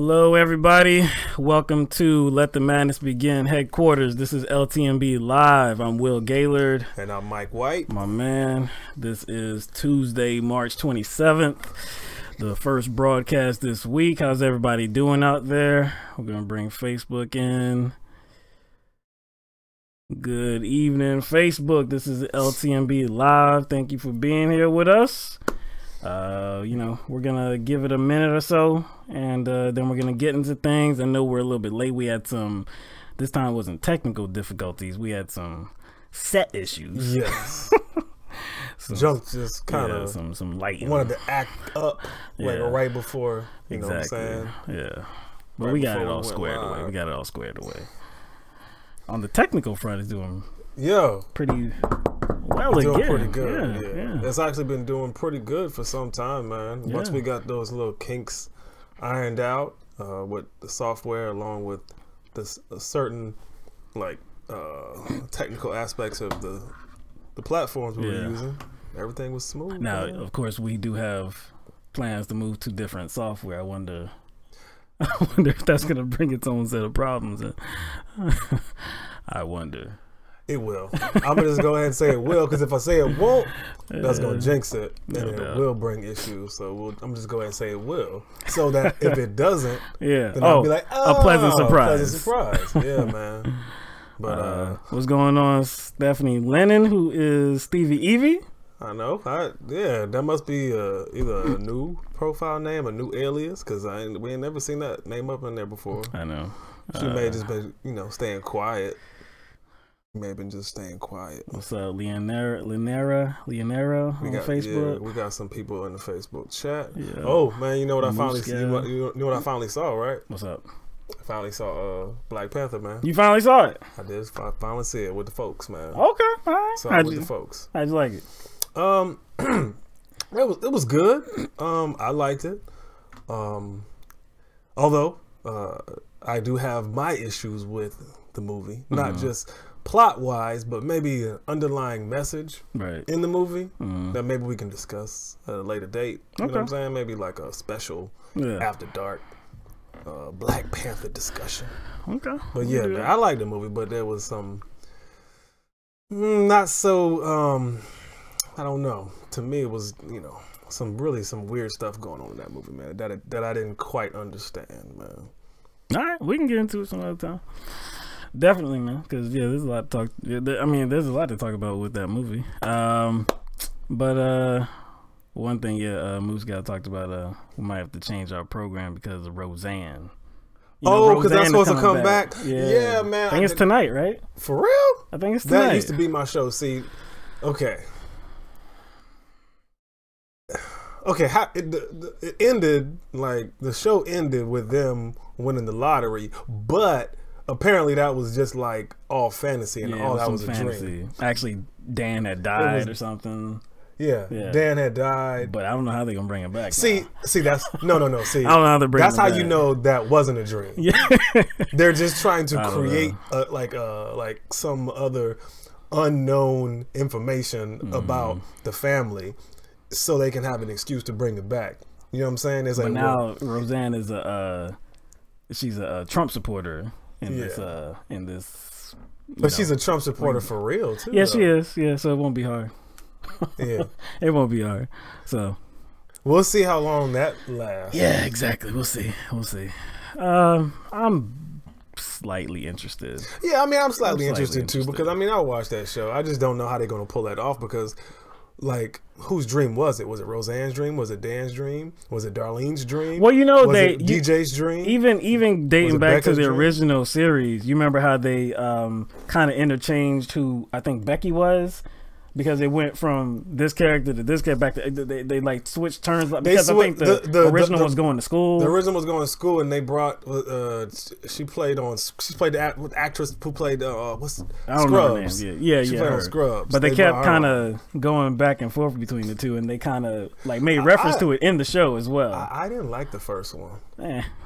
Hello, everybody. Welcome to Let the Madness Begin headquarters. This is LTMB Live. I'm Will Gaillard. And I'm Mike White. My man, this is Tuesday, March 27th. The first broadcast this week. How's everybody doing out there? We're going to bring Facebook in. Good evening, Facebook. This is LTMB Live. Thank you for being here with us. We're gonna give it a minute or so, and then we're gonna get into things. I know we're a little bit late. We had this time wasn't technical difficulties. We had some set issues. Yes. Junk just kind of some lighting. Wanted to act up right before, you know what I'm saying? Yeah. But right, we got it all squared away. We got it all squared away. On the technical front, it's doing pretty well again. Doing pretty good. Yeah. It's actually been doing pretty good for some time, man. Once we got those little kinks ironed out with the software, along with this certain technical aspects of the platforms we were using, everything was smooth. Now, of course, we do have plans to move to different software. I wonder if that's going to bring its own set of problems. I wonder. It will. I'm going to just go ahead and say it will, because if I say it won't, that's going to jinx it, and it will bring issues. So I'm just go ahead and say it will, so that if it doesn't, then I'll be like, a pleasant surprise. Pleasant surprise. Yeah, man. But what's going on, Stephanie Lennon, who is Stevie Evie? I know. That must be either a new profile name, a new alias, because we ain't never seen that name up in there before. I know. She may have just been, staying quiet. May have been just staying quiet. What's up, Leonera on Facebook? Yeah, we got some people in the Facebook chat. Yeah. Oh man, you know what I finally saw, right? What's up? I finally saw Black Panther, man. You finally saw it? I did. Finally see it with the folks, man. Okay, all right. Saw it with the folks. How'd you like it? It was good. I liked it. Although I do have my issues with the movie, not just plot wise, but maybe an underlying message in the movie that maybe we can discuss at a later date. You know what I'm saying? Maybe like a special after dark Black Panther discussion. Okay. But yeah, man, I like the movie, but there was some not so I don't know. To me, it was some weird stuff going on in that movie, man. That I didn't quite understand, man. All right, we can get into it some other time. Definitely, man. Because there's a lot to talk. There's a lot to talk about with that movie. But one thing, Moose got talked about. We might have to change our program because of Roseanne. Because that's supposed to come back. Yeah, man. I think it's tonight, right? For real? I think it's tonight. That used to be my show. See, okay. How it ended, like the show ended with them winning the lottery, but apparently that was just like all fantasy and all that was a dream. Actually, Dan had died or something. Yeah, Dan had died. But I don't know how they're gonna bring him back. See, that's no. See, I don't know how they're bringing him back. That's how you know that wasn't a dream. Yeah, they're just trying to create like some other unknown information about the family, so they can have an excuse to bring it back. You know what I'm saying? It's but now Roseanne is she's a Trump supporter in this. But she's a Trump supporter for real too. Yeah, she is. Yeah, so it won't be hard. Yeah, it won't be hard. So we'll see how long that lasts. Yeah, exactly. We'll see. I'm slightly interested. Yeah, I'm slightly interested too, because I watched that show. I just don't know how they're gonna pull that off, because like, whose dream was it? Was it Roseanne's dream? Was it Dan's dream? Was it Darlene's dream? Well, was it DJ's dream? Even dating back to the original series, you remember how they kind of interchanged who I think Becky was? Because they went from this character to this character back to they like switched turns, because I think the original was going to school. The original was going to school, and they brought she played with actress who played Scrubs. Yeah, she played on Scrubs. But they kept kind of going back and forth between the two, and they kind of like made reference to it in the show as well. I didn't like the first one.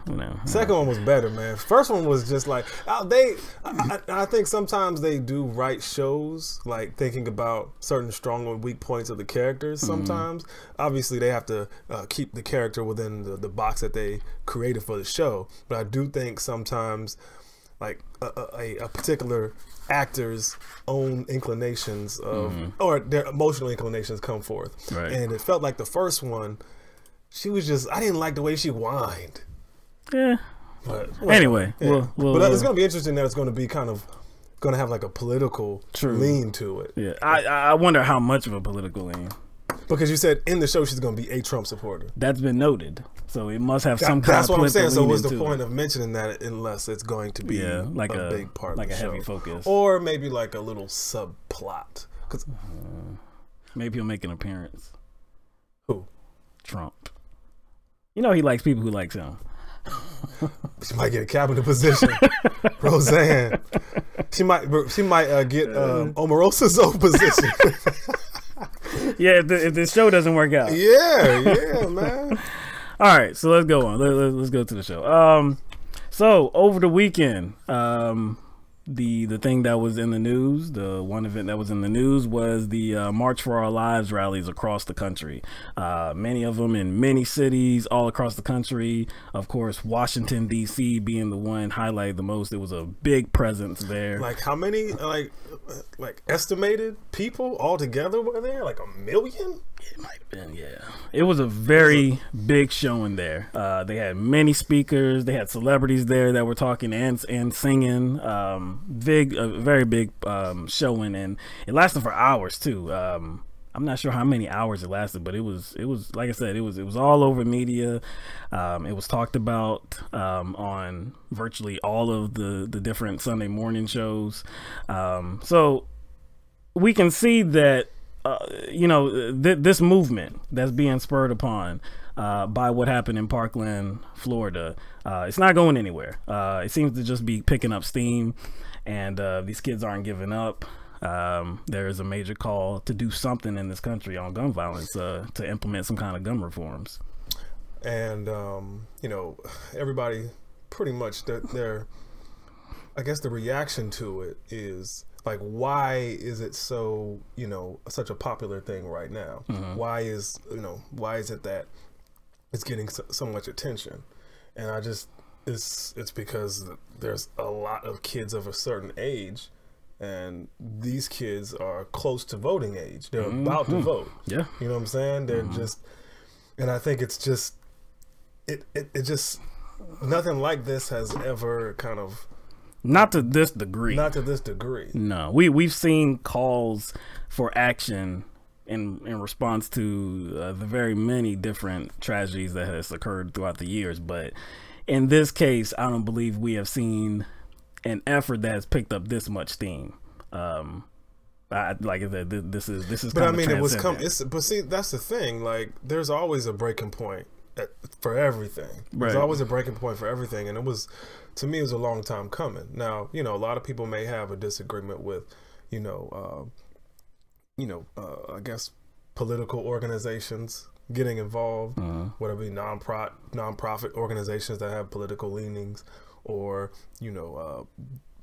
No. Second one was better, man. First one was just like I think sometimes they do write shows like thinking about certain strong and weak points of the characters sometimes. Obviously, they have to keep the character within the box that they created for the show. But I do think sometimes, like, a particular actor's own inclinations of, or their emotional inclinations come forth. Right. And it felt like the first one, she was just, I didn't like the way she whined. Yeah. But anyway, but it's going to be interesting that it's going to be kind of going to have like a political lean to it. Yeah, I wonder how much of a political lean. Because you said in the show she's going to be a Trump supporter. That's been noted, so it must have some kind of. That's what I'm saying. So what's the point of mentioning that unless it's going to be like a big part, like of the a heavy show. Focus, or maybe like a little subplot? Because maybe he'll make an appearance. Who? Trump. You know he likes people who likes him. She might get a cabinet position. Roseanne. She might get Omarosa's own position. Yeah, if this show doesn't work out. Yeah, man. All right, so let's go on. Let's go to the show. So over the weekend, the thing that was in the news, the one event that was in the news was the March for Our Lives rallies across the country. Many of them in many cities all across the country. Of course, Washington, D.C. being the one highlighted the most. It was a big presence there. Like how many, like estimated people altogether were there? Like 1 million? It might have been, yeah. It was a very big showing there. They had many speakers. They had celebrities there that were talking and singing. Very big showing, and it lasted for hours too. I'm not sure how many hours it lasted, but it was like I said, it was all over media. It was talked about on virtually all of the different Sunday morning shows. So we can see that this movement that's being spurred upon by what happened in Parkland, Florida, it's not going anywhere. It seems to just be picking up steam, and these kids aren't giving up. There is a major call to do something in this country on gun violence, to implement some kind of gun reforms. And everybody pretty much I guess the reaction to it is like, why is it so, such a popular thing right now? Why is it that it's getting so much attention? And it's because there's a lot of kids of a certain age, and these kids are close to voting age. They're about to vote. Yeah. You know what I'm saying? They're just, and I think it's just, it just, nothing like this has ever kind of, not to this degree. Not to this degree. No, we've seen calls for action in response to the very many different tragedies that has occurred throughout the years, but in this case, I don't believe we have seen an effort that has picked up this much steam. Like I said, this is. But I mean, but see, that's the thing. Like, there's always a breaking point for everything. Right. There's always a breaking point for everything, and to me, it was a long time coming. Now, a lot of people may have a disagreement with, I guess political organizations getting involved, whether it be non-profit organizations that have political leanings, or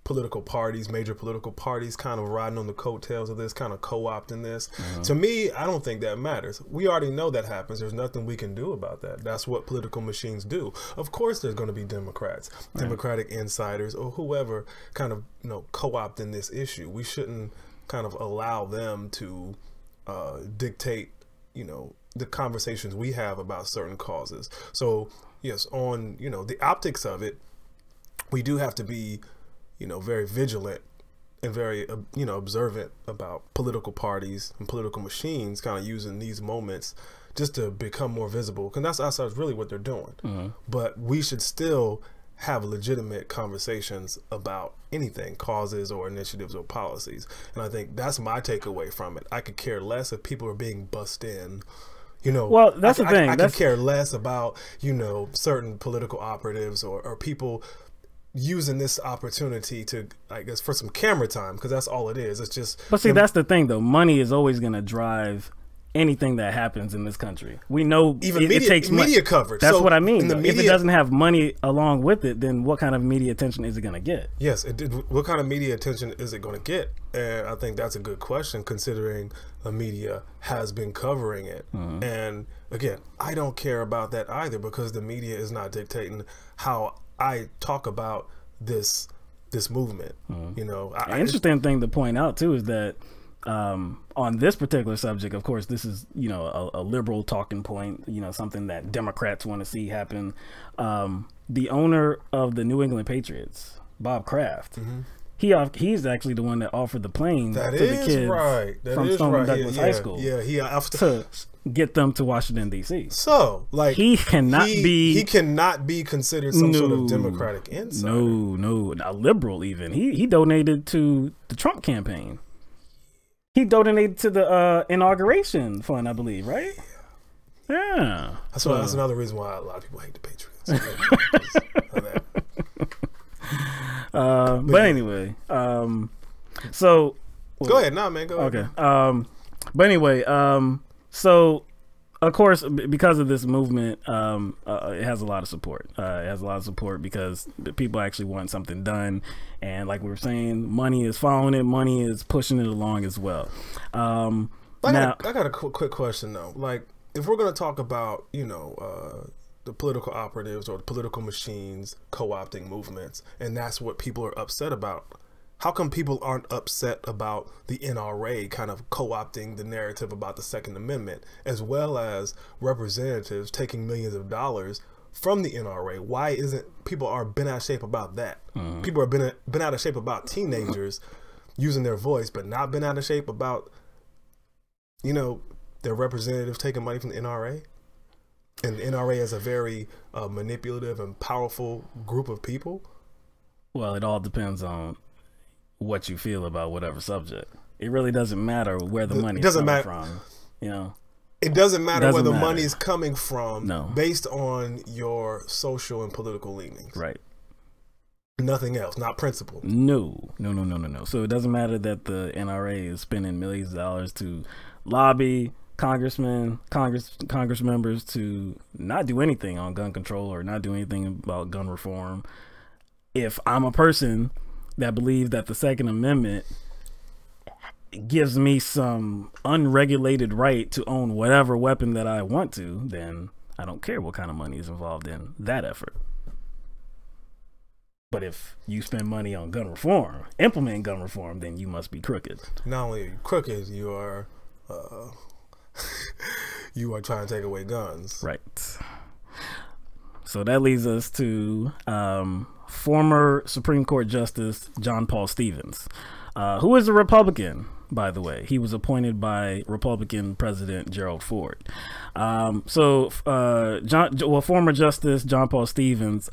political parties, major political parties kind of riding on the coattails of this, kind of co-opting this. To me, I don't think that matters. We already know that happens. There's nothing we can do about that. That's what political machines do. Of course there's going to be Democrats, Democratic insiders, or whoever kind of co-opting this issue. We shouldn't kind of allow them to dictate the conversations we have about certain causes. So yes, on the optics of it, we do have to be very vigilant and very observant about political parties and political machines kind of using these moments just to become more visible, because that's really what they're doing. But we should still have legitimate conversations about anything, causes or initiatives or policies. And I think that's my takeaway from it. I could care less if people are being bussed in. Well, that's the thing. I could care less about certain political operatives or people using this opportunity to, I guess, for some camera time, because that's all it is. It's just. But see, that's the thing, though. Money is always going to drive anything that happens in this country. We know even it takes media coverage. That's so what I mean. If it doesn't have money along with it, then what kind of media attention is it going to get? Yes, what kind of media attention is it going to get? And I think that's a good question, considering the media has been covering it. And again, I don't care about that either, because the media is not dictating how I talk about this movement. You know, An interesting thing to point out too is that on this particular subject, of course, this is, you know, a liberal talking point, you know, something that Democrats want to see happen. The owner of the New England Patriots, Bob Kraft, he's actually the one that offered the plane to the kids from Stoneman Douglas High School to get them to Washington, D.C. So, like, he cannot be considered some sort of Democratic insider. No, a liberal even. He donated to the Trump campaign. He donated to the inauguration fund, I believe, right? Yeah. That's another reason why a lot of people hate the Patriots. But anyway, so go ahead, man. Go ahead. Okay. But anyway, so of course, because of this movement, it has a lot of support. It has a lot of support because people actually want something done, and like we were saying, money is following it. Money is pushing it along as well. I got a quick question though. Like, if we're going to talk about, you know, the political operatives or the political machines co-opting movements, and that's what people are upset about, how come people aren't upset about the NRA kind of co-opting the narrative about the Second Amendment, as well as representatives taking millions of dollars from the NRA? Why isn't people are bent out of shape about that? People are bent out of shape about teenagers using their voice, but not bent out of shape about, you know, their representatives taking money from the NRA? And the NRA is a very manipulative and powerful group of people. Well, it all depends on what you feel about whatever subject. It really doesn't matter where the money is coming from. You know, it doesn't matter where the money's coming from. Based on your social and political leanings. Right. Nothing else, not principle. No. So it doesn't matter that the NRA is spending millions of dollars to lobby Congress members to not do anything on gun control or not do anything about gun reform. If I'm a person that believes that the Second Amendment gives me some unregulated right to own whatever weapon that I want to, then I don't care what kind of money is involved in that effort. But if you spend money on gun reform, implementing gun reform, then you must be crooked. Not only crooked, you are you are trying to take away guns. Right. So that leads us to former Supreme Court Justice John Paul Stevens, who is a Republican, by the way. He was appointed by Republican President Gerald Ford. Former Justice John Paul Stevens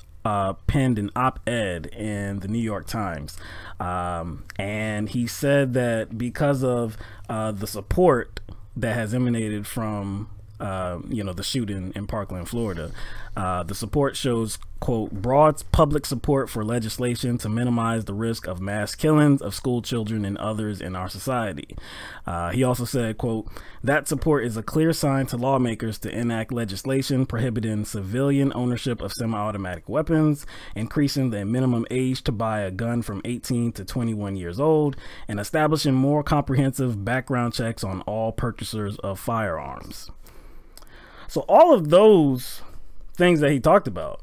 penned an op-ed in the New York Times, and he said that because of the support that has emanated from the shooting in Parkland, Florida, the support shows, quote, broad public support for legislation to minimize the risk of mass killings of school children and others in our society. He also said, quote, that support is a clear sign to lawmakers to enact legislation prohibiting civilian ownership of semi-automatic weapons, increasing the minimum age to buy a gun from 18 to 21 years old, and establishing more comprehensive background checks on all purchasers of firearms. So all of those things that he talked about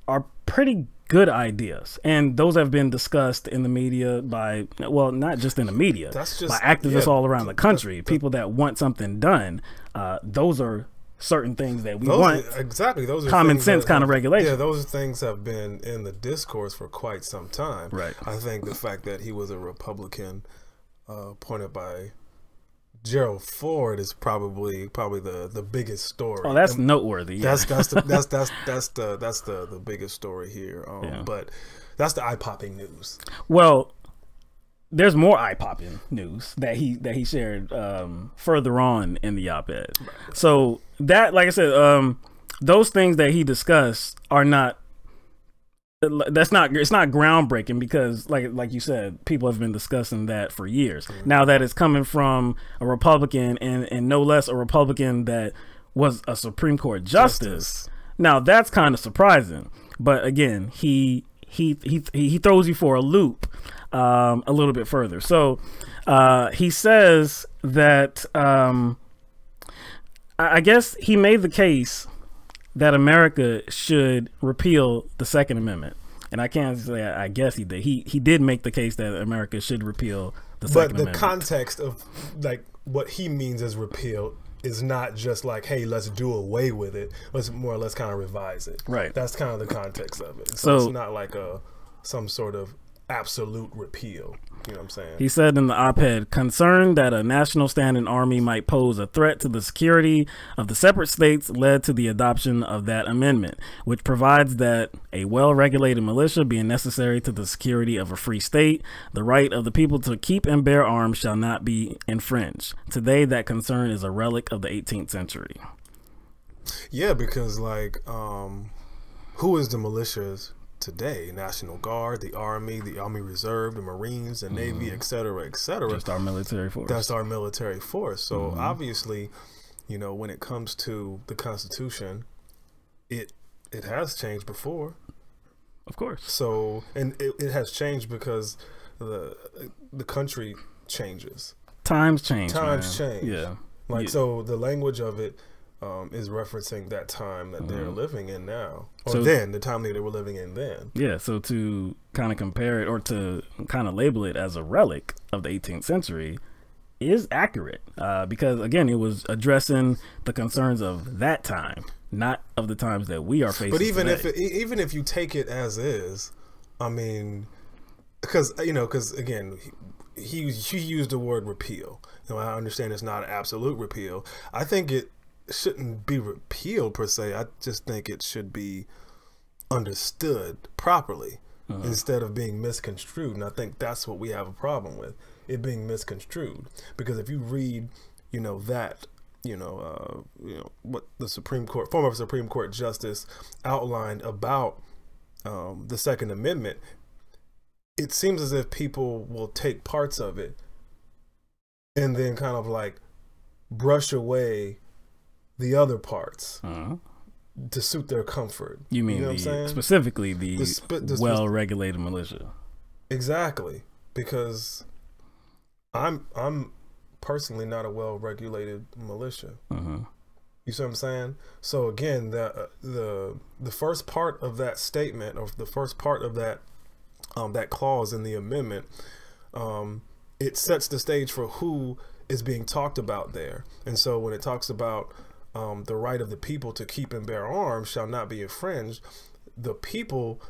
are pretty good ideas, and those have been discussed in the media by, well, not just in the media, by activists all around the country, people that want something done. Those are certain things that we want. Exactly. Those are common sense kind of regulation. Yeah, those things have been in the discourse for quite some time. Right. I think the fact that he was a Republican appointed by Gerald Ford is probably the biggest story. Oh, that's noteworthy. Yeah. That's the biggest story here. But that's the eye-popping news. Well, there's more eye-popping news that he shared further on in the op-ed. Right. So that, like I said, those things that he discussed are not It's not groundbreaking because like you said, people have been discussing that for years. Now that it's coming from a Republican and no less a Republican that was a Supreme Court justice. Now that's kind of surprising, but again, he throws you for a loop a little bit further. So he says that I guess he made the case that America should repeal the Second Amendment. And I can't say I guess he did. He did make the case that America should repeal the Second Amendment. But the context of like what he means as repeal is not just like, hey, let's do away with it. Let's more or less kind of revise it. Right. That's kind of the context of it. So it's not like some sort of absolute repeal. You know what I'm saying? He said in the op-ed, concern that a national standing army might pose a threat to the security of the separate states led to the adoption of that amendment, which provides that a well-regulated militia being necessary to the security of a free state, the right of the people to keep and bear arms shall not be infringed. Today, that concern is a relic of the 18th century. Yeah, because like, who is the militias today? National Guard, the Army Reserve, the Marines, the Navy, et cetera, et cetera. Just our military force. That's our military force. So obviously, you know, when it comes to the Constitution, it has changed before. Of course. So, and it has changed because the country changes. Times change. Times change. Yeah. Like, so the language of it is referencing that time that they're living in now, or so, then the time that they were living in then. Yeah, so to kind of compare it or to kind of label it as a relic of the 18th century is accurate because, again, it was addressing the concerns of that time, not of the times that we are facing. But even today. even if you take it as is, I mean, because again, he used the word repeal. You know, I understand it's not an absolute repeal. I think it shouldn't be repealed per se. I just think it should be understood properly instead of being misconstrued. And I think that's what we have a problem with, it being misconstrued. Because if you read, what the former Supreme Court justice outlined about the Second Amendment, it seems as if people will take parts of it and then kind of like brush away the other parts to suit their comfort. You mean what I'm saying? Specifically the well-regulated militia? Exactly, because I'm personally not a well-regulated militia. You see what I'm saying? So again, the first part of that statement, or the first part of that that clause in the amendment, it sets the stage for who is being talked about there. And so when it talks about the right of the people to keep and bear arms shall not be infringed, the people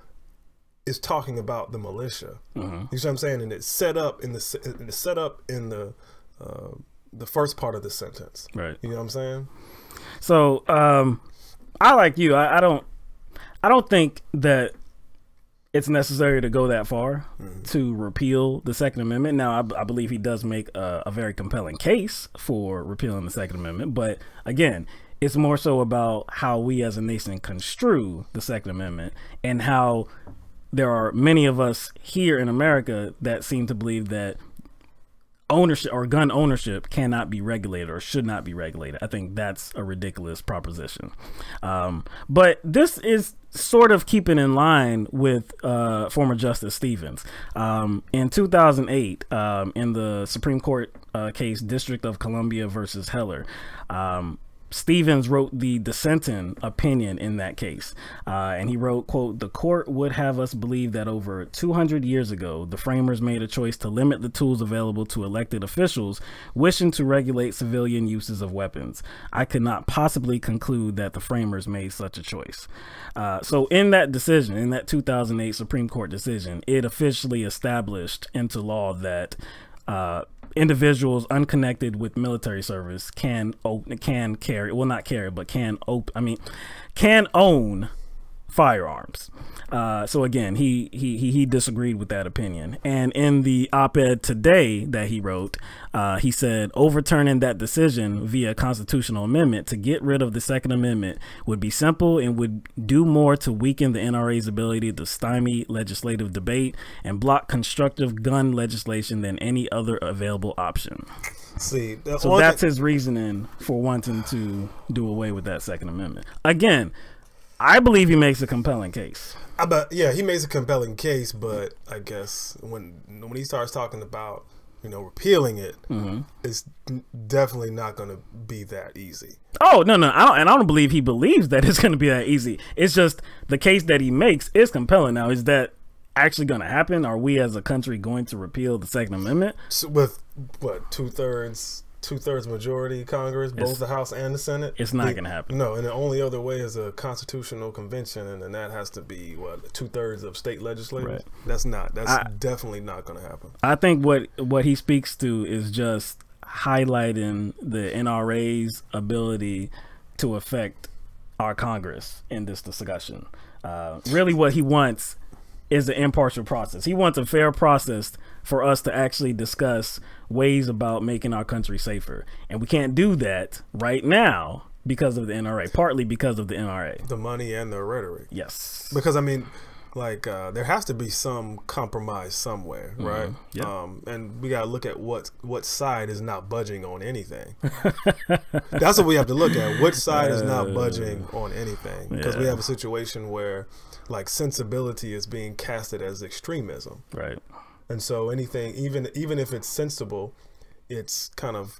is talking about the militia. You see what I'm saying? And it's set up in the first part of the sentence. Right. You know what I'm saying? So I like you. I don't think that it's necessary to go that far to repeal the Second Amendment. Now, I believe he does make a very compelling case for repealing the Second Amendment. But again, it's more so about how we as a nation construe the Second Amendment and how there are many of us here in America that seem to believe that ownership or gun ownership cannot be regulated or should not be regulated. I think that's a ridiculous proposition. But this is sort of keeping in line with former Justice Stevens. In 2008, in the Supreme Court case District of Columbia versus Heller, Stevens wrote the dissenting opinion in that case. And he wrote, quote, "The court would have us believe that over 200 years ago, the framers made a choice to limit the tools available to elected officials wishing to regulate civilian uses of weapons. I could not possibly conclude that the framers made such a choice." So in that decision, in that 2008 Supreme Court decision, it officially established into law that individuals unconnected with military service can own firearms. So again, he disagreed with that opinion. And in the op-ed today that he wrote, he said overturning that decision via constitutional amendment to get rid of the Second Amendment would be simple and would do more to weaken the NRA's ability to stymie legislative debate and block constructive gun legislation than any other available option. See, so that's his reasoning for wanting to do away with that Second Amendment. Again, I believe he makes a compelling case. Yeah, he makes a compelling case, but I guess when he starts talking about, you know, repealing it, it's definitely not going to be that easy. Oh, no. I don't believe he believes that it's going to be that easy. It's just the case that he makes is compelling. Now, is that actually going to happen? Are we as a country going to repeal the Second Amendment? So with what, two-thirds majority Congress, both the House and the Senate? It's not going to happen. No, and the only other way is a constitutional convention, and then that has to be what, 2/3 of state legislators. Right. That's definitely not going to happen. I think what he speaks to is just highlighting the NRA's ability to affect our Congress in this discussion. Really, what he wants is an impartial process. He wants a fair process for us to actually discuss ways about making our country safer. And we can't do that right now because of the NRA, partly because of the NRA. The money and the rhetoric. Yes. Because, I mean, like, there has to be some compromise somewhere, right? Yep. And we got to look at what side is not budging on anything. That's what we have to look at. Which side is not budging on anything? Because we have a situation where, like, sensibility is being casted as extremism. Right. And so anything, even if it's sensible, it's kind of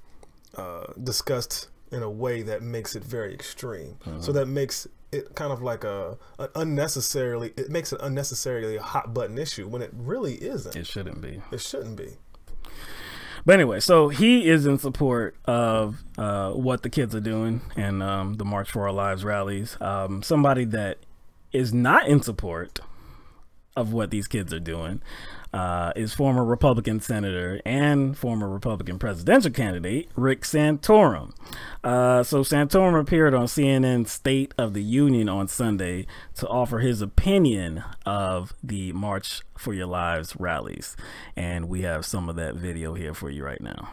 discussed in a way that makes it very extreme. So that makes it kind of like it makes it unnecessarily a hot button issue when it really isn't. It shouldn't be. It shouldn't be. But anyway, so he is in support of what the kids are doing and the March for Our Lives rallies. Somebody that is not in support of what these kids are doing is former Republican senator and former Republican presidential candidate Rick Santorum. So Santorum appeared on CNN's State of the Union on Sunday to offer his opinion of the March for Your Lives rallies. And we have some of that video here for you right now.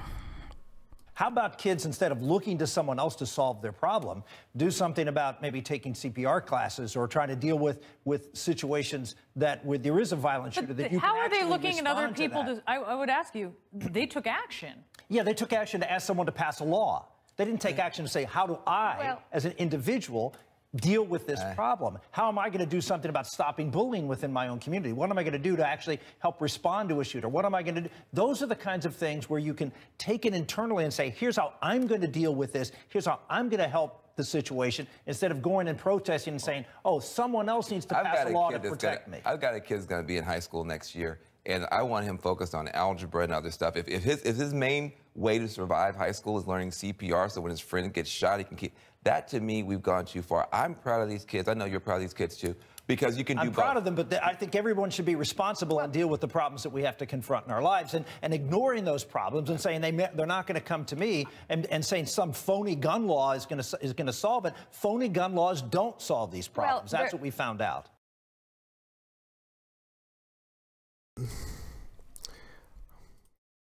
How about kids, instead of looking to someone else to solve their problem, do something about maybe taking CPR classes or trying to deal with situations where there is a violent shooter that you how can are they looking at other to people? that. I would ask you, they took action. Yeah, they took action to ask someone to pass a law. They didn't take action to say, how do I, as an individual, deal with this problem? How am I going to do something about stopping bullying within my own community? What am I going to do to actually help respond to a shooter? What am I going to do? Those are the kinds of things where you can take it internally and say, here's how I'm going to deal with this. Here's how I'm going to help the situation, instead of going and protesting and saying, oh, someone else needs to pass a law to protect me. I've got a kid who's going to be in high school next year, and I want him focused on algebra and other stuff. If his main way to survive high school is learning CPR, so when his friend gets shot, he can keep... That, to me, we've gone too far. I'm proud of these kids. I know you're proud of these kids, too, because you can do both. I'm proud of them, but I think everyone should be responsible and deal with the problems that we have to confront in our lives. And ignoring those problems and saying they're not going to come to me and saying some phony gun law is going to solve it. Phony gun laws don't solve these problems. That's what we found out.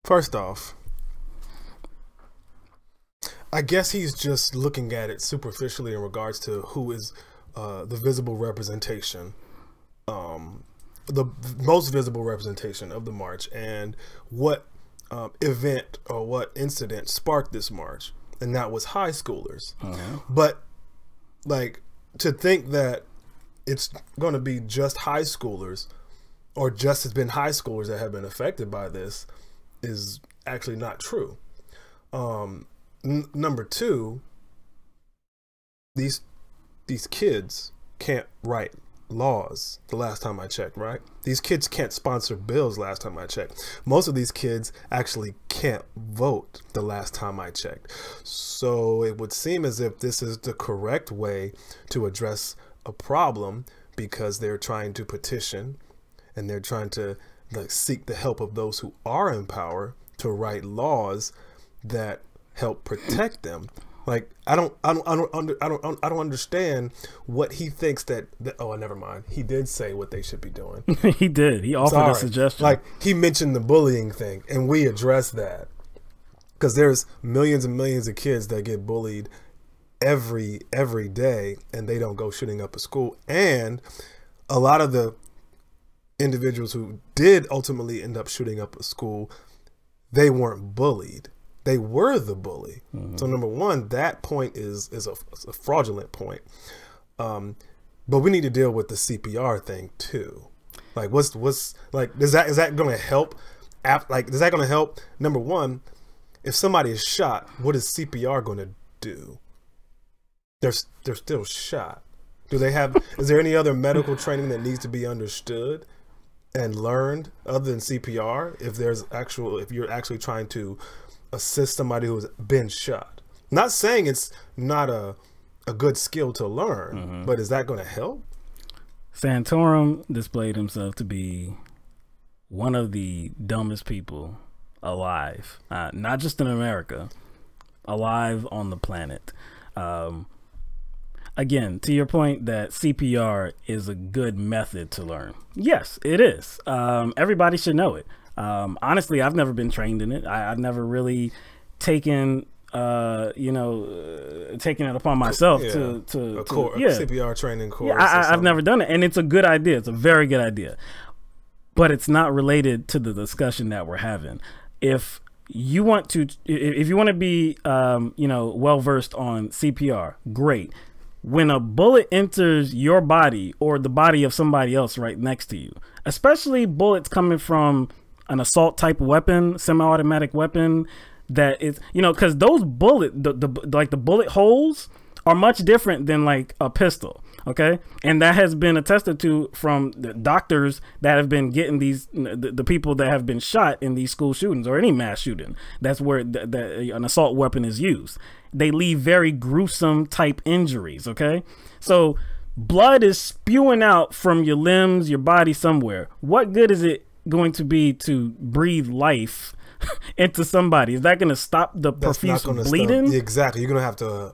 First off, I guess he's just looking at it superficially in regards to who is the visible representation, the most visible representation of the march, and what event or what incident sparked this march, and that was high schoolers. But like, to think that it's going to be just high schoolers, or just has been high schoolers that have been affected by this, is actually not true. Number two, these kids can't write laws the last time I checked, right? These kids can't sponsor bills last time I checked. Most of these kids actually can't vote the last time I checked. So it would seem as if this is the correct way to address a problem, because they're trying to petition and they're trying to seek the help of those who are in power to write laws that help protect them. Like I don't understand what he thinks that. Oh, never mind. He did say what they should be doing. He did. He offered a suggestion. Like he mentioned the bullying thing, and we addressed that because there's millions and millions of kids that get bullied every day, and they don't go shooting up a school. And a lot of the individuals who did ultimately end up shooting up a school, they weren't bullied. They were the bully. So number one, that point is a fraudulent point. But we need to deal with the CPR thing too. Like what's like, is that going to help? Like, is that going to help? Number one, if somebody is shot, what is CPR going to do? They're still shot. Do they have, is there any other medical training that needs to be understood and learned other than CPR? If you're actually trying to assist somebody who's been shot. Not saying it's not a good skill to learn, but is that going to help? Santorum displayed himself to be one of the dumbest people alive, not just in America, alive on the planet. Again, to your point that CPR is a good method to learn. Yes, it is. Everybody should know it. Honestly, I've never been trained in it. I've never really taken taking it upon myself to CPR training course. Yeah, I've never done it, and it's a good idea. It's a very good idea, but it's not related to the discussion that we're having. If you want to be well versed on CPR, great. When a bullet enters your body or the body of somebody else right next to you, especially bullets coming from an assault type weapon, semi-automatic weapon, that is, because those the bullet holes are much different than like a pistol. Okay. And that has been attested to from the doctors that have been getting the people that have been shot in these school shootings or any mass shooting. That's where an assault weapon is used. They leave very gruesome type injuries. Okay. So blood is spewing out from your limbs, your body somewhere. What good is it going to be to breathe life into somebody? Is that going to stop the profuse bleeding? Exactly. You're going to have to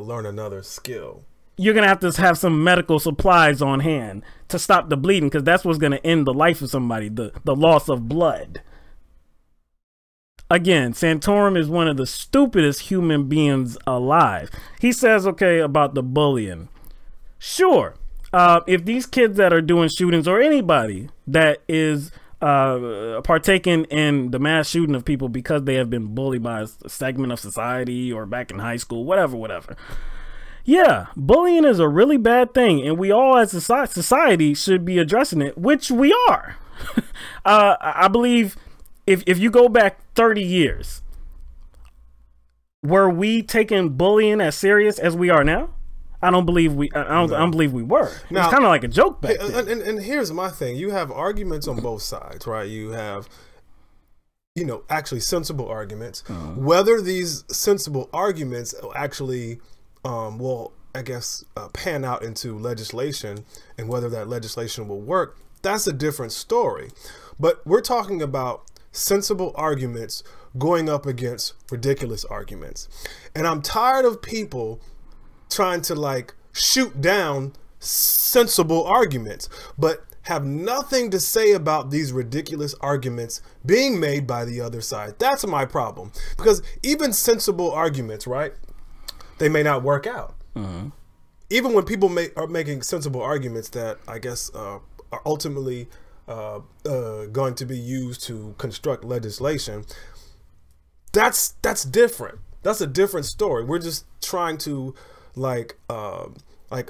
learn another skill. You're going to have some medical supplies on hand to stop the bleeding, because that's what's going to end the life of somebody, the loss of blood. Again, Santorum is one of the stupidest human beings alive. He says, okay, about the bullying. Sure. If these kids that are doing shootings, or anybody that is partaking in the mass shooting of people because they have been bullied by a segment of society or back in high school, whatever. Yeah, bullying is a really bad thing, and we all as a society should be addressing it, which we are. I believe if you go back 30 years, were we taking bullying as serious as we are now? I don't believe we were. Now, it's kind of like a joke back then. And here's my thing. You have arguments on both sides, right? You have, actually sensible arguments. Whether these sensible arguments actually will, I guess, pan out into legislation, and whether that legislation will work, that's a different story. But we're talking about sensible arguments going up against ridiculous arguments. And I'm tired of people trying to shoot down sensible arguments, but have nothing to say about these ridiculous arguments being made by the other side. That's my problem, because even sensible arguments, right, they may not work out. Even when people are making sensible arguments that I guess are ultimately going to be used to construct legislation, that's different. That's a different story. We're just trying to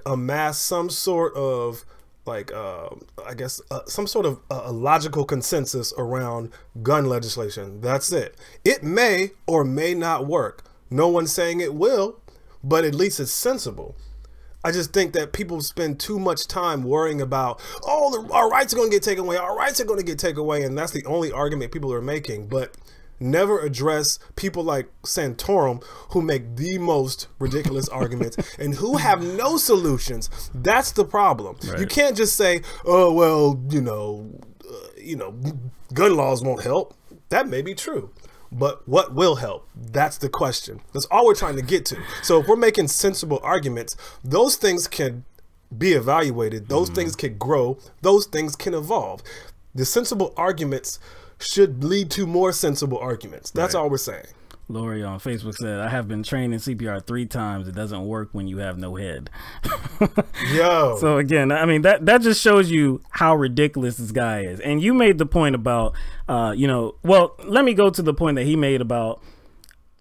amass some sort of I guess some sort of a logical consensus around gun legislation. That's it. It may or may not work. No one's saying it will, but at least it's sensible. I just think that people spend too much time worrying about, our rights are going to get taken away. Our rights are going to get taken away. And that's the only argument people are making, but never address people like Santorum who make the most ridiculous arguments and who have no solutions. That's the problem. Right. You can't just say, oh, well, gun laws won't help. That may be true. but what will help? That's the question. That's all we're trying to get to. So if we're making sensible arguments, those things can be evaluated. Those things can grow. Those things can evolve. The sensible arguments should lead to more sensible arguments. That's all we're saying. Lori on Facebook said, I have been trained in CPR 3 times. It doesn't work when you have no head. Yo. So again, I mean, that just shows you how ridiculous this guy is. And you made the point about, well, let me go to the point that he made about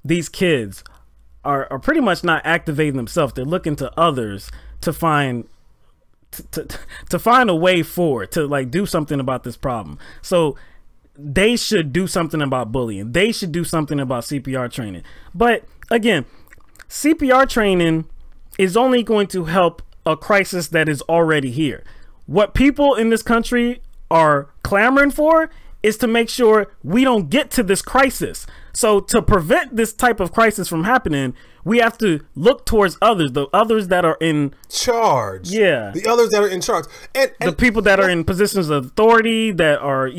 these kids are pretty much not activating themselves. They're looking to others to find to find a way forward, to like do something about this problem. So they should do something about bullying. They should do something about CPR training. But again, CPR training is only going to help a crisis that is already here. What people in this country are clamoring for is to make sure we don't get to this crisis. So to prevent this type of crisis from happening, we have to look towards others, the others that are in charge. Yeah. The others that are in charge. And the people that are in positions of authority, that are,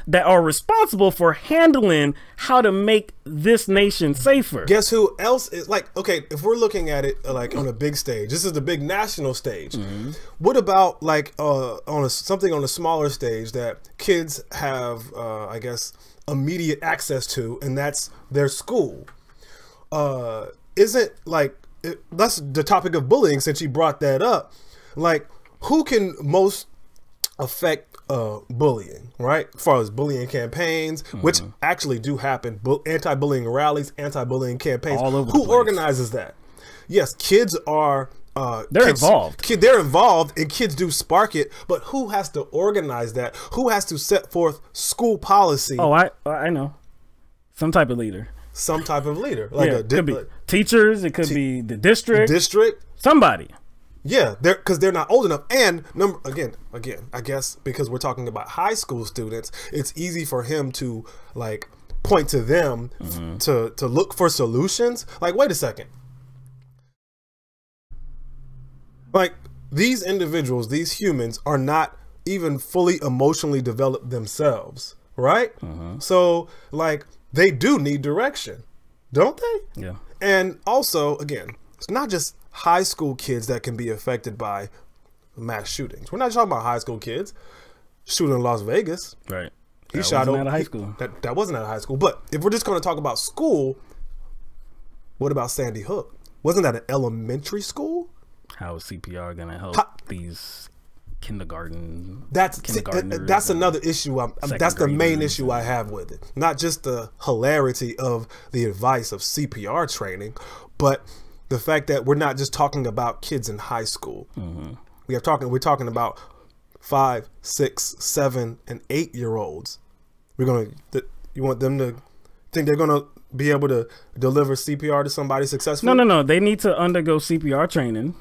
that are responsible for handling how to make this nation safer. Guess who else is like, okay, if we're looking at it like on a big stage, this is the big national stage. What about like something on a smaller stage that kids have, I guess, immediate access to, and that's their school? Isn't like, that's the topic of bullying, since you brought that up. Like, who can most affect bullying, right? As far as bullying campaigns, which actually do happen, anti-bullying rallies, anti-bullying campaigns. All over the Who place. organizes that? Yes, kids are they're involved. They're involved, and kids do spark it, but who has to organize that? Who has to set forth school policy? Oh, I know. Some type of leader. Some type of leader. Like it could be teachers, it could be the district. Somebody. Yeah, because they're not old enough. And again, I guess because we're talking about high school students, it's easy for him to like point to them to look for solutions. Like, wait a second. Like, these individuals, these humans are not even fully emotionally developed themselves, right? So like, they do need direction, don't they? Yeah. And also, again, it's not just high school kids that can be affected by mass shootings. We're not talking about high school kids. Shooting in Las Vegas. Right. He That shot wasn't out of high school. That wasn't out of high school. But if we're just going to talk about school, what about Sandy Hook? Wasn't that an elementary school? How is CPR going to help these kindergarten? That's another issue. That's the main issue I have with it. Not just the hilarity of the advice of CPR training, but the fact that we're not just talking about kids in high school. We're talking about 5, 6, 7, and 8-year-olds. You want them to think they're gonna be able to deliver CPR to somebody successfully? No. They need to undergo CPR training,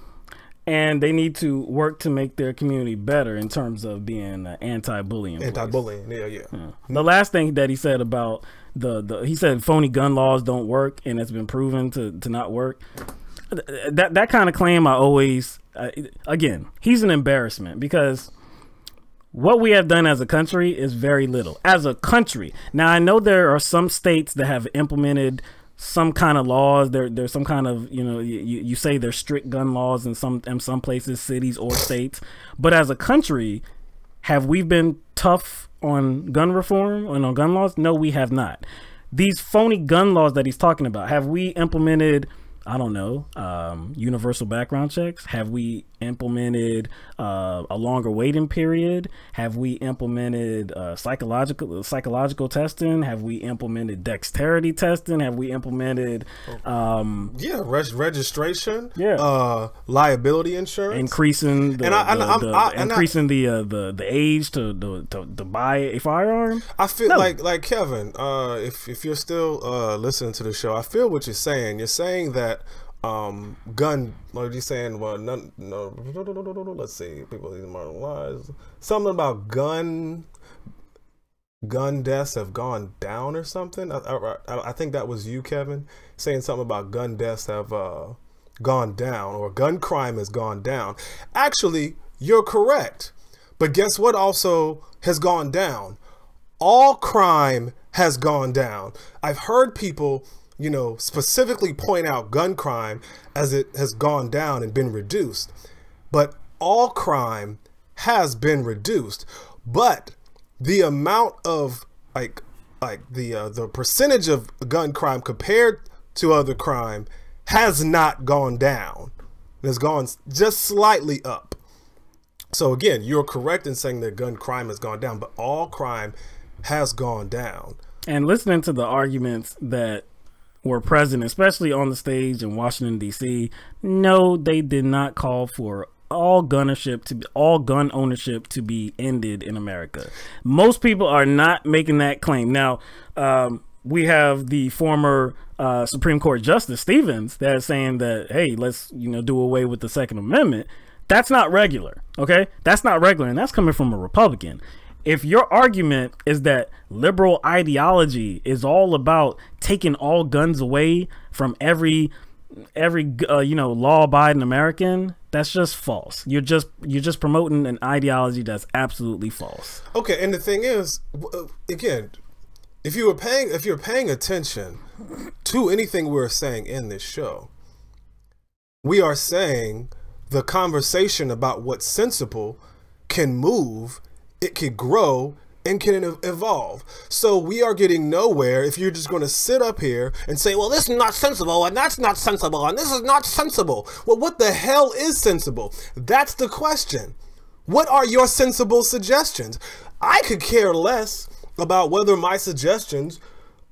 and they need to work to make their community better in terms of being anti-bullying. Anti-bullying, yeah. The last thing that he said about he said phony gun laws don't work, and it's been proven to not work. That kind of claim, I always again, he's an embarrassment, because what we have done as a country is very little. As a country. Now, I know there are some states that have implemented some kind of laws. There's some kind of, you say there's strict gun laws in some places, cities or states. But as a country, have we been tough on gun reform and on gun laws? No, we have not. These phony gun laws that he's talking about, have we implemented, I don't know, universal background checks? Have we implemented a longer waiting period? Have we implemented psychological testing? Have we implemented dexterity testing? Have we implemented registration? Liability insurance, increasing the age to buy a firearm? I feel like Kevin, if you're still listening to the show, I feel what you're saying. You're saying that gun, what are you saying? Well, let's see, people these marginalized. Something about gun deaths have gone down or something. I think that was you, Kevin, saying something about gun deaths have gone down, or gun crime has gone down. Actually, you're correct. But guess what also has gone down? All crime has gone down. I've heard people, you know, specifically point out gun crime as it has gone down and been reduced. But all crime has been reduced. But the amount of the percentage of gun crime compared to other crime has not gone down. It has gone just slightly up. So again, you're correct in saying that gun crime has gone down, but all crime has gone down. And listening to the arguments that were present, especially on the stage in Washington, D.C., no, they did not call for all gun ownership to be ended in America. Most people are not making that claim. Now, we have the former Supreme Court Justice Stevens that is saying that, hey, let's, you know, do away with the Second Amendment. That's not regular. Okay, that's not regular, and that's coming from a Republican. If your argument is that liberal ideology is all about taking all guns away from every you know, law-abiding American, that's just false. You're just promoting an ideology that's absolutely false. Okay, and the thing is, again, if you're paying attention to anything we're saying in this show, we are saying the conversation about what's sensible can move, it can grow, and can evolve. So we are getting nowhere if you're just going to sit up here and say, well, this is not sensible, and that's not sensible, and this is not sensible. Well, what the hell is sensible? That's the question. What are your sensible suggestions? I could care less about whether my suggestions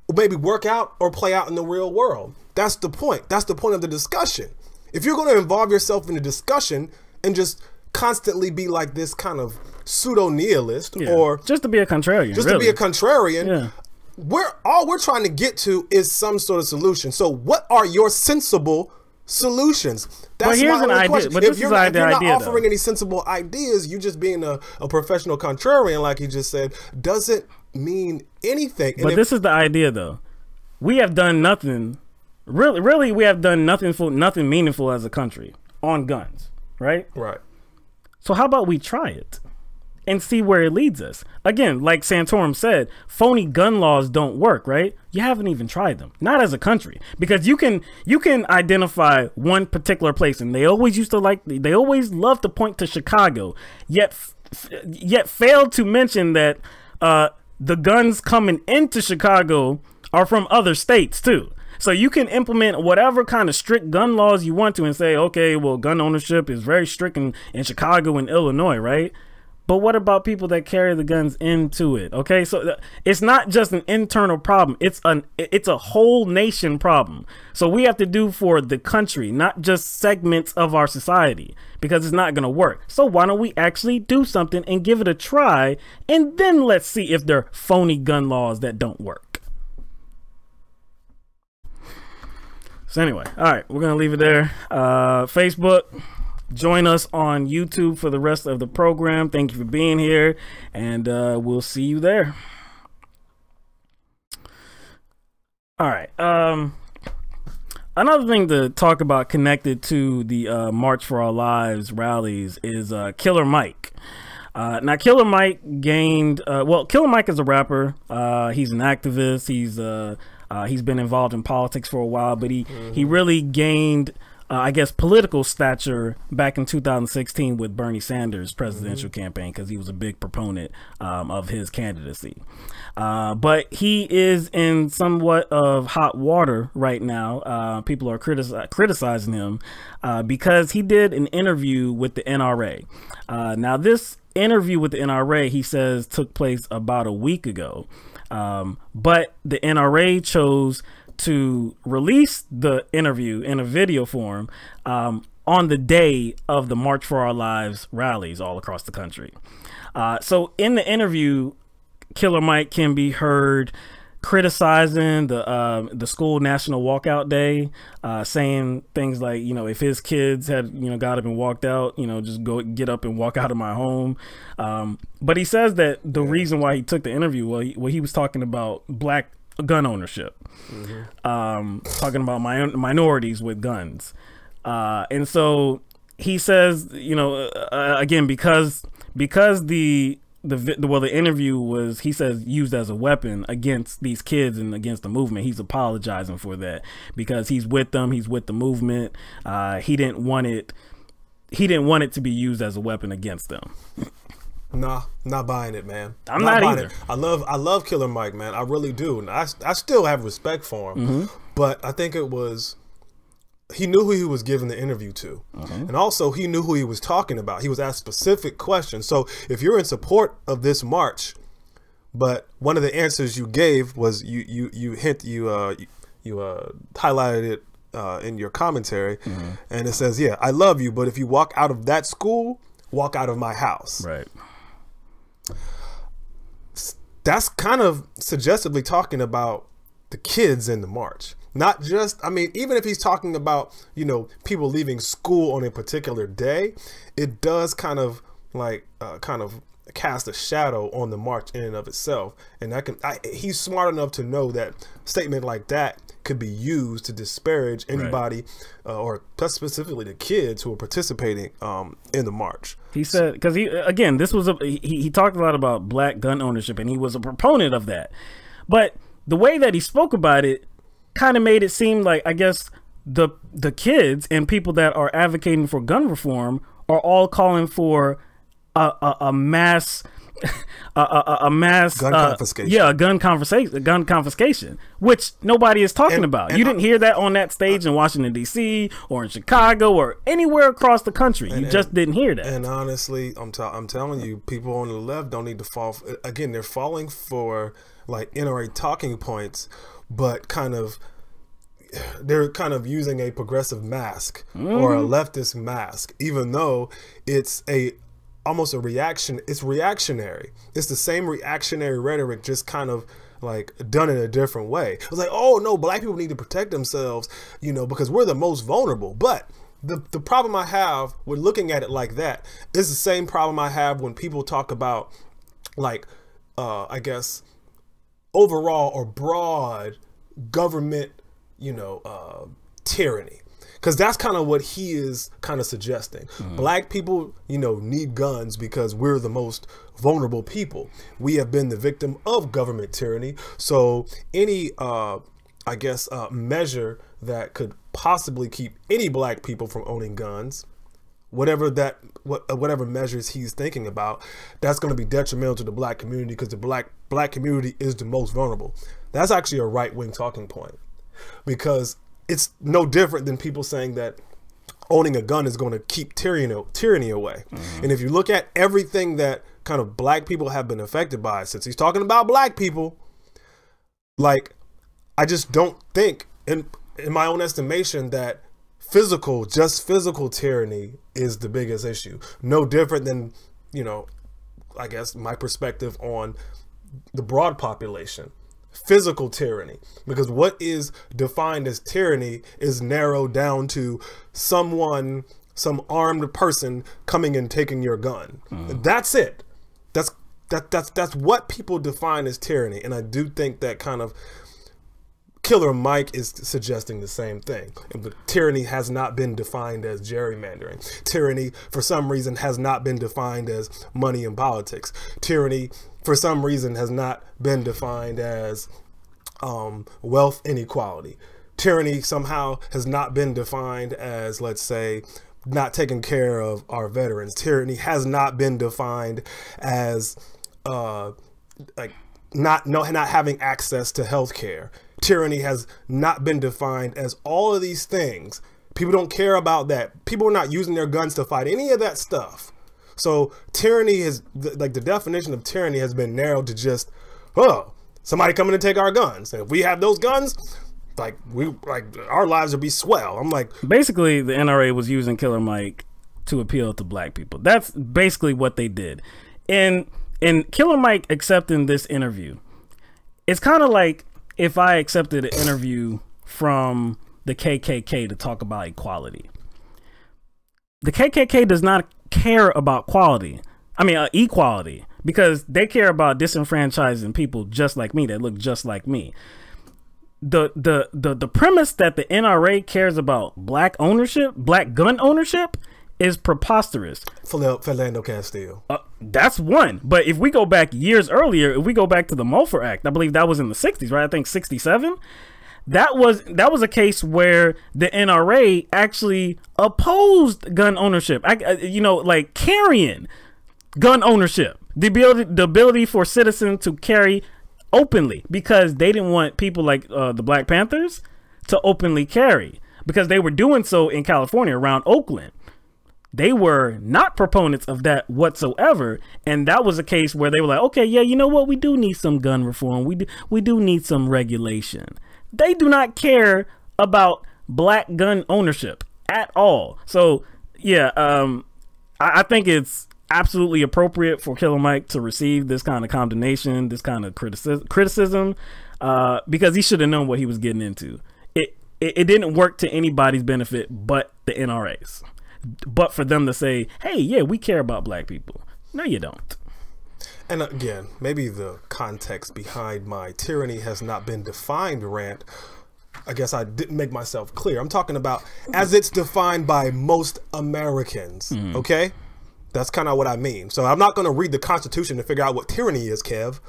will maybe work out or play out in the real world. That's the point. That's the point of the discussion. If you're going to involve yourself in a discussion and just constantly be like this kind of pseudo-nihilist, or just to be a contrarian, to be a contrarian, all we're trying to get to is some sort of solution. So what are your sensible solutions? That's here's my only question. But if you're not offering any sensible ideas, you just being a professional contrarian, like you just said, doesn't mean anything. But this is the idea, though. We have done nothing. Really, we have done nothing meaningful as a country on guns, right? Right. So how about we try it and see where it leads us? Again, like Santorum said, phony gun laws don't work, right? You haven't even tried them, not as a country, because you can identify one particular place, and they always love to point to Chicago, yet fail to mention that the guns coming into Chicago are from other states too. So you can implement whatever kind of strict gun laws you want to and say, okay, well, gun ownership is very strict in Chicago and Illinois, right? But what about people that carry the guns into it? Okay, so it's not just an internal problem. It's a whole nation problem. So we have to do for the country, not just segments of our society, because it's not going to work. So why don't we actually do something and give it a try, and then let's see if there are phony gun laws that don't work. So anyway, all right, we're going to leave it there. Facebook, join us on YouTube for the rest of the program. Thank you for being here, and we'll see you there. All right. Another thing to talk about connected to the March for Our Lives rallies is Killer Mike. Now, Killer Mike gained, Killer Mike is a rapper. He's an activist. He's been involved in politics for a while, but he really gained, I guess, political stature back in 2016 with Bernie Sanders' presidential campaign, because he was a big proponent of his candidacy. But he is in somewhat of hot water right now. People are criticizing him because he did an interview with the NRA. Now, this interview with the NRA, he says, took place about a week ago. But the NRA chose to release the interview in a video form on the day of the March for Our Lives rallies all across the country. So in the interview, Killer Mike can be heard criticizing the school national walkout day, saying things like, you know, if his kids had, you know, got up and walked out, you know, just get up and walk out of my home. But he says that the reason why he took the interview, he was talking about black gun ownership, talking about minorities with guns. And so he says, you know, again, because the the interview was, he says, used as a weapon against these kids and against the movement. He's apologizing for that because he's with them. He's with the movement. He didn't want it to be used as a weapon against them. Nah, not buying it, man. I'm not either. I love Killer Mike, man. I really do. And I still have respect for him. But I think it was, he knew who he was giving the interview to. And also he knew who he was talking about. He was asked specific questions. So if you're in support of this march, but one of the answers you gave was you highlighted it in your commentary, and it says, yeah, I love you, but if you walk out of that school, walk out of my house. Right. That's kind of suggestively talking about the kids in the march. Not just, I mean, even if he's talking about, you know, people leaving school on a particular day, it does kind of like cast a shadow on the march in and of itself. And he's smart enough to know that a statement like that could be used to disparage anybody, or specifically the kids who are participating in the march. He said, because he talked a lot about black gun ownership, and he was a proponent of that. But the way that he spoke about it kind of made it seem like, I guess, the kids and people that are advocating for gun reform are all calling for a mass gun confiscation. Gun confiscation, which nobody is talking about. You didn't hear that on that stage in Washington D.C. or in Chicago or anywhere across the country. You just didn't hear that. And honestly, I'm telling you, people on the left don't need to fall. Again, they're falling for like NRA talking points, but they're kind of using a progressive mask or a leftist mask, even though it's almost a reaction. It's reactionary. It's the same reactionary rhetoric, just kind of like done in a different way. It's like, oh no, black people need to protect themselves, you know, because we're the most vulnerable. But the problem I have with looking at it like that is the same problem I have when people talk about, like, I guess, overall or broad government, you know, tyranny. Because that's kind of what he is kind of suggesting. Black people, you know, need guns because we're the most vulnerable people. We have been the victim of government tyranny. So any, I guess, measure that could possibly keep any black people from owning guns, whatever measures he's thinking about, that's going to be detrimental to the black community because the black community is the most vulnerable. That's actually a right-wing talking point, because it's no different than people saying that owning a gun is going to keep tyranny away. And if you look at everything that kind of black people have been affected by, since he's talking about black people, like, I just don't think, in my own estimation, that physical tyranny is the biggest issue. No different than, you know, I guess my perspective on the broad population. Physical tyranny, because what is defined as tyranny is narrowed down to some armed person coming and taking your gun. That's it. That's what people define as tyranny. And I do think that kind of Killer Mike is suggesting the same thing. But tyranny has not been defined as gerrymandering. Tyranny, for some reason, has not been defined as money in politics. Tyranny, for some reason, has not been defined as wealth inequality. Tyranny somehow has not been defined as, let's say, not taking care of our veterans. Tyranny has not been defined as like not having access to health care. Tyranny has not been defined as all of these things. People don't care about that. People are not using their guns to fight any of that stuff. So tyranny is like, the definition of tyranny has been narrowed to just, oh, somebody coming to take our guns. And if we have those guns, like our lives would be swell. I'm like, basically the NRA was using Killer Mike to appeal to black people. That's basically what they did. And Killer Mike accepting this interview, it's kind of like if I accepted an interview from the KKK to talk about equality. The KKK does not care about equality, because they care about disenfranchising people just like me, that look just like me. The premise that the NRA cares about black ownership, black gun ownership, is preposterous. Philando Castile. That's one. But if we go back years earlier, if we go back to the Mulfer Act, I believe that was in the 60s, right? I think 67. That was a case where the NRA actually opposed gun ownership. Like carrying gun ownership, the ability for citizens to carry openly, because they didn't want people like the Black Panthers to openly carry, because they were doing so in California around Oakland. They were not proponents of that whatsoever, and that was a case where they were like, okay, yeah, you know what, we do need some gun reform. We do need some regulation. They do not care about black gun ownership at all. So yeah, I think it's absolutely appropriate for Killer Mike to receive this kind of condemnation, this kind of criticism, because he should have known what he was getting into. It didn't work to anybody's benefit but the NRA's. But for them to say, hey, yeah, we care about black people. No, you don't. And again, maybe the context behind my tyranny has not been defined rant. I guess I didn't make myself clear. I'm talking about as it's defined by most Americans, okay? That's kind of what I mean. So I'm not going to read the Constitution to figure out what tyranny is, Kev.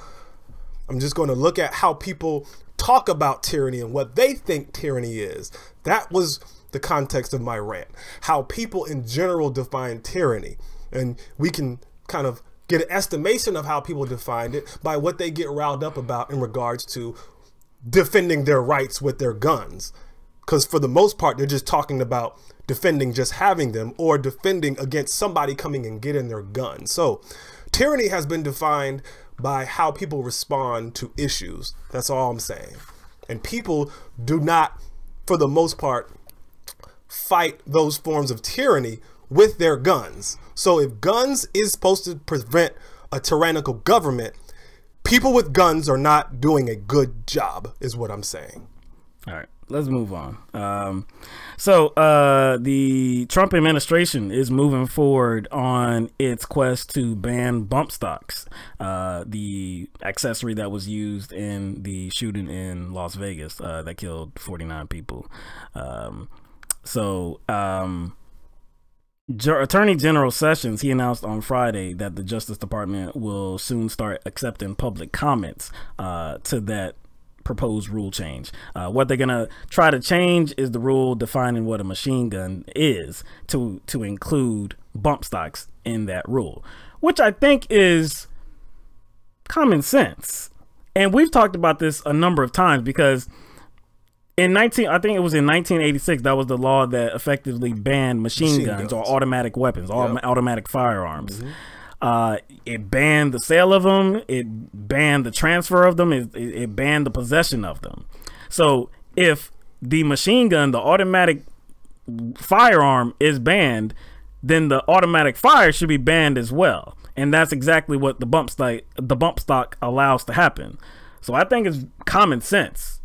I'm just going to look at how people talk about tyranny and what they think tyranny is. That was the context of my rant. How people in general define tyranny. And we can kind of get an estimation of how people defined it by what they get riled up about in regards to defending their rights with their guns. Because for the most part, they're just talking about defending just having them, or defending against somebody coming and getting their gun. So tyranny has been defined by how people respond to issues. That's all I'm saying. And people do not, for the most part, fight those forms of tyranny with their guns. So if guns is supposed to prevent a tyrannical government, people with guns are not doing a good job, is what I'm saying. All right, let's move on. The Trump administration is moving forward on its quest to ban bump stocks, the accessory that was used in the shooting in Las Vegas that killed 49 people. Attorney General Sessions, he announced on Friday that the Justice Department will soon start accepting public comments to that proposed rule change. What they're gonna try to change is the rule defining what a machine gun is to include bump stocks in that rule, which I think is common sense. And we've talked about this a number of times, because I think it was in 1986, that was the law that effectively banned machine guns or automatic weapons, automatic firearms. It banned the sale of them. It banned the transfer of them. It banned the possession of them. So if the machine gun, the automatic firearm, is banned, then the automatic fire should be banned as well. And that's exactly what the bump stock allows to happen. So I think it's common sense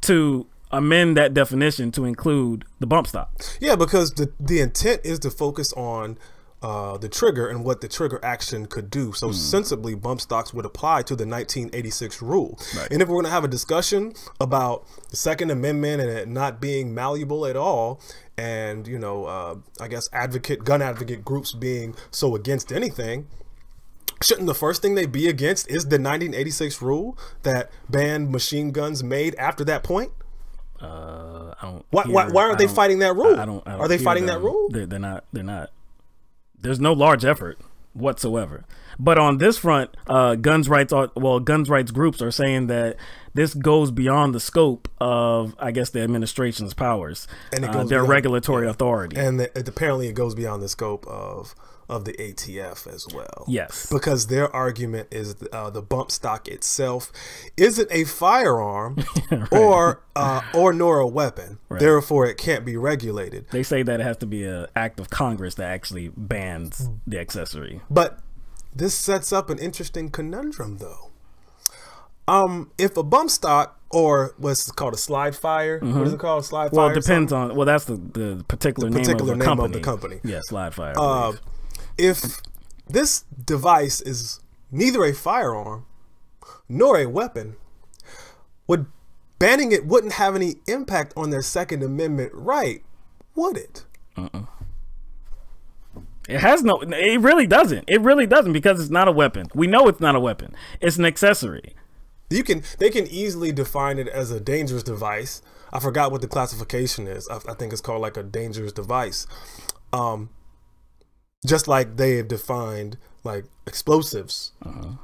to amend that definition to include the bump stock. Yeah, because the intent is to focus on the trigger and what the trigger action could do. So sensibly, bump stocks would apply to the 1986 rule. Right. And if we're going to have a discussion about the Second Amendment and it not being malleable at all, and, you know, I guess gun advocate groups being so against anything, shouldn't the first thing they be against is the 1986 rule that banned machine guns made after that point? Why aren't they fighting that rule? Are they fighting that rule? They're not. There's no large effort whatsoever. But on this front, guns rights groups are saying that this goes beyond the scope of, I guess, the administration's powers, and it goes their regulatory authority. And apparently it goes beyond the scope of the ATF as well. Yes. Because their argument is the bump stock itself isn't a firearm right. or nor a weapon. Right. Therefore, it can't be regulated. They say that it has to be an act of Congress that actually bans the accessory. But this sets up an interesting conundrum, though. If a bump stock, or what's called a slide fire, what is it called? Slide fire? Well, it depends on, that's the particular name of the company. Yeah, slide fire. If this device is neither a firearm nor a weapon, banning it wouldn't have any impact on their Second Amendment right, would it? It has no. It really doesn't. It really doesn't, because it's not a weapon. We know it's not a weapon. It's an accessory. They can easily define it as a dangerous device. I forgot what the classification is. I think it's called like a dangerous device. Just like they have defined like explosives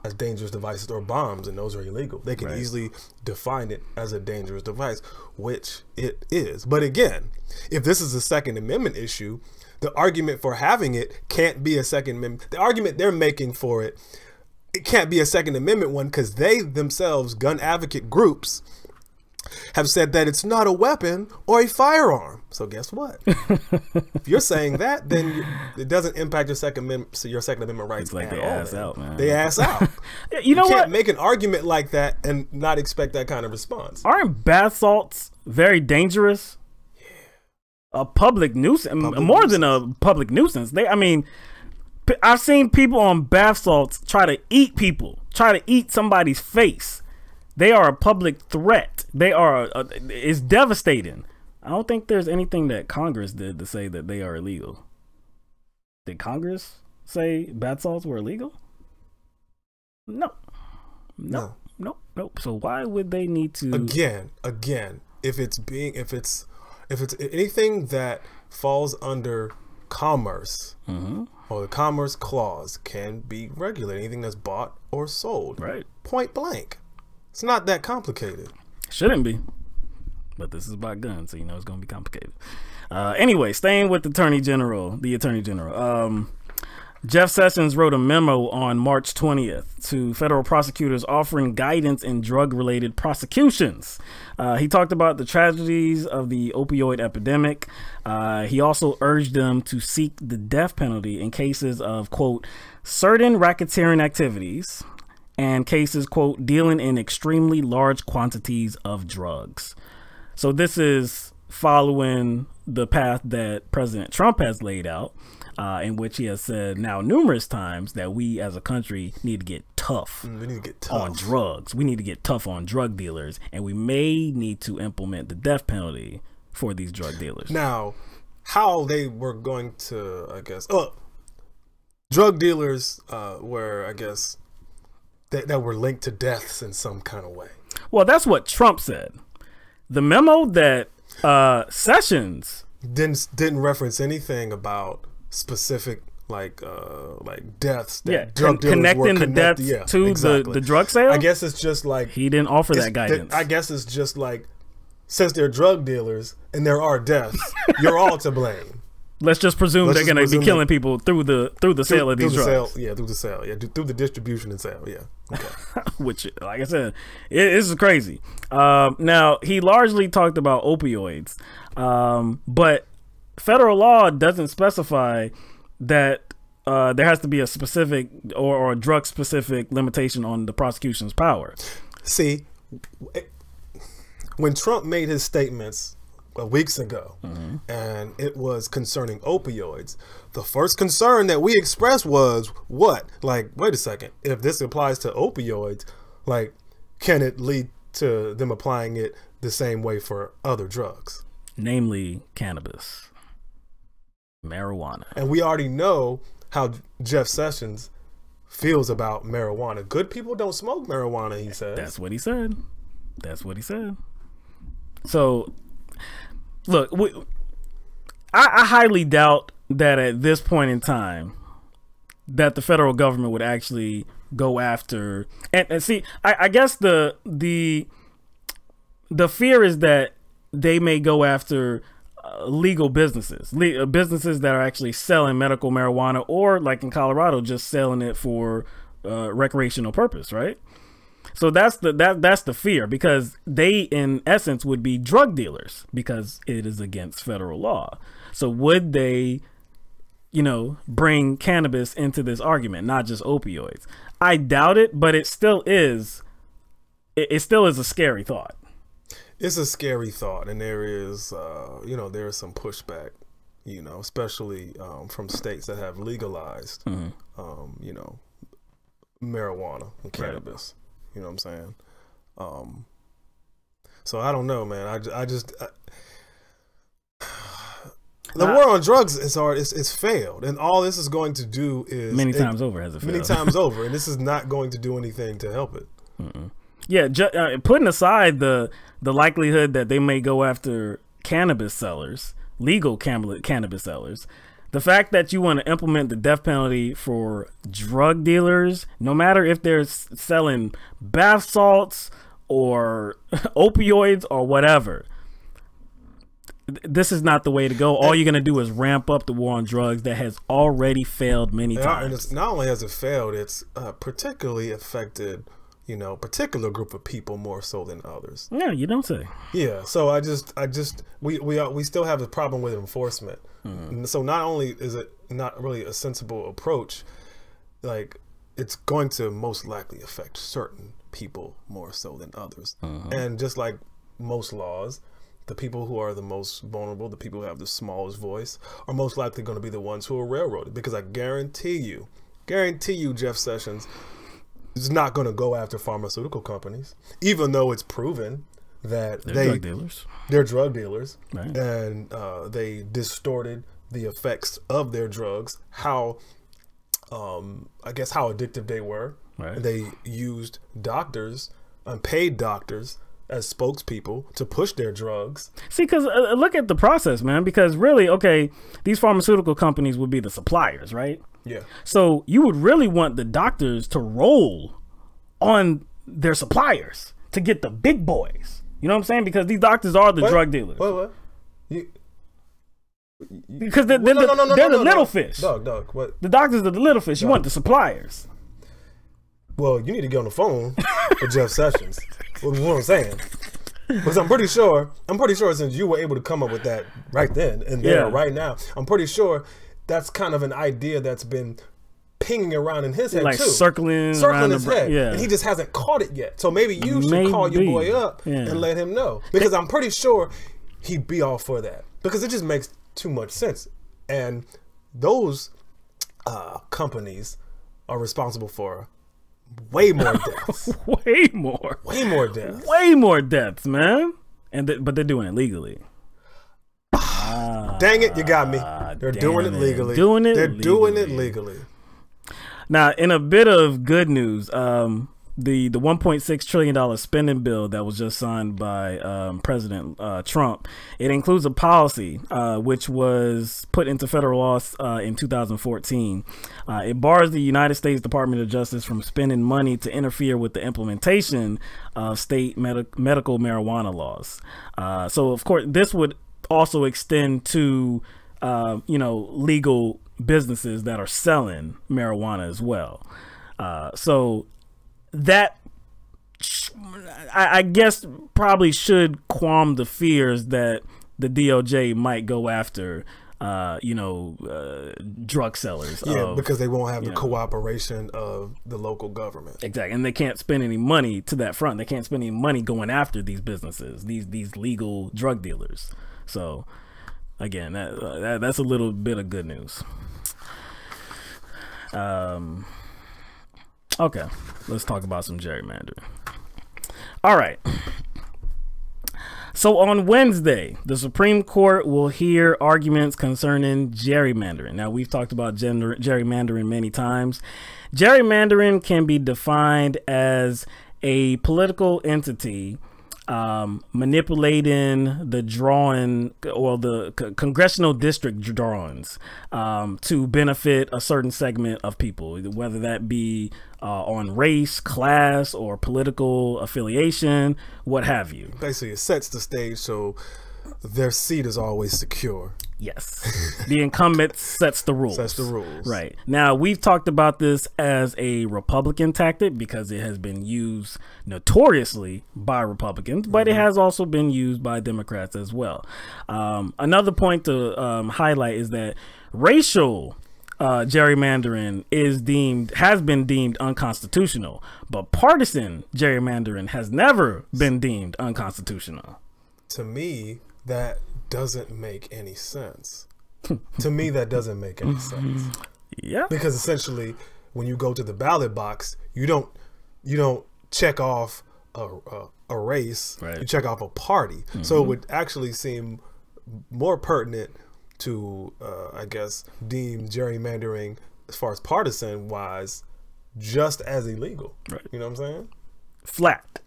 as dangerous devices or bombs, and those are illegal. They can easily define it as a dangerous device, which it is. But again, if this is a Second Amendment issue, the argument for having it can't be a Second Amendment. The argument they're making for it, it can't be a Second Amendment one, because they themselves, gun advocate groups, have said that it's not a weapon or a firearm. So guess what? If you're saying that, then it doesn't impact your Second Amendment rights. It's like they all, ass out, man. They ass out. You know what? You can't make an argument like that and not expect that kind of response. Aren't bath salts very dangerous? A public nuisance, more than a public nuisance. I've seen people on bath salts try to eat people, try to eat somebody's face. They are a public threat. They are. It's devastating. I don't think there's anything that Congress did to say that they are illegal. Did Congress say bath salts were illegal? No. So why would they need to? Again, if it's anything that falls under commerce or the Commerce Clause can be regulated. Anything that's bought or sold, right? Point blank. It's not that complicated. Shouldn't be, but this is about guns, so you know it's going to be complicated. Anyway, staying with the Attorney General, Jeff Sessions wrote a memo on March 20th to federal prosecutors offering guidance in drug-related prosecutions. He talked about the tragedies of the opioid epidemic. He also urged them to seek the death penalty in cases of, quote, certain racketeering activities and cases, quote, dealing in extremely large quantities of drugs. So this is following the path that President Trump has laid out, in which he has said now numerous times that we as a country need to get tough, on drugs. We need to get tough on drug dealers, and we may need to implement the death penalty for these drug dealers. Now, how they were going to, I guess, drug dealers were, I guess, that were linked to deaths in some kind of way. Well, that's what Trump said. The memo that Sessions didn't reference anything about specific like deaths that drug dealers connecting were the deaths to the drug sale. I guess it's just like he didn't offer that guidance. I guess it's just like, since they're drug dealers and there are deaths, you're all to blame. Let's just presume they're going to be killing people through the sale of these drugs. Through the distribution and sale. Yeah. Okay. Which, like I said, this is crazy. Now, he largely talked about opioids, but federal law doesn't specify that there has to be a specific or a drug specific limitation on the prosecution's power. See, when Trump made his statements weeks ago, and it was concerning opioids, the first concern that we expressed was what? Like, wait a second, if this applies to opioids, like, can it lead to them applying it the same way for other drugs? Namely, cannabis, marijuana. And we already know how Jeff Sessions feels about marijuana. Good people don't smoke marijuana, he says. That's what he said. That's what he said. So, look, I highly doubt that at this point in time that the federal government would actually go after and see. I guess the fear is that they may go after legal businesses that are actually selling medical marijuana, or like in Colorado, just selling it for recreational purpose, right? So that's the fear, because they in essence would be drug dealers because it is against federal law. So would they, bring cannabis into this argument, not just opioids? I doubt it, but it still is a scary thought. It's a scary thought, and there is there is some pushback, especially from states that have legalized marijuana and cannabis. You know what I'm saying? So I don't know, man. The war on drugs is hard. It's failed, and all this is going to do is many times over has it failed. Many times over, and this is not going to do anything to help it. Yeah, putting aside the likelihood that they may go after cannabis sellers, legal cannabis sellers, the fact that you want to implement the death penalty for drug dealers, no matter if they're selling bath salts or opioids or whatever. This is not the way to go. All you're going to do is ramp up the war on drugs that has already failed many times. And it's, not only has it failed, it's particularly affected, particular group of people more so than others. Yeah, you don't say. Yeah, so we still have a problem with enforcement. So not only is it not really a sensible approach, like it's going to most likely affect certain people more so than others. And just like most laws, the people who are the most vulnerable, the people who have the smallest voice, are most likely going to be the ones who are railroaded. Because I guarantee you, Jeff Sessions is not going to go after pharmaceutical companies, even though it's proven that they're drug dealers, right. And they distorted the effects of their drugs, how addictive they were. Right. They used doctors, paid doctors, as spokespeople to push their drugs. See, because look at the process, man. Because really, okay, these pharmaceutical companies would be the suppliers, right? Yeah. So you would really want the doctors to roll on their suppliers to get the big boys. You know what I'm saying? Because these doctors are the drug dealers. What? Because they're the little fish. Dog, what? The doctors are the little fish. You want the suppliers. Well, you need to get on the phone with Jeff Sessions. What I'm saying, because I'm pretty sure since you were able to come up with that right then and there, right now, I'm pretty sure that's kind of an idea that's been pinging around in his head too, circling his head, and he just hasn't caught it yet. So maybe you should call your boy up and let him know, because I'm pretty sure he'd be all for that, because it just makes too much sense, and those companies are responsible for way more deaths. way more deaths. Way more deaths, man. But they're doing it legally. Dang it, you got me. They're doing it legally. They're doing it legally. Now, in a bit of good news, the $1.6 trillion spending bill that was just signed by President Trump, it includes a policy which was put into federal law in 2014. It bars the United States Department of Justice from spending money to interfere with the implementation of state medical marijuana laws. So, of course, this would also extend to, legal businesses that are selling marijuana as well. So that, I guess, probably should qualm the fears that the DOJ might go after, drug sellers. Yeah, because they won't have the cooperation of the local government. Exactly, and they can't spend any money to that front. They can't spend any money going after these businesses, these legal drug dealers. So, again, that's a little bit of good news. Okay, let's talk about some gerrymandering. All right. So on Wednesday, the Supreme Court will hear arguments concerning gerrymandering. Now, we've talked about gerrymandering many times. Gerrymandering can be defined as a political entity manipulating the drawing or the congressional district drawings to benefit a certain segment of people, whether that be on race, class, or political affiliation, what have you. Basically, it sets the stage so their seat is always secure. Yes. The incumbent sets the rules. Sets the rules. Right. Now, we've talked about this as a Republican tactic because it has been used notoriously by Republicans, but it has also been used by Democrats as well. Another point to highlight is that racial gerrymandering has been deemed unconstitutional, but partisan gerrymandering has never been deemed unconstitutional. To me, that doesn't make any sense. To me, that doesn't make any sense. Yeah. Because essentially, when you go to the ballot box, you don't check off a race. Right. You check off a party. So it would actually seem more pertinent to, I guess, deem gerrymandering as far as partisan wise just as illegal. Right. You know what I'm saying? Flat.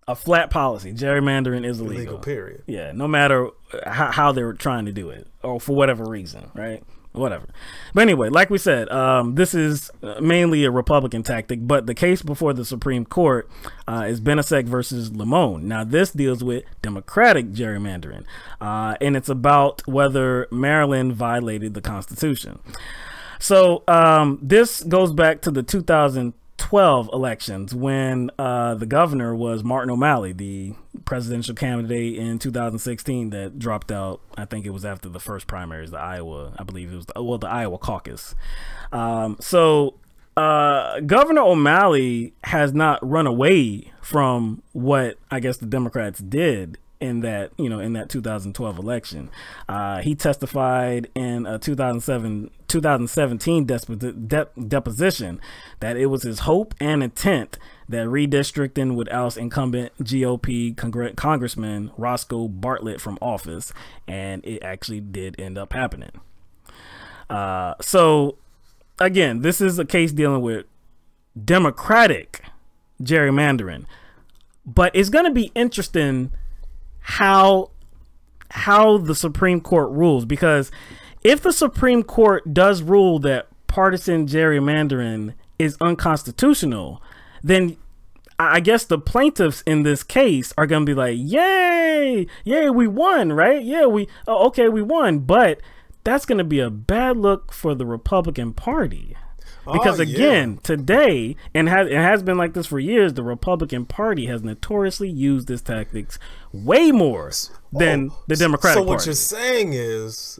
A flat policy. Gerrymandering is illegal. Illegal, period. Yeah, no matter how they were trying to do it or for whatever reason, right? Whatever. But anyway, like we said, this is mainly a Republican tactic, but the case before the Supreme Court is Benasek versus Limon. Now, this deals with Democratic gerrymandering, and it's about whether Maryland violated the Constitution. So this goes back to the 2012 elections when the governor was Martin O'Malley, the presidential candidate in 2016 that dropped out. I think it was after the first primaries, the Iowa, I believe it was, the Iowa caucus. So Governor O'Malley has not run away from what I guess the Democrats did in that, in that 2012 election. He testified in a 2017 deposition that it was his hope and intent that redistricting would oust incumbent GOP Congressman Roscoe Bartlett from office, and it actually did end up happening. So again, this is a case dealing with Democratic gerrymandering, but it's going to be interesting how the Supreme Court rules, because if the Supreme Court does rule that partisan gerrymandering is unconstitutional, then I guess the plaintiffs in this case are going to be like, yay, we won, right? Yeah, okay, we won. But that's going to be a bad look for the Republican Party. Because again, today, and it has been like this for years, the Republican Party has notoriously used this tactics way more than the Democratic Party. So what you're saying is,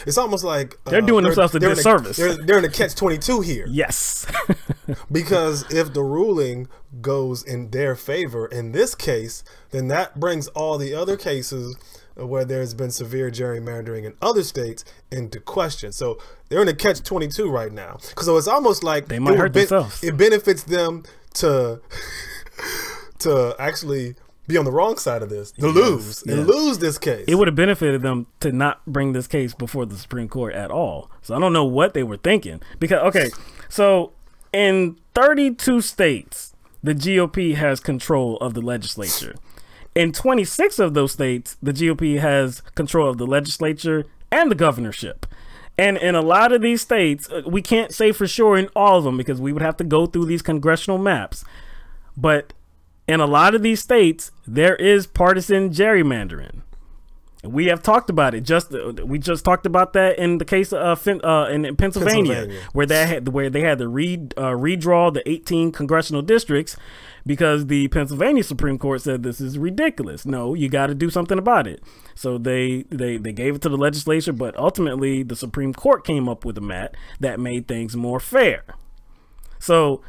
it's almost like they're doing themselves a disservice. They're in a catch-22 here. Yes. Because if the ruling goes in their favor in this case, then that brings all the other cases where there's been severe gerrymandering in other states into question. So they're in a catch-22 right now. So it's almost like they might hurt themselves. It benefits them to actually be on the wrong side of this, to lose this case. It would have benefited them to not bring this case before the Supreme Court at all. So I don't know what they were thinking. Because, okay, so in 32 states, the GOP has control of the legislature. In 26 of those states, the GOP has control of the legislature and the governorship. And in a lot of these states, we can't say for sure in all of them because we would have to go through these congressional maps. But in a lot of these states, there is partisan gerrymandering. We have talked about it. We just talked about that in the case of in Pennsylvania, where they had to redraw the 18 congressional districts because the Pennsylvania Supreme Court said this is ridiculous. No, you got to do something about it. So they gave it to the legislature, but ultimately the Supreme Court came up with a map that made things more fair. So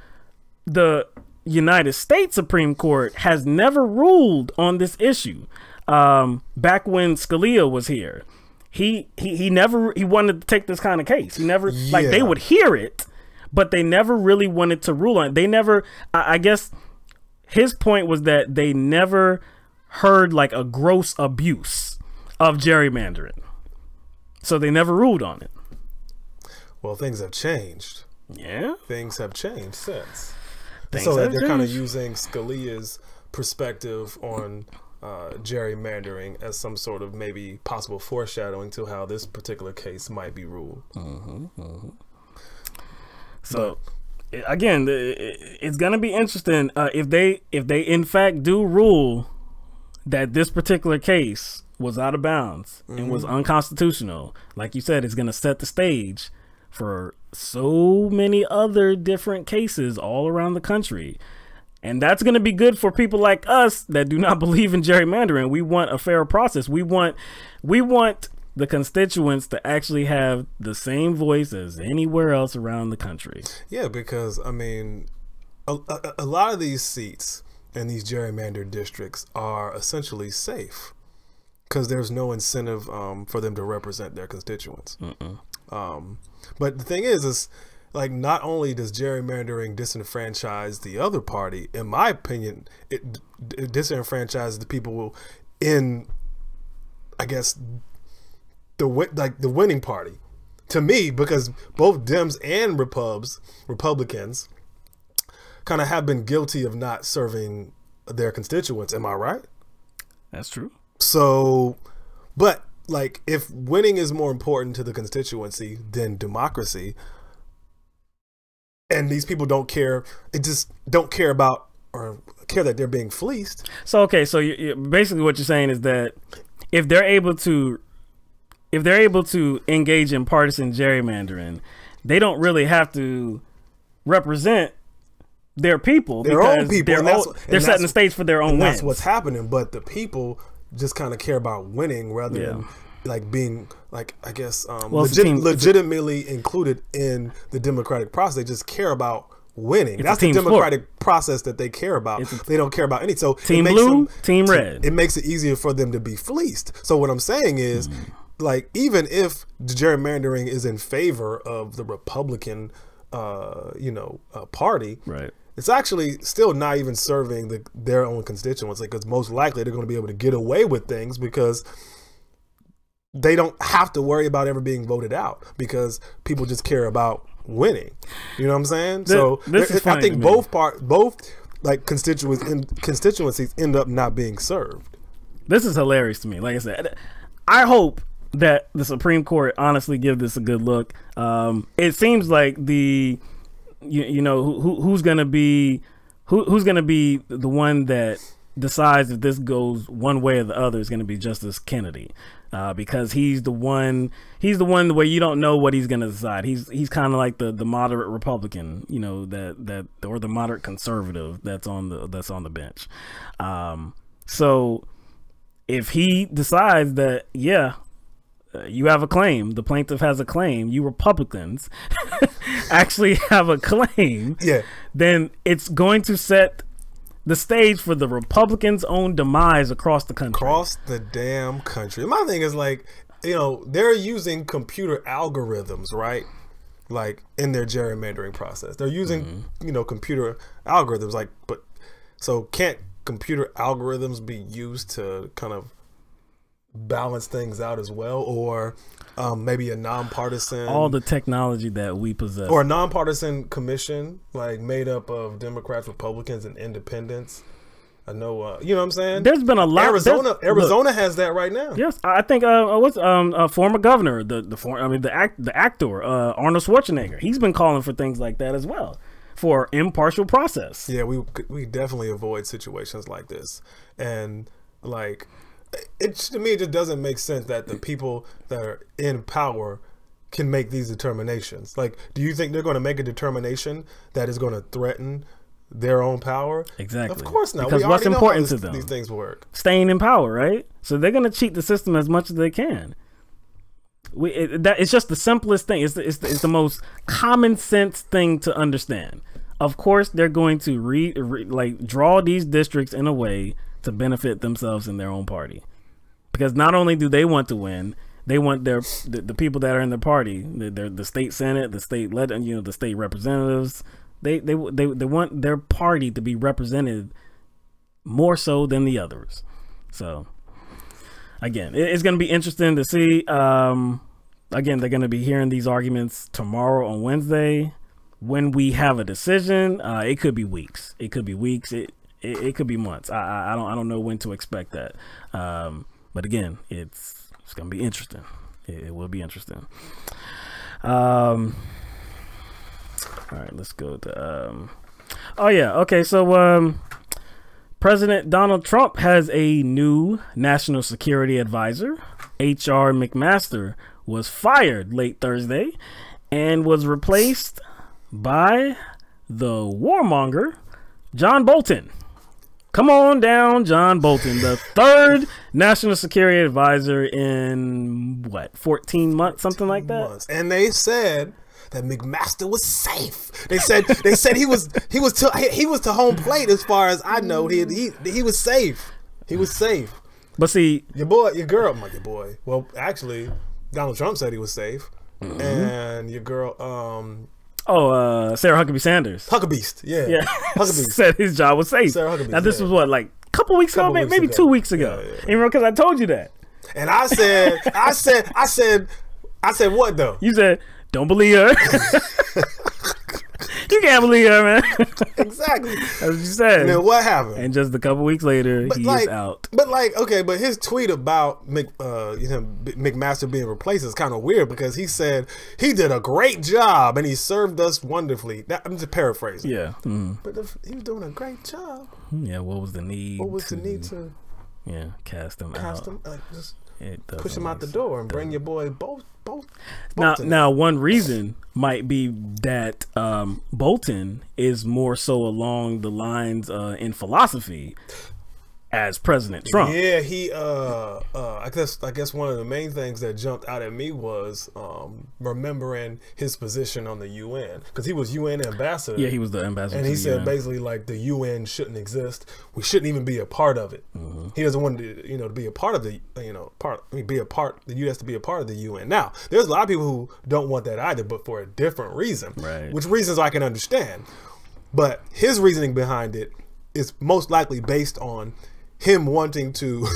the United States Supreme Court has never ruled on this issue. Back when Scalia was here, he wanted to take this kind of case. He never, like, they would hear it, but they never really wanted to rule on it. They never, I guess his point was that they never heard like a gross abuse of gerrymandering. So they never ruled on it. Well, things have changed. Yeah. Things have changed since. So that they're kind of using Scalia's perspective on gerrymandering as some sort of maybe possible foreshadowing to how this particular case might be ruled. So again, it's gonna be interesting if they in fact do rule that this particular case was out of bounds and was unconstitutional. Like you said, it's gonna set the stage for so many other different cases all around the country. And that's going to be good for people like us that do not believe in gerrymandering. We want a fair process. We want the constituents to actually have the same voice as anywhere else around the country. Yeah, because, I mean, a lot of these seats in these gerrymandered districts are essentially safe because there's no incentive for them to represent their constituents. But the thing is like, not only does gerrymandering disenfranchise the other party, in my opinion, it disenfranchises the people in, I guess, the winning party to me, because both Dems and Republicans kind of have been guilty of not serving their constituents. Am I right? That's true. So, but like, if winning is more important to the constituency than democracy, and these people don't care, it just don't care about or care that they're being fleeced. So okay, so basically what you're saying is that if they're able to engage in partisan gerrymandering, they don't really have to represent their people, their own people. They're setting the stage for their own wins. That's what's happening. But the people just kind of care about winning rather than like being like, I guess, legitimately included in the democratic process. They just care about winning. That's the democratic process that they care about. They don't care about any. So team blue, team red. It makes it easier for them to be fleeced. So what I'm saying is, like, even if the gerrymandering is in favor of the Republican, party, right? It's actually still not even serving their own constituents, because most likely they're going to be able to get away with things because they don't have to worry about ever being voted out, because people just care about winning. You know what I'm saying? I think both like constituencies end up not being served. This is hilarious to me. Like I said, I hope that the Supreme Court honestly give this a good look. It seems like who's gonna be the one that decides if this goes one way or the other is going to be Justice Kennedy, because he's the one where you don't know what he's going to decide. He's kind of like the moderate Republican, or the moderate conservative that's on the bench. So if he decides that, you have a claim, the plaintiff has a claim, you Republicans actually have a claim, then it's going to set the stage for the Republicans' own demise across the country. Across the damn country. My thing is, like, they're using computer algorithms, right? Like, in their gerrymandering process. They're using, computer algorithms. Like, so can't computer algorithms be used to kind of balance things out as well? Or maybe a nonpartisan, all the technology that we possess, or a nonpartisan commission, like made up of Democrats, Republicans, and independents. I know, you know what I'm saying? There's been a lot. Arizona has that right now. Yes, I think former governor, the actor Arnold Schwarzenegger, he's been calling for things like that as well, for impartial process. Yeah, we definitely avoid situations like this, and like, to me, it just doesn't make sense that the people that are in power can make these determinations. Like, do you think they're going to make a determination that is going to threaten their own power? Exactly. Of course not. Because what's important to them? These things work. Staying in power, right? So they're going to cheat the system as much as they can. It's just the simplest thing. It's the most common sense thing to understand. Of course, they're going to draw these districts in a way to benefit themselves and their own party, because not only do they want to win, they want the people that are in the party, the state senate, the state representatives. They want their party to be represented more so than the others. So again, it's going to be interesting to see. Again, they're going to be hearing these arguments tomorrow on Wednesday. When we have a decision, it could be weeks. It could be weeks. It could be months. I don't know when to expect that. But again, it's going to be interesting. It will be interesting. All right, let's go to so President Donald Trump has a new national security advisor. H.R. McMaster was fired late Thursday and was replaced by the warmonger John Bolton. Come on down, John Bolton, the third national security advisor in 14 months, something like that. And they said that McMaster was safe. They said he was to home plate, as far as I know. He was safe. He was safe. But see, your girl. Well, actually, Donald Trump said he was safe, and your girl. Sarah Huckabee Sanders. Huckabeast, yeah. Huckabeast said his job was safe. Sarah Huckabee. Now this was what, like a couple weeks ago, maybe 2 weeks ago. Yeah. You remember, because I told you that. And I said, what though? You said, don't believe her. You can't believe her, man. Exactly. That's what you said. And then what happened? And just a couple weeks later, he is out. But like, okay, but his tweet about McMaster being replaced is kind of weird because he said he did a great job and he served us wonderfully. I'm just paraphrasing. Yeah. But if he was doing a great job. Yeah. What was the need? What was the need to? Yeah, cast him out. Like, just push him out the door and bring your boy both. Now, one reason might be that Bolton is more so along the lines in philosophy as President Trump. Yeah, he I guess one of the main things that jumped out at me was remembering his position on the UN, because he was UN ambassador. Yeah, he was the ambassador. And he said basically like the UN shouldn't exist. We shouldn't even be a part of it. He doesn't want to, to be a part of the, the U.S. to be a part of the UN. Now, there's a lot of people who don't want that either, but for a different reason, right? Which reasons I can understand. But his reasoning behind it is most likely based on him wanting to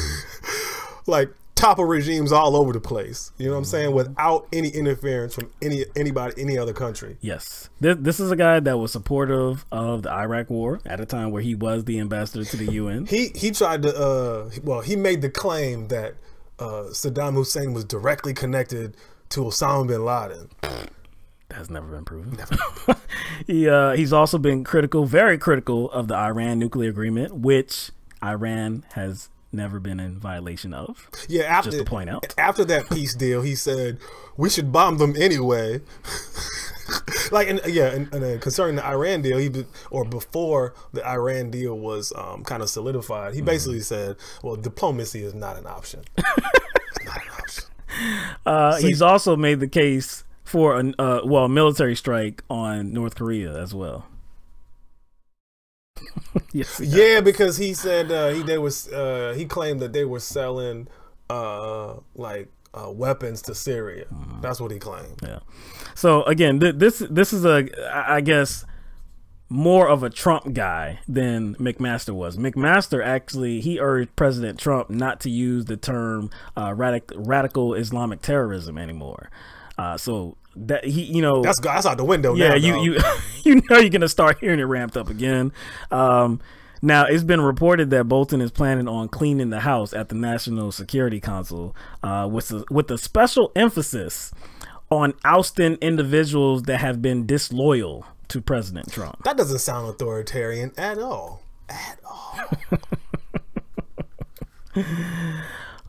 like topple regimes all over the place, you know what I'm saying, without any interference from anybody, any other country. Yes, this is a guy that was supportive of the Iraq War at a time where he was the ambassador to the UN. He tried to he made the claim that Saddam Hussein was directly connected to Osama bin Laden. That's never been proven. He's also been very critical of the Iran nuclear agreement, which Iran has never been in violation of. Yeah, just to point out. After that peace deal, he said we should bomb them anyway. Concerning the Iran deal, before the Iran deal was kind of solidified, he basically said, "Well, diplomacy is not an option." It's not an option. He's also made the case for a military strike on North Korea as well. Yes, yeah, because he said he claimed that they were selling weapons to Syria. That's what he claimed. Yeah. So again, this is I guess more of a Trump guy than McMaster was. McMaster actually, he urged President Trump not to use the term radical Islamic terrorism anymore. So that that's out the window. Yeah, now, you you're gonna start hearing it ramped up again. Now it's been reported that Bolton is planning on cleaning the house at the National Security Council, with a special emphasis on ousting individuals that have been disloyal to President Trump. That doesn't sound authoritarian at all. At all.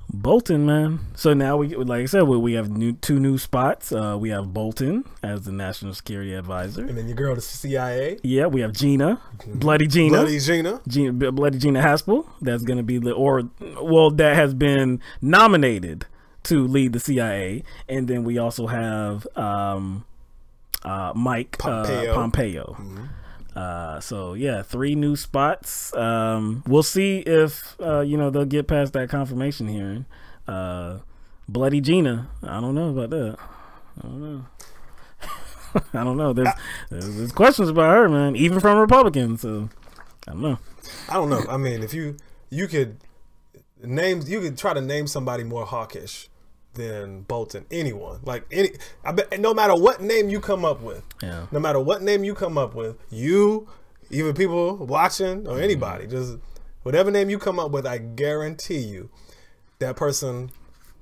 Bolton, man. So now like I said, we have two new spots. We have Bolton as the National Security Advisor, and then your girl, the CIA. Yeah, we have Gina, Bloody Gina Haspel. That's going to be that has been nominated to lead the CIA, and then we also have Mike Pompeo. So yeah, 3 new spots. We'll see if they'll get past that confirmation hearing. Bloody Gina, I don't know about that. I don't know. There's questions about her, man, even from Republicans. So I don't know. I mean, if you could try to name somebody more hawkish than Bolton, anyone, I bet no matter what name you come up with, you, even people watching or anybody, just whatever name you come up with, I guarantee you that person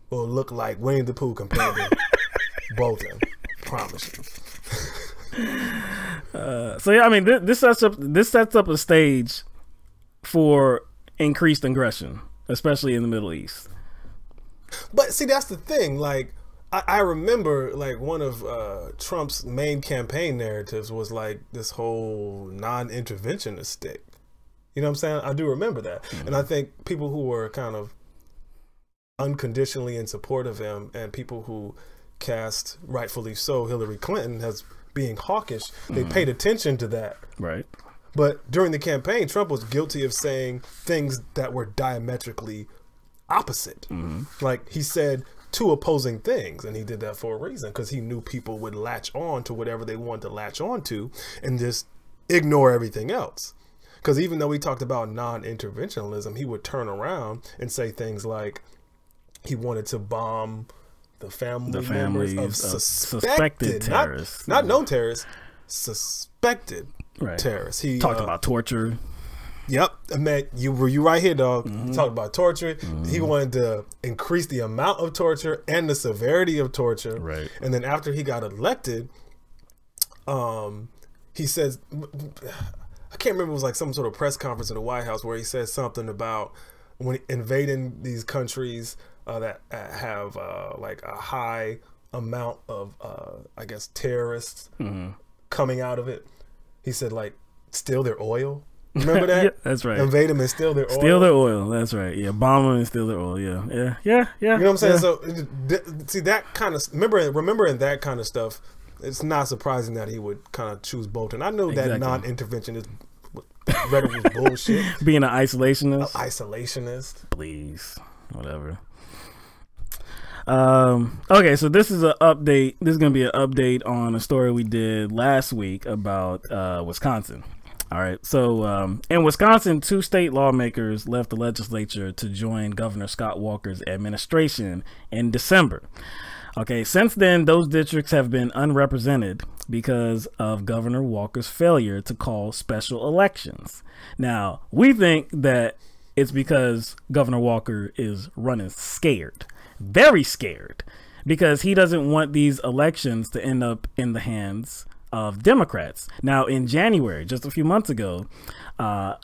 will look like Winnie the Pooh compared to Bolton. Promise you. So yeah, I mean, this sets up a stage for increased aggression, especially in the Middle East. But see, that's the thing. Like, I remember, like, one of Trump's main campaign narratives was like this whole non-interventionist stick. You know what I'm saying? I do remember that. And I think people who were kind of unconditionally in support of him, and people who cast, rightfully so, Hillary Clinton as being hawkish, they paid attention to that. Right. But during the campaign, Trump was guilty of saying things that were diametrically opposite. Like, he said 2 opposing things, and he did that for a reason, because he knew people would latch on to whatever they wanted to latch on to and just ignore everything else. Because even though we talked about non-interventionalism, he would turn around and say things like, he wanted to bomb the families of suspected terrorists, not known terrorists, suspected terrorists. He talked about torture. Yep, I mean, you right here, dog. He talked about torture. He wanted to increase the amount of torture and the severity of torture. Right. And then after he got elected, he says, I can't remember, it was like some sort of press conference in the White House where he said something about when invading these countries that have like a high amount of, I guess, terrorists coming out of it. He said, like, steal their oil. Remember that? Yeah, that's right. Invade them and steal their oil. Steal their oil. That's right. Yeah, bomb them and steal their oil. Yeah. You know what I'm saying? So, see, that kind of, remembering that kind of stuff, it's not surprising that he would kind of choose Bolton. I know that non-interventionist rhetoric was bullshit. Being an isolationist. Isolationist. Please. Whatever. Okay, so this is an update. This is going to be an update on a story we did last week about Wisconsin. All right, so in Wisconsin, 2 state lawmakers left the legislature to join Governor Scott Walker's administration in December. Okay, since then, those districts have been unrepresented because of Governor Walker's failure to call special elections. Now, we think that it's because Governor Walker is running scared, very scared, because he doesn't want these elections to end up in the hands of Democrats. Now, in January, just a few months ago,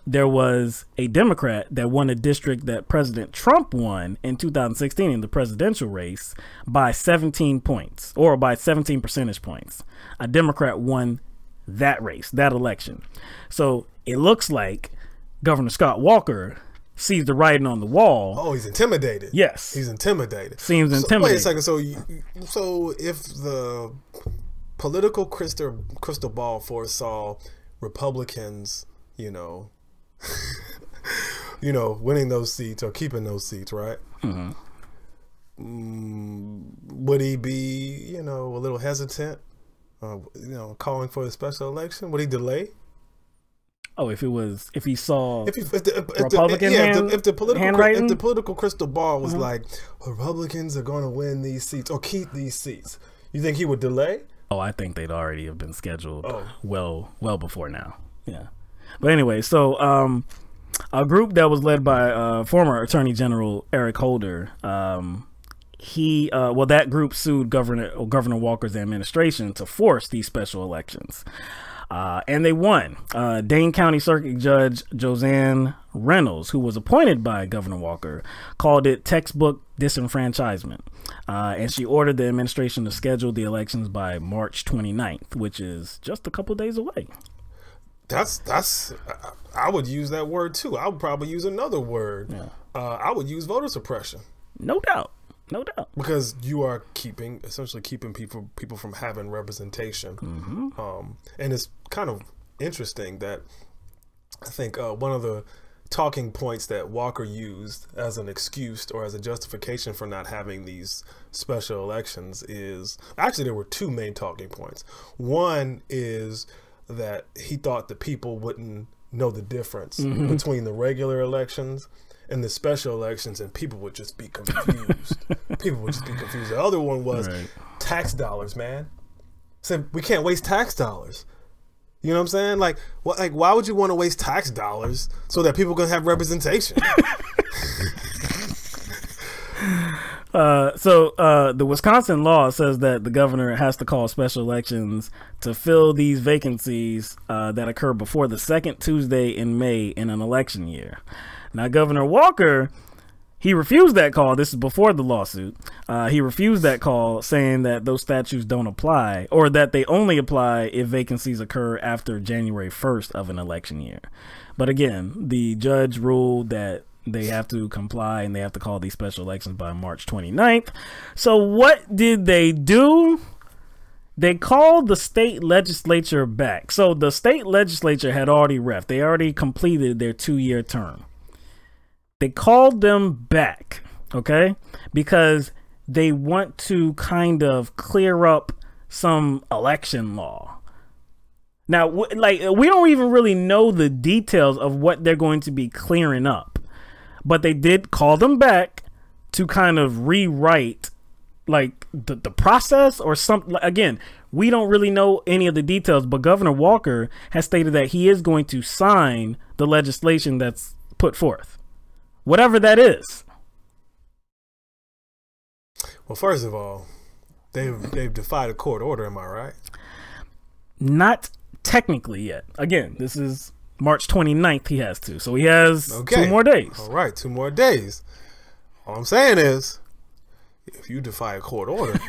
there was a Democrat that won a district that President Trump won in 2016 in the presidential race by 17 points, or by 17 percentage points. A Democrat won that race, that election. So it looks like Governor Scott Walker sees the writing on the wall. Oh, he's intimidated. Yes. He's intimidated. Seems intimidated. Wait a second. So if the political crystal ball foresaw Republicans, winning those seats or keeping those seats, right? Would he be, a little hesitant, calling for a special election? Would he delay? Oh, if he saw if the political crystal ball was like, Republicans are going to win these seats or keep these seats, you think he would delay? Oh, I think they'd already have been scheduled well before now. Yeah. But anyway, so a group that was led by former Attorney General Eric Holder, that group sued Governor Walker's administration to force these special elections. And they won. Dane County Circuit Judge Josanne Reynolds, who was appointed by Governor Walker, called it textbook disenfranchisement. And she ordered the administration to schedule the elections by March 29th, which is just a couple days away. I would use that word too. I would probably use another word. Yeah. I would use voter suppression. No doubt. Because you are essentially keeping people from having representation. And it's kind of interesting that I think one of the talking points that Walker used as an excuse or as a justification for not having these special elections is, actually there were 2 main talking points. One is that he thought the people wouldn't know the difference between the regular elections and the special elections, and people would just be confused. The other one was tax dollars, man. So we can't waste tax dollars. You know what I'm saying? Like why would you want to waste tax dollars so that people can have representation? The Wisconsin law says that the governor has to call special elections to fill these vacancies that occur before the 2nd Tuesday in May in an election year. Now, Governor Walker, he refused that call. This is before the lawsuit. He refused that call, saying that those statutes don't apply, or that they only apply if vacancies occur after January 1st of an election year. But again, the judge ruled that they have to comply and they have to call these special elections by March 29th. So what did they do? They called the state legislature back. So the state legislature had already reffed. They already completed their 2-year term. They called them back, okay, because they want to kind of clear up some election law. Now, we don't even really know the details of what they're going to be clearing up, but they did call them back to kind of rewrite like the process or something. Again, we don't really know any of the details, but Governor Walker has stated that he is going to sign the legislation that's put forth, whatever that is. Well, first of all, they've defied a court order. Am I right? Not technically yet. Again, this is March 29th. He has to, so he has 2 more days. All right, 2 more days. All I'm saying is, if you defy a court order,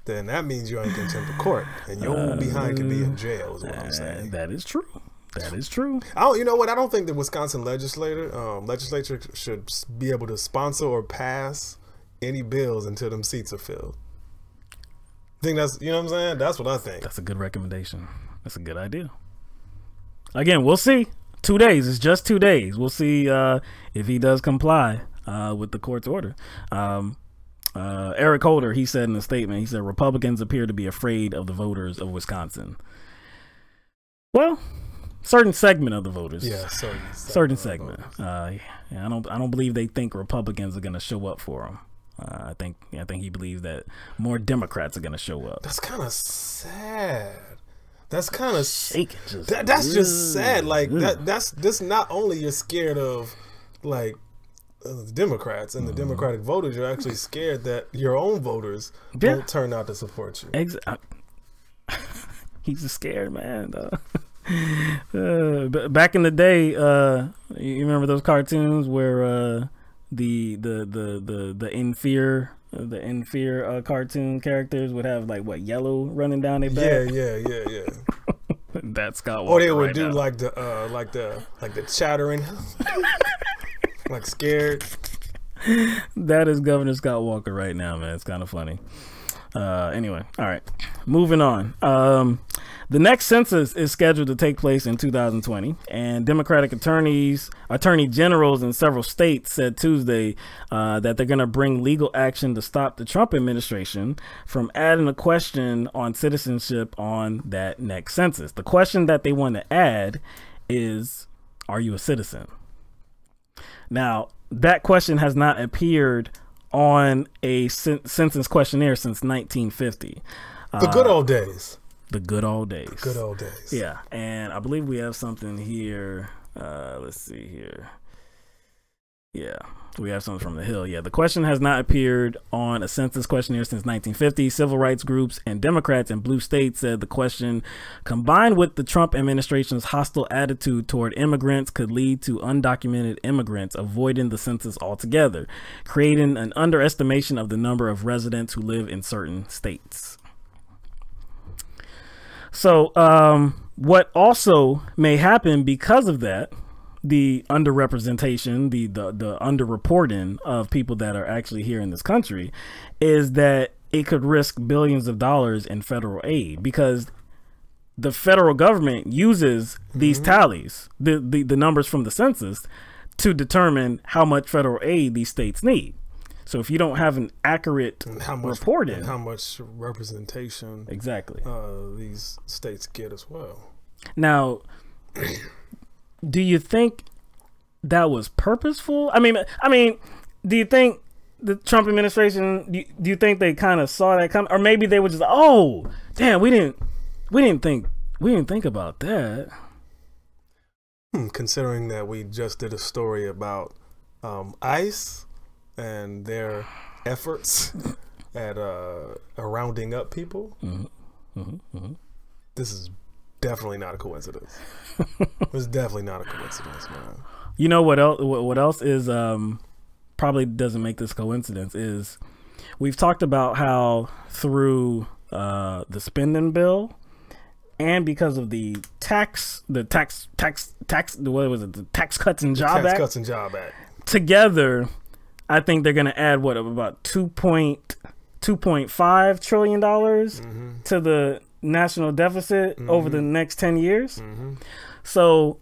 then that means you're in contempt of court, and your behind could be in jail. Is what I'm saying. That is true. That is true. You know what? I don't think the Wisconsin legislature should be able to sponsor or pass any bills until them seats are filled. I think that's, you know what I'm saying? That's what I think. That's a good recommendation. That's a good idea. Again, we'll see. 2 days. It's just 2 days. We'll see if he does comply with the court's order. Eric Holder, he said in a statement, he said, Republicans appear to be afraid of the voters of Wisconsin. Well, certain segment of the voters. Yeah, certain segment. I don't believe they think Republicans are going to show up for them. I think he believes that more Democrats are going to show up. That's kind of sad. That's kind of that's just sad. Like that's not only you're scared of like the Democrats and the Democratic voters, you're actually scared that your own voters won't turn out to support you. He's a scared man, though. Back in the day, you remember those cartoons where the in fear cartoon characters would have like yellow running down their back. Yeah. That's Scott Walker. Or they would do like the chattering, like scared. That is Governor Scott Walker right now, man. It's kind of funny. Anyway, all right, moving on. The next census is scheduled to take place in 2020, and Democratic attorney generals in several states said Tuesday that they're going to bring legal action to stop the Trump administration from adding a question on citizenship on that next census. The question that they want to add is, are you a citizen? Now, that question has not appeared on a census questionnaire since 1950. The good old days. The good old days. The good old days. Yeah, and I believe we have something here. Let's see here. Yeah, we have something from the Hill. Yeah, the question has not appeared on a census questionnaire since 1950. Civil rights groups and Democrats in blue states said the question, combined with the Trump administration's hostile attitude toward immigrants, could lead to undocumented immigrants avoiding the census altogether, creating an underestimation of the number of residents who live in certain states. So what also may happen because of that, the underrepresentation, the underreporting of people that are actually here in this country, is that it could risk billions of dollars in federal aid, because the federal government uses these tallies, the numbers from the census, to determine how much federal aid these states need. So if you don't have an accurate reporting, and how much representation exactly these states get as well. Now, do you think that was purposeful? I mean, do you think the Trump administration? Do you think they kind of saw that coming, or maybe they were just, oh, damn, we didn't think about that. Considering that we just did a story about ICE and their efforts at rounding up people, this is definitely not a coincidence. It's definitely not a coincidence, man. You know what else? What else is probably doesn't make this coincidence is we've talked about how through the spending bill and because of the tax cuts and job act together, I think they're going to add about $2.5 trillion to the national deficit over the next 10 years. So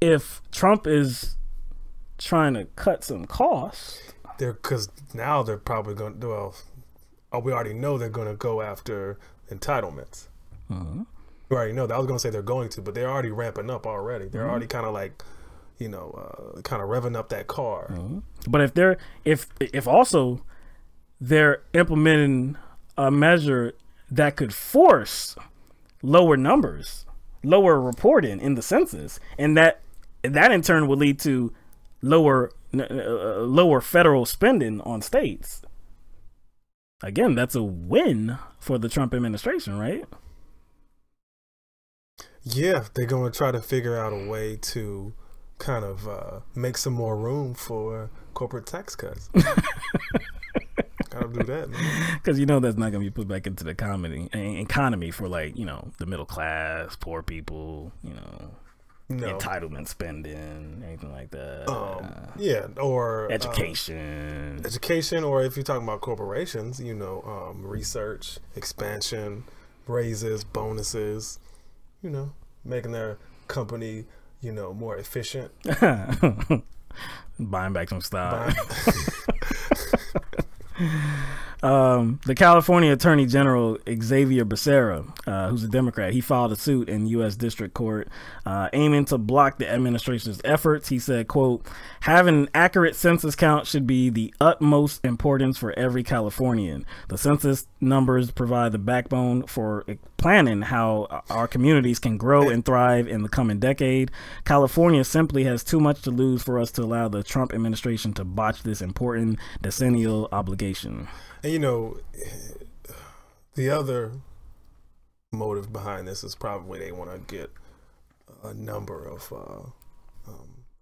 if Trump is trying to cut some costs, because now they're probably going to, well, we already know they're going to go after entitlements. We already know that. I was going to say they're going to, but they're already ramping up already. They're already kind of like, kind of revving up that car. But if also they're implementing a measure that could force lower numbers, lower reporting in the census, and that in turn would lead to lower federal spending on states. Again, that's a win for the Trump administration, right? Yeah, they're going to try to figure out a way to kind of make some more room for corporate tax cuts. Gotta do that, man. Because that's not going to be put back into the economy for the middle class, poor people, entitlement spending, anything like that. Yeah, or education, or if you're talking about corporations, research, expansion, raises, bonuses, making their company, more efficient. Buying back some stock. The California Attorney General Xavier Becerra, who's a Democrat, he filed a suit in U.S. District Court aiming to block the administration's efforts. He said, quote, "Having an accurate census count should be the utmost importance for every Californian. The census numbers provide the backbone for planning how our communities can grow and thrive in the coming decade. California simply has too much to lose for us to allow the Trump administration to botch this important decennial obligation." And the other motive behind this is probably they want to get a number of,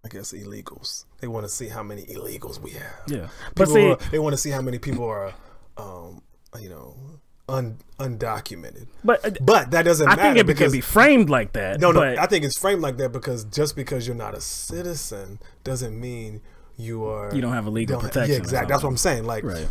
I guess, illegals. They want to see how many illegals we have. Yeah, but they want to see how many people are, undocumented. But that doesn't matter. I think it can be framed like that. No, I think it's framed like that because just because you're not a citizen doesn't mean you don't have a legal protection. Yeah, exactly. That's what I'm saying.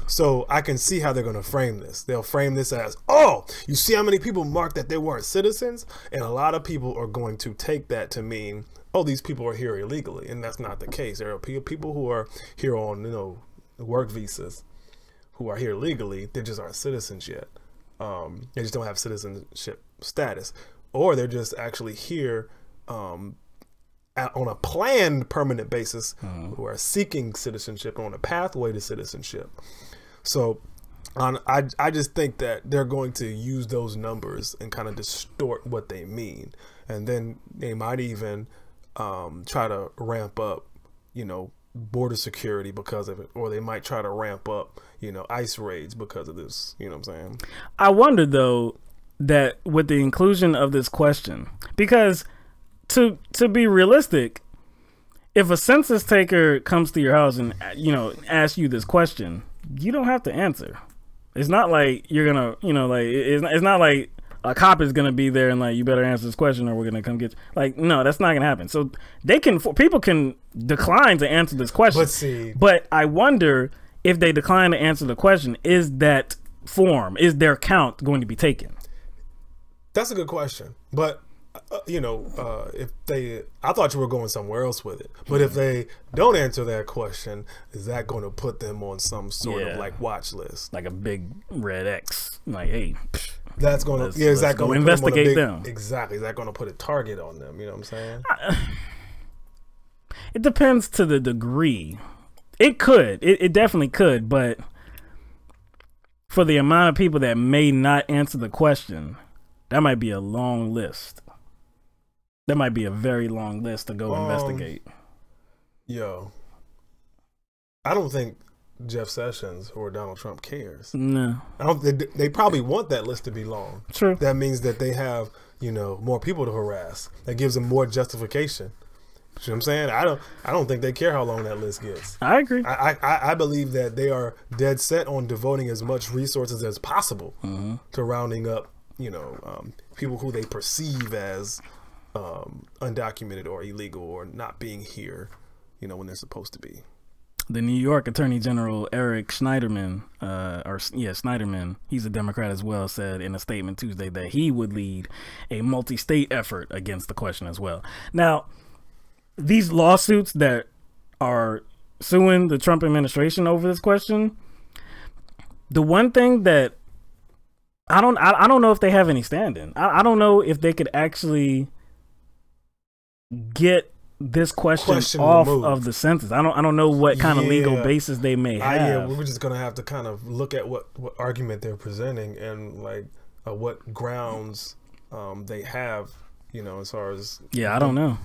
So I can see how they're going to frame this. They'll frame this as, oh, you see how many people marked that they weren't citizens? And a lot of people are going to take that to mean, oh, these people are here illegally. And that's not the case. There are people who are here on, work visas who are here legally. They just aren't citizens yet. They just don't have citizenship status. Or they're just actually here on a planned permanent basis who are seeking citizenship on a pathway to citizenship. So I just think that they're going to use those numbers and kind of distort what they mean. And then they might even try to ramp up, border security because of it. Or they might try to ramp up, ICE raids because of this. You know what I'm saying? I wonder, though, that with the inclusion of this question, because to be realistic, if a census taker comes to your house and asks you this question, you don't have to answer. It's not like you're gonna it's not like a cop is gonna be there and you better answer this question or we're gonna come get you. No, that's not gonna happen. So people can decline to answer this question. But I wonder if they decline to answer the question, is their count going to be taken? That's a good question, but. If I thought you were going somewhere else with it, but if they don't answer that question, is that going to put them on some sort of watch list, like a big red X? Hey, that's going to is that going to investigate them? Exactly, is that going to put a target on them? You know what I'm saying? It depends to the degree. It could, it definitely could, but for the amount of people that may not answer the question, that might be a long list. That might be a very long list to go investigate. I don't think Jeff Sessions or Donald Trump cares. No. They probably want that list to be long. True. That means that they have, more people to harass. That gives them more justification. You know what I'm saying? I don't think they care how long that list gets. I agree. I believe that they are dead set on devoting as much resources as possible to rounding up, people who they perceive as undocumented or illegal or not being here, when they're supposed to be. The New York Attorney General Eric Schneiderman, Schneiderman, he's a Democrat as well, said in a statement Tuesday that he would lead a multi-state effort against the question as well. Now, these lawsuits that are suing the Trump administration over this question, the one thing that I don't know if they have any stand-in. I don't know if they could actually get this question off of the sentence. I don't know what kind of legal basis they may have. We're just gonna have to kind of look at what argument they're presenting and like what grounds they have, you know, as far as I don't know.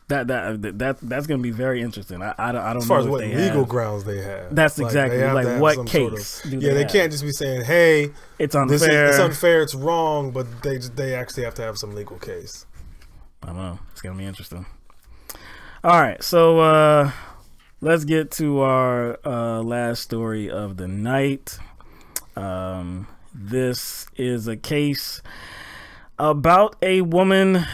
That's gonna be very interesting. I don't as far know as what legal grounds they have. That's exactly like what case. They can't just be saying, "Hey, it's unfair. It's unfair. It's wrong," but they actually have to have some legal case. I don't know. It's gonna be interesting. All right, so let's get to our last story of the night. This is a case about a woman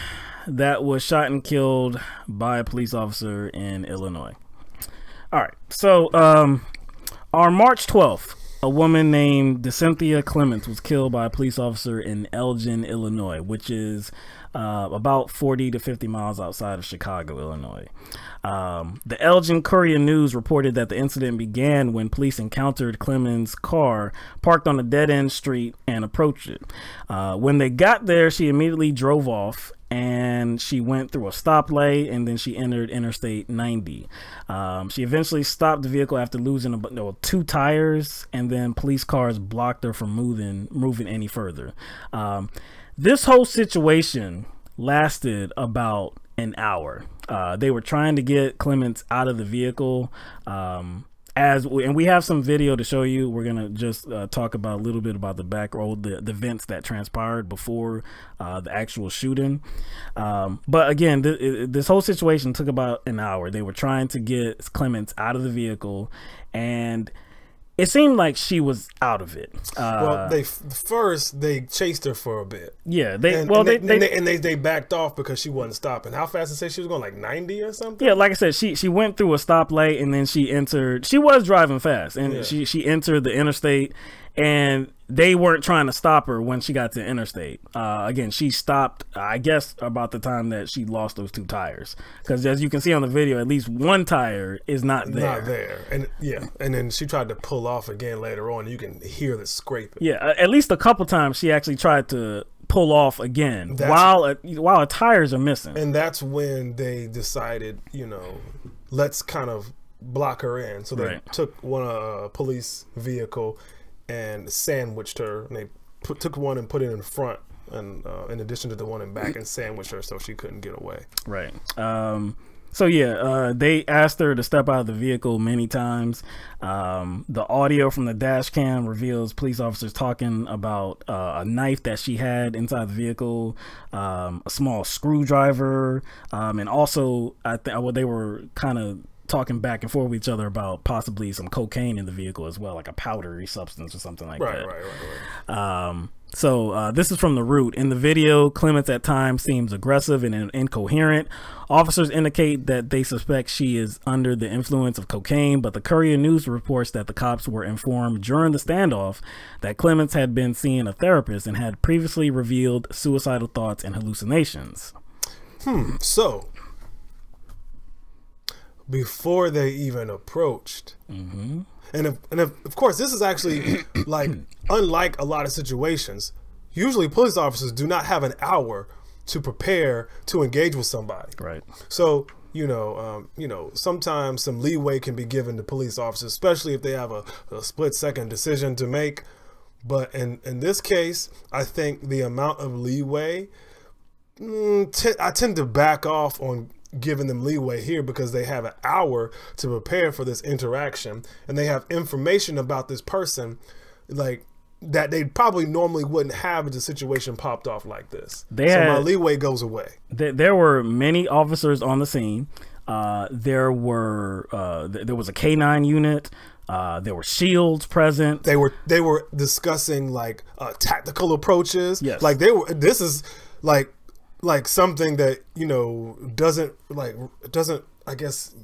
that was shot and killed by a police officer in Illinois. All right, so on March 12th, a woman named Cynthia Clements was killed by a police officer in Elgin, Illinois, which is about 40 to 50 miles outside of Chicago, Illinois. The Elgin Courier News reported that the incident began when police encountered Clemens' car parked on a dead-end street and approached it. When they got there, she immediately drove off and she went through a stoplight and then she entered Interstate 90. She eventually stopped the vehicle after losing two tires, and then police cars blocked her from moving any further. This whole situation lasted about an hour. They were trying to get Clements out of the vehicle. And we have some video to show you. We're gonna just talk about a little bit about the back road, the events that transpired before the actual shooting. But again, this whole situation took about an hour. They were trying to get Clements out of the vehicle, and it seemed like she was out of it. Well, they chased her for a bit. Yeah, they backed off because she wasn't stopping. How fast did they say she was going? Like 90 or something? Yeah, like I said, she went through a stoplight and then she entered. She was driving fast, and she entered the interstate, and they weren't trying to stop her when she got to the interstate. Again, she stopped, I guess, about the time that she lost those two tires. Because as you can see on the video, at least one tire is not there. And then she tried to pull off again later on. You can hear the scraping. Yeah, at least a couple times she actually tried to pull off again while her tires are missing. And that's when they decided, let's kind of block her in. So they took one police vehicle and sandwiched her, and they took one and put it in front, and in addition to the one in back, and sandwiched her so she couldn't get away. Right. They asked her to step out of the vehicle many times. The audio from the dash cam reveals police officers talking about a knife that she had inside the vehicle, a small screwdriver, and also they were kind of talking back and forth with each other about possibly some cocaine in the vehicle as well, like a powdery substance or something like that. Right. So this is from The Root. In the video, Clements at times seems aggressive and incoherent. Officers indicate that they suspect she is under the influence of cocaine, but the Courier News reports that the cops were informed during the standoff that Clements had been seeing a therapist and had previously revealed suicidal thoughts and hallucinations. So before they even approached, and of course this is actually like unlike a lot of situations. Usually police officers do not have an hour to prepare to engage with somebody, right? So sometimes some leeway can be given to police officers, especially if they have a split-second decision to make. But in this case, I think the amount of leeway, I tend to back off on giving them leeway here, because they have an hour to prepare for this interaction, and they have information about this person like that they probably normally wouldn't have if the situation popped off like this. So my leeway goes away. There were many officers on the scene. There was a K9 unit. There were shields present. They were discussing like tactical approaches. Yes. Like this is like something that doesn't I guess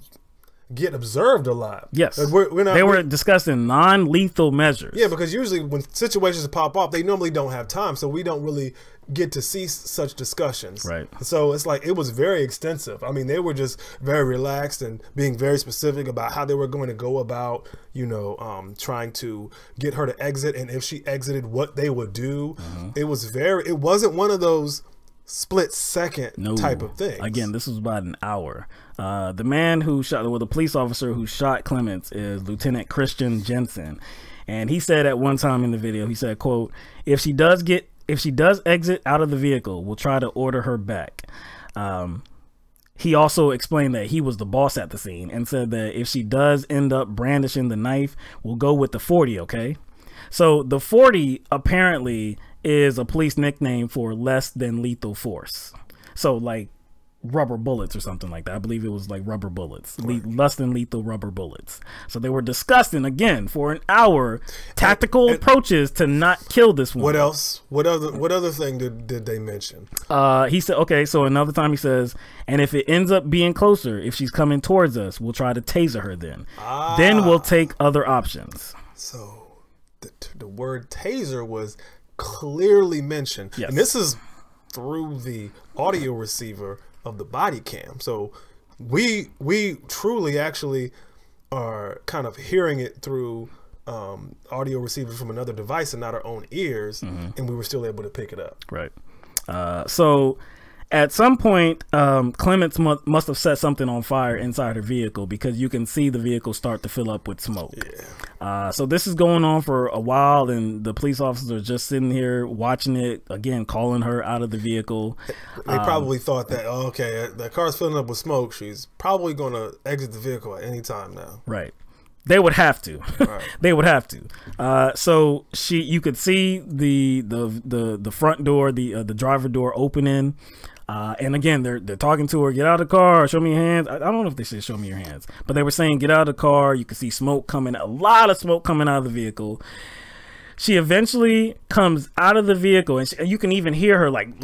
get observed a lot. Yes. They were discussing non-lethal measures. Yeah, because usually when situations pop up, they normally don't have time, so we don't really get to see such discussions. Right. So it's like it was very extensive. I mean, they were just very relaxed and being very specific about how they were going to go about trying to get her to exit, and if she exited, what they would do. It wasn't one of those split-second type of thing. Again, this was about an hour. The man who shot, well, the police officer who shot Clements is Lieutenant Christian Jensen. And he said at one time in the video, he said, quote, if she does exit out of the vehicle, we'll try to order her back. He also explained that he was the boss at the scene and said that if she does end up brandishing the knife, we'll go with the 40, okay? So the 40 apparently is a police nickname for less than lethal force. So like rubber bullets or something like that. I believe it was like rubber bullets, less than lethal rubber bullets. So they were discussing again for an hour tactical approaches to not kill this woman. What else? What other thing did they mention? He said, okay, so another time he says, and if it ends up being closer, if she's coming towards us, we'll try to taser her then. Then we'll take other options. So the word taser was clearly mentioned. Yes. And this is through the audio receiver of the body cam. So we truly actually are kind of hearing it through audio receivers from another device and not our own ears, and we were still able to pick it up. Right. So at some point, Clements must have set something on fire inside her vehicle because you can see the vehicle start to fill up with smoke. Yeah. So this is going on for a while, and the police officers are just sitting here watching it, again, calling her out of the vehicle. They probably thought that, oh, okay, the car's filling up with smoke. She's probably going to exit the vehicle at any time now. Right. They would have to. Right. They would have to. So you could see the front door, the driver door opening. And again, they're talking to her, get out of the car, show me your hands. I don't know if they said show me your hands, but they were saying get out of the car. You can see smoke coming, a lot of smoke coming out of the vehicle. She eventually comes out of the vehicle, and you can even hear her like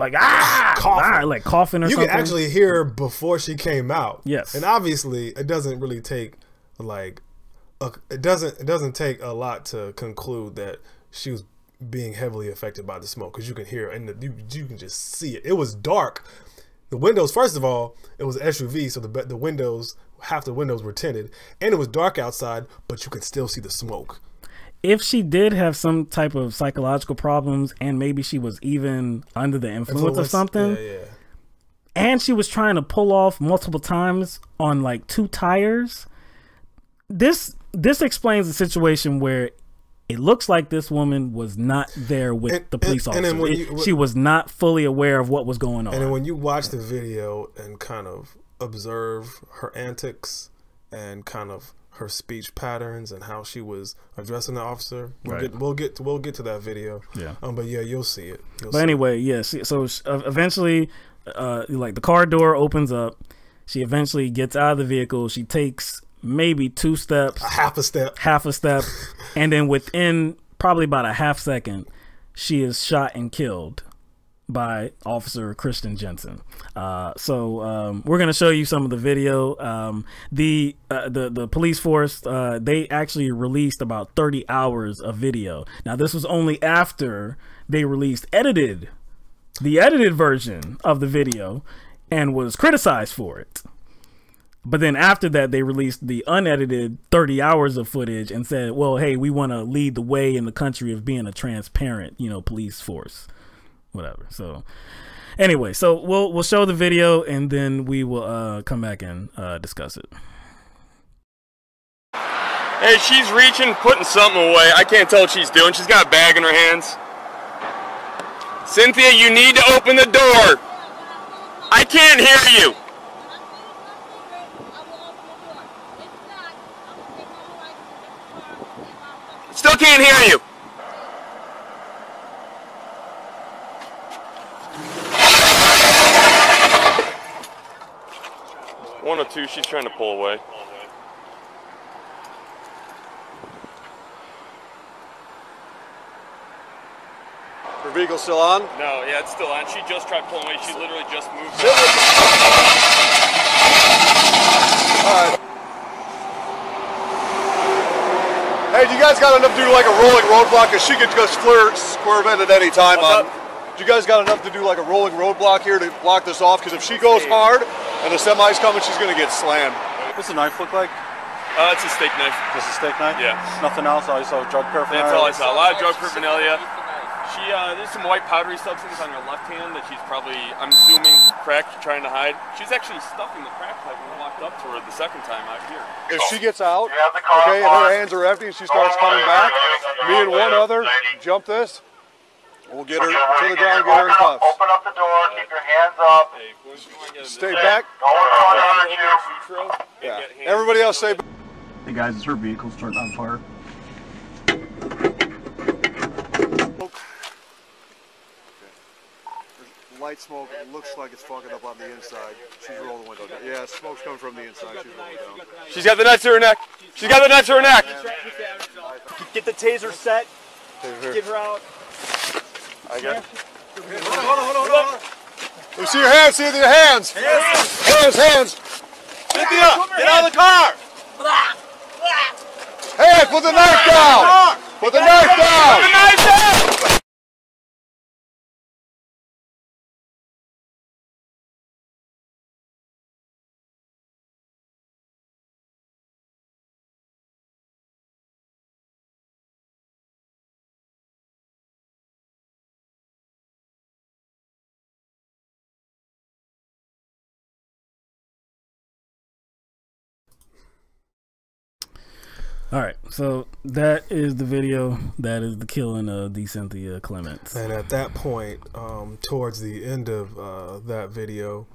coughing or something. You can actually hear her before she came out. Yes. And obviously, it doesn't really take it doesn't take a lot to conclude that she was being heavily affected by the smoke, because you can hear it and you can just see it. It was dark. The windows, first of all, it was SUV, so the windows, half the windows were tinted, and it was dark outside, but you could still see the smoke. If she did have some type of psychological problems, and maybe she was even under the influence of something, and she was trying to pull off multiple times on like 2 tires, this explains the situation where it looks like this woman was not there with the police officer. She was not fully aware of what was going on. And then when you watch the video and kind of observe her antics and kind of her speech patterns and how she was addressing the officer, we'll get to that video. Yeah. But yeah, you'll see it. But anyway, yes. So eventually, like the car door opens up. She eventually gets out of the vehicle. She takes maybe 2 steps, half a step, and then within probably about a half second, she is shot and killed by Officer Christian Jensen. So we're gonna show you some of the video. The police force, they actually released about 30 hours of video. Now this was only after they released the edited version of the video, and was criticized for it. But then after that, they released the unedited 30 hours of footage and said, well, hey, we want to lead the way in the country of being a transparent, police force, whatever. So anyway, so we'll show the video, and then we will come back and discuss it. Hey, she's reaching, putting something away. I can't tell what she's doing. She's got a bag in her hands. Cynthia, you need to open the door. I can't hear you. Still can't hear you. One or two, she's trying to pull away. Her vehicle still on? No, yeah, it's still on. She just tried pulling away. She literally just moved. All right. Hey, do you guys got enough to do like a rolling roadblock? Because she could just swerve in at any time. Do you guys got enough to do like a rolling roadblock here to block this off? Because if she goes hard and the semi's coming, she's going to get slammed. What's the knife look like? It's a steak knife. Just a steak knife? Yeah. Nothing else? I saw drug paraphernalia? That's all I saw. A lot of drug paraphernalia. There's some white powdery substance on her left hand that she's probably, I'm assuming, cracked, trying to hide. She's actually stuffing the crack pipe when we walked up to her the second time out here. If she gets out, okay, and her hands are empty and she starts coming back, me and one other jump this. We'll get her to the ground and get her in cuffs. Open up the door, keep your hands up. Stay back. Yeah. Everybody else stay back. Hey guys, it's her vehicle starting on fire. Light smoke, it looks like it's fucking up on the inside. She's rolling the window down. Yeah, smoke's coming from the inside. She's rolling down. She's got the knife to her neck. She's got the knife to her neck. Get the taser set. Get her out. I got it. Hold on. Let me see your hands. See your hands. Hands. Cynthia, get out of the car. Hands, put the knife down. Put the knife down. Put the knife down. All right, so that is the video. That is the killing of the Cynthia Clements. And at that point, towards the end of that video,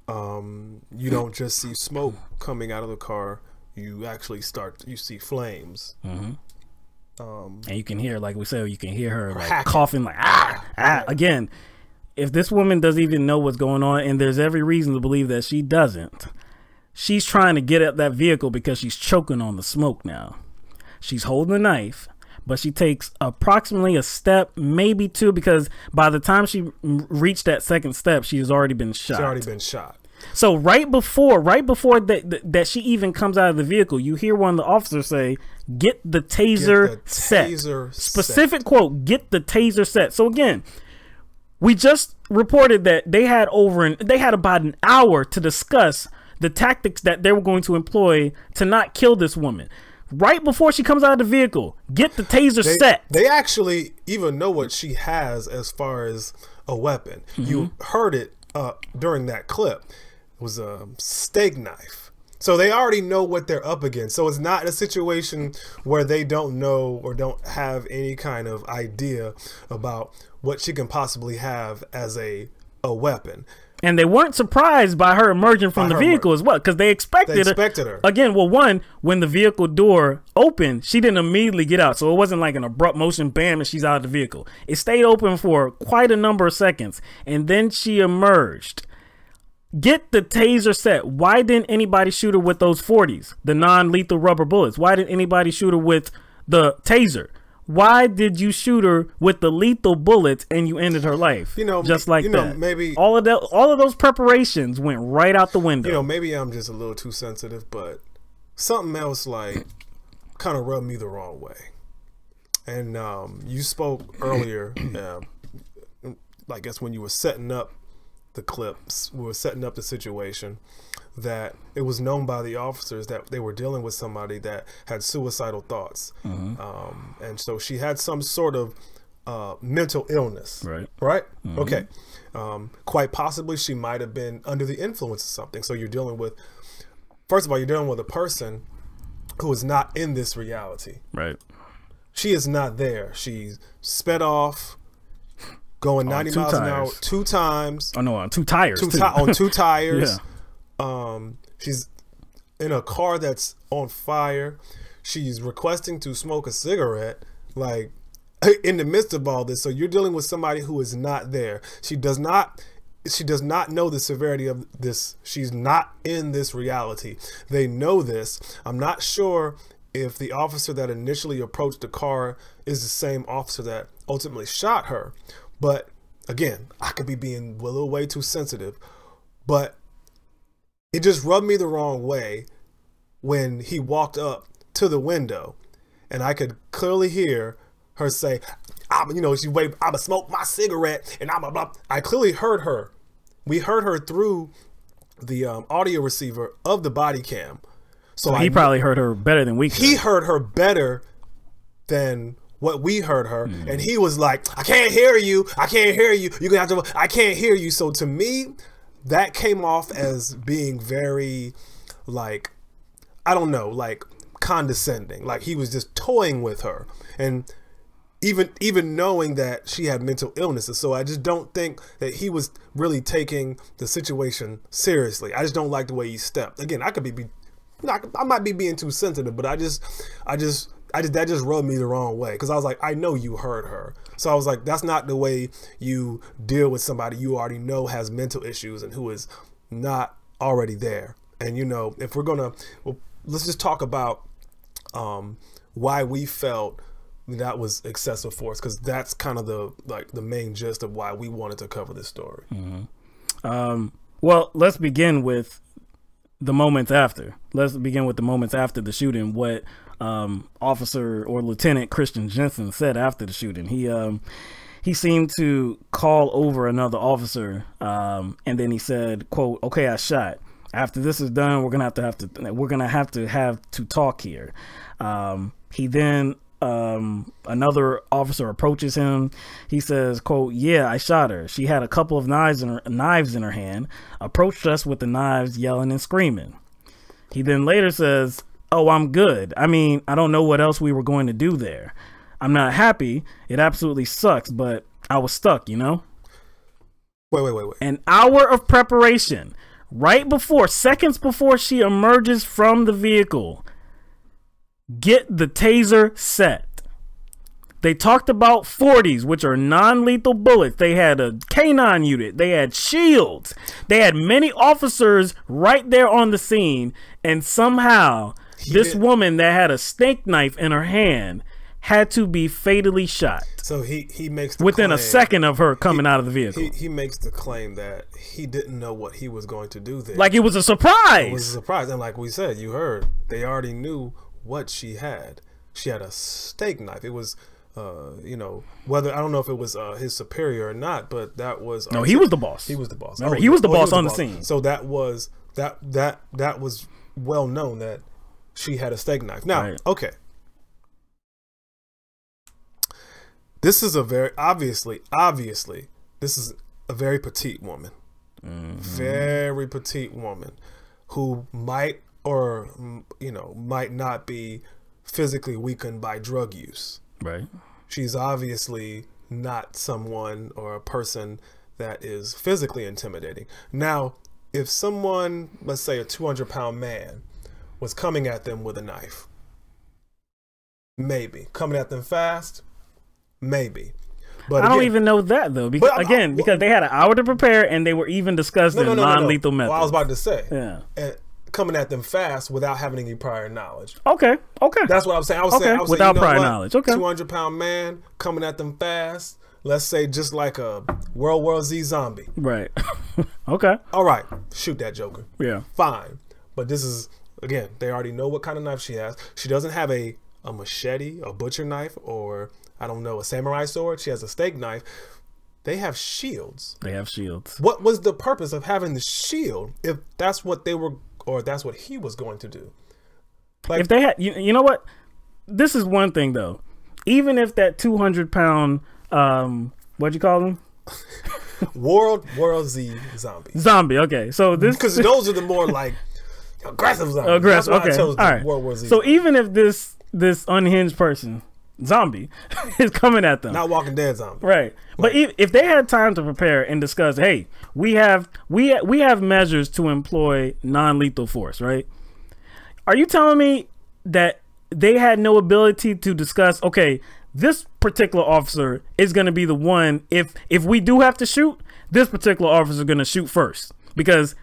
you don't just see smoke coming out of the car. You actually you see flames. And you can hear, like we said, you can hear her like coughing, like ah. Again, if this woman doesn't even know what's going on, and there's every reason to believe that she doesn't, she's trying to get at that vehicle because she's choking on the smoke now. She's holding a knife, but she takes approximately a step, maybe two, because by the time she reached that second step, she has already been shot. She's already been shot. So right before that she even comes out of the vehicle, you hear one of the officers say, "Get the taser set." Specific quote, "Get the taser set." So again, we just reported that they had about an hour to discuss the tactics that they were going to employ to not kill this woman. Right before she comes out of the vehicle, get the taser set. They actually even know what she has as far as a weapon. You heard it during that clip. It was a steak knife. So they already know what they're up against. So it's not a situation where they don't know or don't have any kind of idea about what she can possibly have as a weapon. And they weren't surprised by her emerging from the vehicle as well, because they expected her. Again, well, one, when the vehicle door opened, she didn't immediately get out. So it wasn't like an abrupt motion, bam, and she's out of the vehicle. It stayed open for quite a number of seconds, and then she emerged. Get the taser set. Why didn't anybody shoot her with those 40s, the non-lethal rubber bullets? Why didn't anybody shoot her with the taser? Why did you shoot her with the lethal bullets and you ended her life? Just like that. Maybe all of those preparations went right out the window. Maybe I'm just a little too sensitive, but something else like kind of rubbed me the wrong way. And you spoke earlier, I guess when you were setting up the clips, we were setting up the situation, that it was known by the officers that they were dealing with somebody that had suicidal thoughts. And so she had some sort of mental illness. Right? Okay. Quite possibly she might have been under the influence of something. So you're dealing with, first of all, you're dealing with a person who is not in this reality. She is not there. She's sped off, going 90 miles an hour 2 times. Oh no, on 2 tires. On 2 tires. She's in a car that's on fire. She's requesting to smoke a cigarette, like in the midst of all this. So you're dealing with somebody who is not there. She does not know the severity of this. She's not in this reality. They know this. I'm not sure if the officer that initially approached the car is the same officer that ultimately shot her. But again, I could be being a little way too sensitive, but it just rubbed me the wrong way when he walked up to the window and I could clearly hear her say, she's waiting, I'm gonna smoke my cigarette and I'm a blah. I clearly heard her. We heard her through the audio receiver of the body cam. So he probably heard her better than we could. He heard her better than what we heard her, and he was like, I can't hear you. I can't hear you. You're going to have to, I can't hear you. So to me, that came off as being very, like, I don't know, like condescending. Like he was just toying with her. And even knowing that she had mental illnesses. So I just don't think that he was really taking the situation seriously. I just don't like the way he stepped. Again, I might be being too sensitive, but that just rubbed me the wrong way, because I was like, I know you heard her. So I was like, that's not the way you deal with somebody you already know has mental issues and who is not already there. And you know, if we're gonna, well, let's just talk about why we felt that was excessive force, because that's kind of the main gist of why we wanted to cover this story. Well, let's begin with the moments after. Let's begin with the moments after the shooting. What Officer or Lieutenant Christian Jensen said after the shooting. He seemed to call over another officer, and then he said, "quote Okay, I shot. After this is done, we're gonna have to talk here." He then another officer approaches him. He says, quote, "Yeah, I shot her. She had a couple of knives in her hand, approached us with the knives, yelling and screaming." He then later says, "Oh, I'm good. I mean, I don't know what else we were going to do there. I'm not happy. It absolutely sucks, but I was stuck, you know?" Wait. An hour of preparation seconds before she emerges from the vehicle. Get the taser set. They talked about 40s, which are non-lethal bullets. They had a K9 unit. They had shields. They had many officers right there on the scene. And somehow this woman that had a steak knife in her hand had to be fatally shot. So he makes the within claim, a second of her coming out of the vehicle. He makes the claim that he didn't know what he was going to do there. Like it was a surprise. It was a surprise. And like we said, you heard, they already knew what she had. She had a steak knife. It was, you know, whether, I don't know if it was his superior or not, but that was. No, he was the boss. He was the boss. Remember, he was the boss on the scene. So that was well known that she had a steak knife. Now, okay. This is a very, obviously, this is a very petite woman. Very petite woman who might, or, you know, might not be physically weakened by drug use. Right. She's obviously not someone or a person that is physically intimidating. Now, if someone, let's say a 200-pound man, was coming at them with a knife, maybe. Coming at them fast, maybe. But I don't even know that, though, because because they had an hour to prepare and they were even discussing non-lethal methods. Well, I was about to say. Yeah. And coming at them fast without having any prior knowledge. Okay. That's what I was saying. I was saying without you know prior what? knowledge. Okay. 200-pound man coming at them fast. Let's say just like a World War Z zombie. Right. Okay. All right. Shoot that joker. Yeah. Fine. But this is, again, they already know what kind of knife she has. She doesn't have a machete, a butcher knife, or I don't know, a samurai sword. She has a steak knife. They have shields. They have shields. What was the purpose of having the shield if that's what they were, or that's what he was going to do? Like, if they had, you know what? This is one thing though. Even if that 200-pound, what'd you call them? World Z zombies. Zombie. Okay, so this because those are the more like aggressive zombies. Aggressive. Okay. All right. World War Z. So even if this unhinged person, zombie, is coming at them, not Walking Dead zombie, right? But if they had time to prepare and discuss, hey, we have measures to employ non-lethal force, right? Are you telling me that they had no ability to discuss, okay, this particular officer is going to be the one, if we do have to shoot, this particular officer is going to shoot first because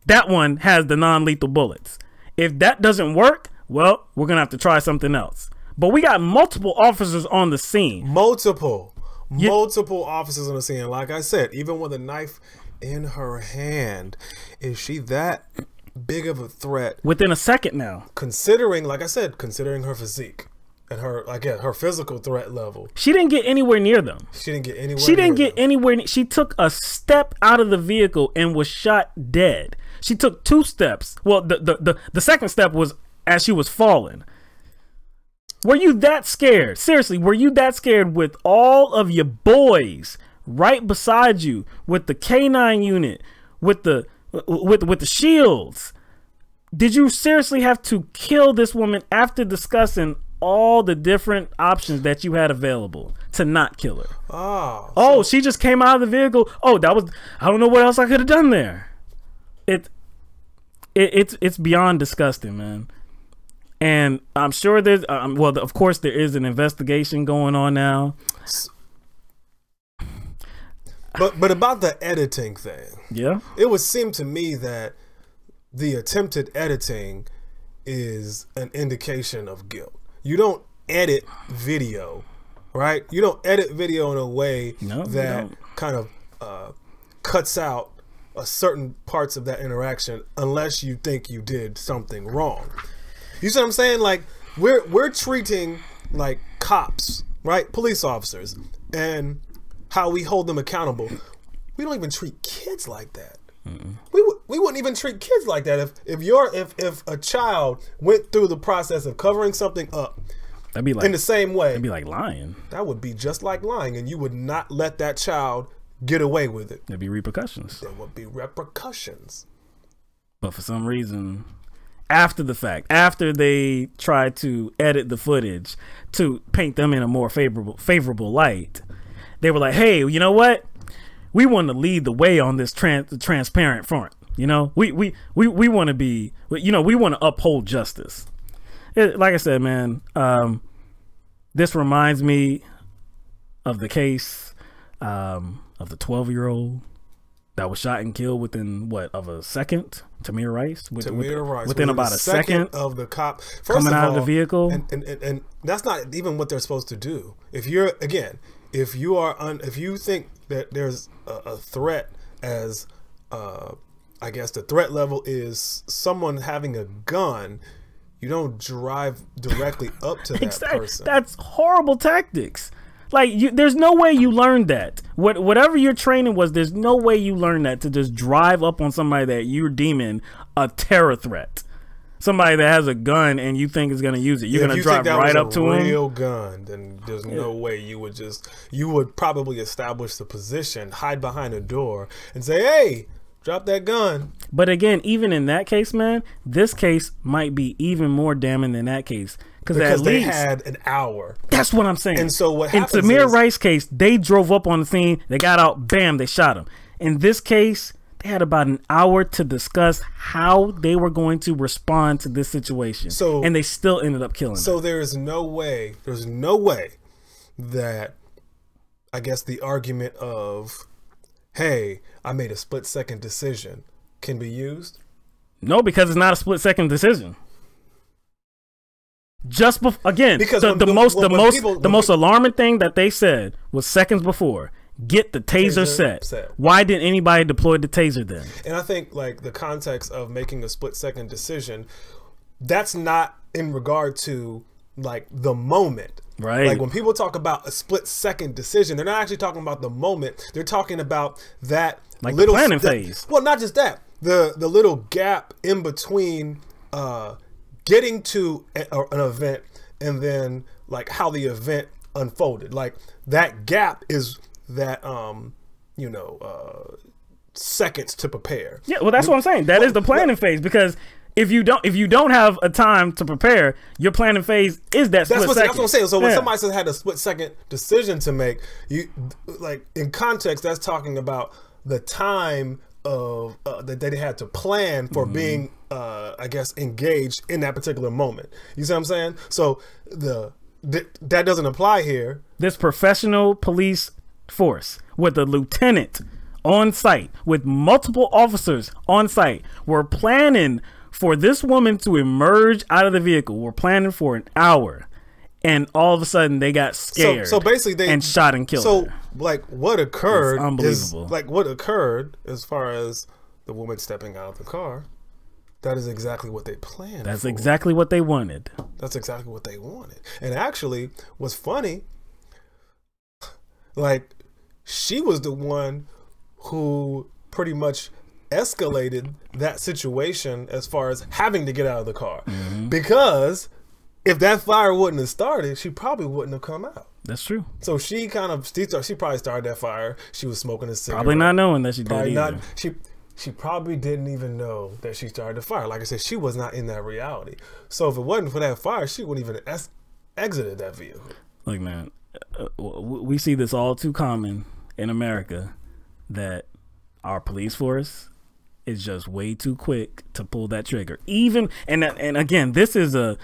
that one has the non-lethal bullets. If that doesn't work, well, we're going to have to try something else. But we got multiple officers on the scene. Multiple officers on the scene. Like I said, even with a knife in her hand, is she that big of a threat? Within a second now. Considering, like I said, considering her physique and her, again, her physical threat level. She didn't get anywhere near them. She didn't get anywhere. She took a step out of the vehicle and was shot dead. She took 2 steps. Well, the second step was as she was falling. Were you that scared? Seriously, were you that scared with all of your boys right beside you, with the K9 unit, with the shields? Did you seriously have to kill this woman after discussing all the different options that you had available to not kill her? Oh, she just came out of the vehicle. Oh, that was, I don't know what else I could have done there. It's beyond disgusting, man. And I'm sure there's, well, of course there is an investigation going on now. But about the editing thing, yeah, it would seem to me that the attempted editing is an indication of guilt. You don't edit video, right? You don't edit video in a way that kind of cuts out certain parts of that interaction unless you think you did something wrong. You see what I'm saying? Like we're treating like cops, right? Police officers, and how we hold them accountable. We don't even treat kids like that. We wouldn't even treat kids like that. If a child went through the process of covering something up, that'd be like, in the same way, that'd be like lying. That would be just like lying, and you would not let that child get away with it. There'd be repercussions. There would be repercussions. But for some reason, after the fact, after they tried to edit the footage to paint them in a more favorable light, they were like, hey, you know what? We want to lead the way on this transparent front. You know, we want to be, you know, we want to uphold justice. Like I said, man, this reminds me of the case of the 12-year-old that was shot and killed within of a second. Tamir Rice, within about a second of the cop coming out of the vehicle, and that's not even what they're supposed to do. If you're if you think that there's a threat, as I guess the threat level is someone having a gun, you don't drive directly up to that person. That's horrible tactics. Like, there's no way you learned that. Whatever your training was, there's no way you learned that, to just drive up on somebody that you're deeming a terror threat. Somebody that has a gun and you think is going to use it. You're going to drive right up to him. If you think that was a real gun, then there's no way you would probably establish the position, hide behind a door, and say, hey, drop that gun. But again, even in that case, man, this case might be even more damning than that case. Because they had an hour. That's what I'm saying. And so what happens in Tamir Rice's case, they drove up on the scene, they got out, bam, they shot him. In this case, they had about an hour to discuss how they were going to respond to this situation. And they still ended up killing him. So there's no way that, I guess, the argument of, hey, I made a split-second decision can be used? No, because it's not a split-second decision. Just again, because the most alarming thing that they said was seconds before, get the taser set. Why didn't anybody deploy the taser then? And I think, like, the context of making a split-second decision, that's not in regard to, like, the moment. Right. Like, when people talk about a split-second decision, they're not actually talking about the moment. They're talking about that like little the planning phase. Well, not just that. The little gap in between getting to an event and then, like, how the event unfolded. Like, that gap is that seconds to prepare. Yeah, well, that's what I'm saying. That is the planning phase, because if you don't have a time to prepare, your planning phase is that split second. That's what I'm saying. So when somebody says had a split second decision to make, you, like, in context, that's talking about the time of that they had to plan for being I guess engaged in that particular moment. You see what I'm saying? So that doesn't apply here. This professional police force with a lieutenant on site, with multiple officers on site, were planning for this woman to emerge out of the vehicle. We're planning for an hour, and all of a sudden they got scared. So basically they shot and killed her. Like, what occurred is unbelievable. What occurred as far as the woman stepping out of the car, that is exactly what they planned. That's exactly what they wanted. That's exactly what they wanted. And actually, what's funny, like, she was the one who pretty much escalated that situation as far as having to get out of the car, because if that fire wouldn't have started, she probably wouldn't have come out. That's true. So she probably started that fire. She was smoking a cigarette. Probably not knowing that she did either. She probably didn't even know that she started the fire. Like I said, she was not in that reality. So if it wasn't for that fire, she wouldn't even exited that vehicle. Look, man, we see this all too common in America, that our police force is just way too quick to pull that trigger. And again, this is a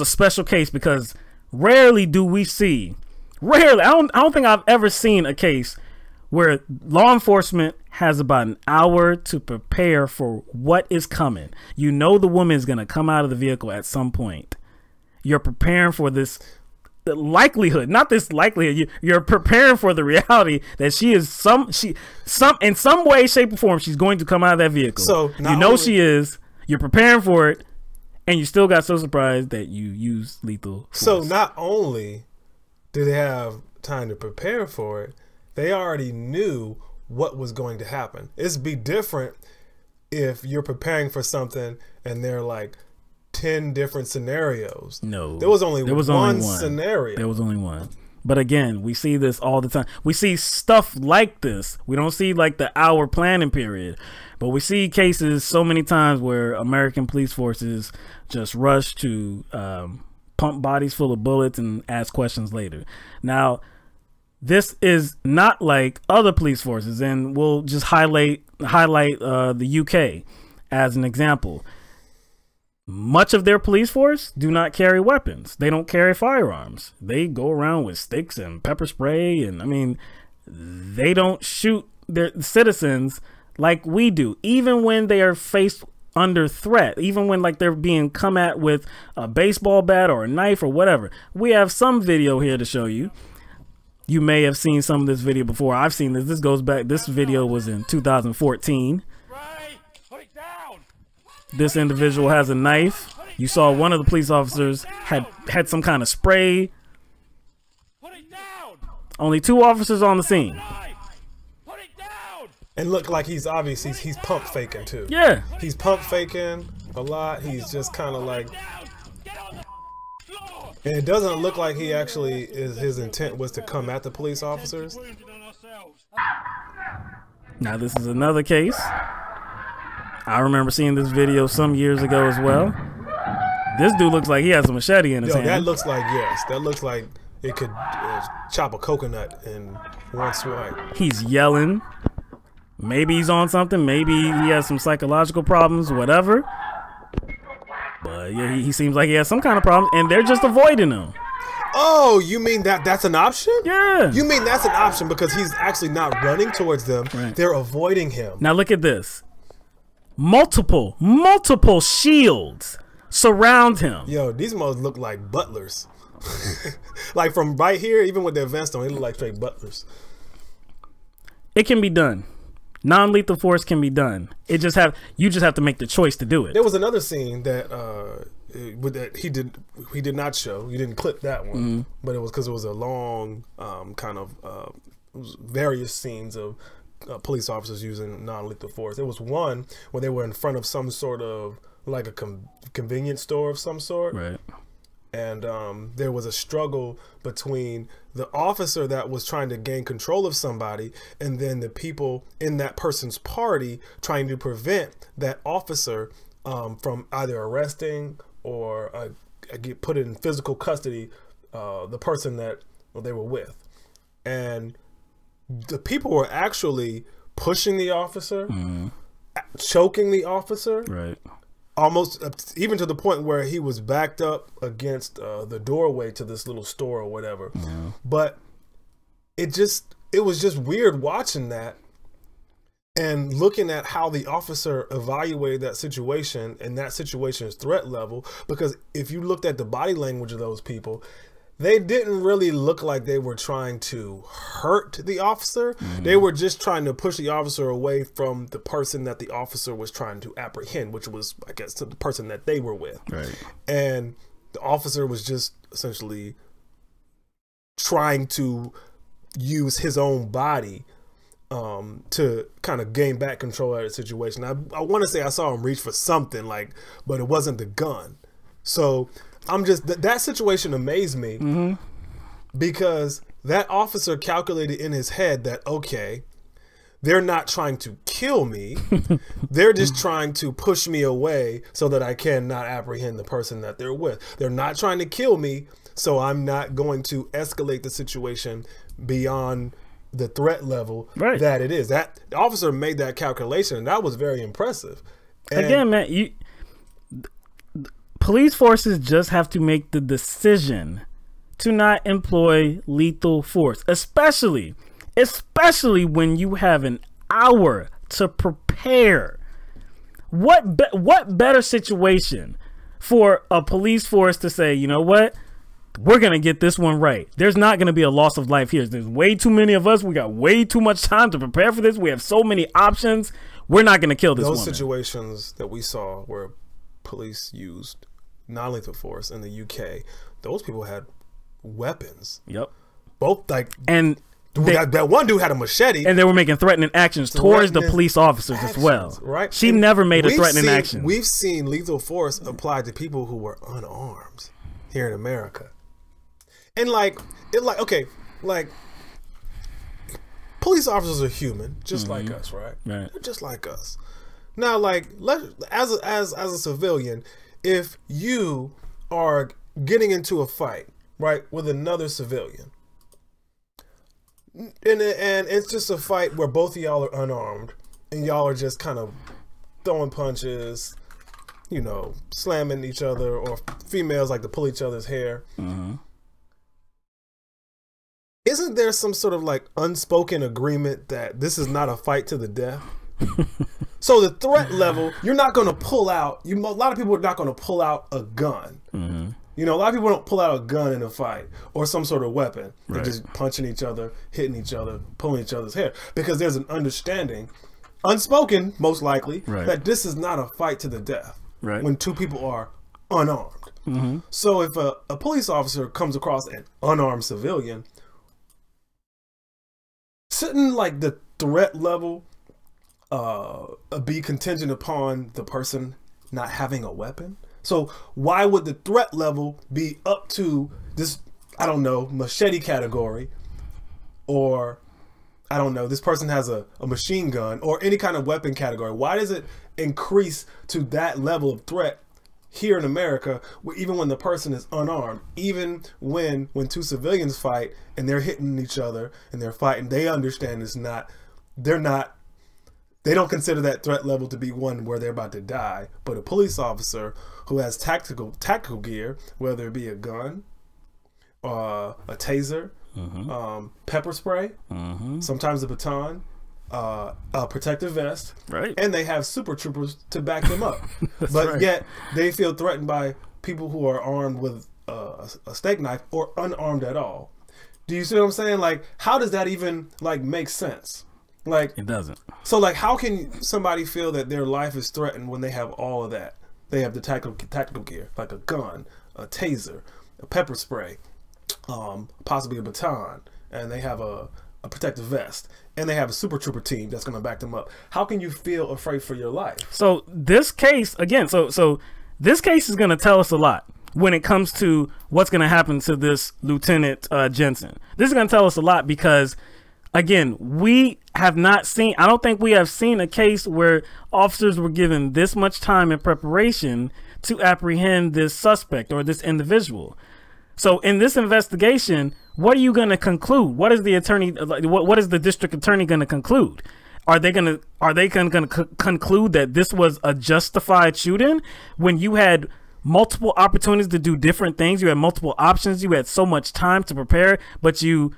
special case, because rarely do we see. Rarely, I don't think I've ever seen a case where law enforcement has about an hour to prepare for what is coming. You know the woman is going to come out of the vehicle at some point. You're preparing for this likelihood, not this likelihood. You're preparing for the reality that she is in some way, shape, or form, she's going to come out of that vehicle. So you know she is. You're preparing for it, and you still got so surprised that you used lethal force. So not only did they have time to prepare for it, they already knew what was going to happen. It'd be different if you're preparing for something and they're like 10 different scenarios. No, there was only one scenario. There was only one. But again, we see this all the time. We see stuff like this. We don't see like the hour planning period, but we see cases so many times where American police forces just rush to pump bodies full of bullets and ask questions later. Now, this is not like other police forces, and we'll just highlight the UK as an example. Much of their police force do not carry weapons. They don't carry firearms. They go around with sticks and pepper spray, and I mean, they don't shoot their citizens like we do, even when they are faced under threat, even when like they're being come at with a baseball bat or a knife or whatever. We have some video here to show you. You may have seen some of this video before. I've seen this. This goes back. This video was in 2014. This individual has a knife. You saw one of the police officers had some kind of spray. Only 2 officers on the scene. And look like he's pump faking too. Yeah. He's pump faking a lot. He's just kind of like, and it doesn't look like he actually his intent was to come at the police officers. Now this is another case. I remember seeing this video some years ago as well. This dude looks like he has a machete in his hand. That looks like, yes, that looks like it could chop a coconut in one swipe. He's yelling. Maybe he's on something. Maybe he has some psychological problems, whatever. But yeah, he seems like he has some kind of problem, and they're just avoiding him. Oh, you mean that's an option? Yeah. You mean that's an option because he's actually not running towards them. Right. They're avoiding him. Now look at this. Multiple shields surround him. Yo, these motors look like butlers. Like from right here, even with their vests on, they look like straight butlers. It can be done. Non-lethal force can be done. You just have to make the choice to do it. There was another scene that he did not show. You didn't clip that one, but it was because it was a long various scenes of police officers using non-lethal force. There was one where they were in front of some sort of like a convenience store of some sort, right? And there was a struggle between the officer that was trying to gain control of somebody and then the people in that person's party trying to prevent that officer from either arresting or get put in physical custody the person that they were with. And the people were actually pushing the officer, choking the officer, right? Almost even to the point where he was backed up against the doorway to this little store or whatever. But it was just weird watching that and looking at how the officer evaluated that situation and that situation's threat level. Because if you looked at the body language of those people, they didn't really look like they were trying to hurt the officer. They were just trying to push the officer away from the person that the officer was trying to apprehend, which was, I guess, the person that they were with. Right. And the officer was just essentially trying to use his own body to kind of gain back control of the situation. I want to say I saw him reach for something, but it wasn't the gun. So I'm just that situation amazed me because that officer calculated in his head that, okay, they're not trying to kill me. They're just trying to push me away so that I cannot apprehend the person that they're with. They're not trying to kill me, so I'm not going to escalate the situation beyond the threat level that it is. That the officer made that calculation, and that was very impressive. And again, man, police forces just have to make the decision to not employ lethal force, especially when you have an hour to prepare. What better situation for a police force to say, you know what, we're going to get this one right. There's not going to be a loss of life here. There's way too many of us. We got way too much time to prepare for this. We have so many options. We're not going to kill this woman. Those situations that we saw where police used non-lethal force in the UK, those people had weapons. Yep. Both and that one dude had a machete, and they were making threatening actions towards the police officers as well. Right? She never made a threatening action. We've seen lethal force applied to people who were unarmed here in America, and police officers are human, just like us, right? Right. They're just like us. Now, as a civilian, if you are getting into a fight, right, with another civilian, and it's just a fight where both of y'all are unarmed, and y'all are just kind of throwing punches, you know, slamming each other, or females like to pull each other's hair. Isn't there some sort of like unspoken agreement that this is not a fight to the death? So the threat level, you're not going to pull out. A lot of people are not going to pull out a gun. You know, a lot of people don't pull out a gun in a fight or some sort of weapon. They're just punching each other, hitting each other, pulling each other's hair, because there's an understanding, unspoken most likely, that this is not a fight to the death when two people are unarmed. So if a police officer comes across an unarmed civilian, shouldn't like the threat level be contingent upon the person not having a weapon? So why would the threat level be up to this, I don't know, machete category, or I don't know, this person has a machine gun or any kind of weapon category? Why does it increase to that level of threat here in America, even when the person is unarmed? Even when two civilians fight and they're hitting each other and they're fighting, they understand they don't consider that threat level to be one where they're about to die. But a police officer who has tactical gear, whether it be a gun, a taser, pepper spray, sometimes a baton, a protective vest, and they have super troopers to back them up. But yet they feel threatened by people who are armed with a steak knife or unarmed at all. Do you see what I'm saying? Like, how does that even like make sense? Like, it doesn't. So like, how can somebody feel that their life is threatened when they have all of that? They have the tactical gear, like a gun, a taser, a pepper spray, possibly a baton, and they have a protective vest, and they have a super trooper team that's going to back them up. How can you feel afraid for your life? So this case, again, so this case is going to tell us a lot when it comes to what's going to happen to this Lieutenant Jensen. This is going to tell us a lot because, again, we have not seen, I don't think we have seen a case where officers were given this much time in preparation to apprehend this suspect or this individual. So in this investigation, what are you going to conclude? What is the attorney, what is the district attorney going to conclude? Are they going to conclude that this was a justified shooting when you had multiple opportunities to do different things? You had multiple options. You had so much time to prepare, but you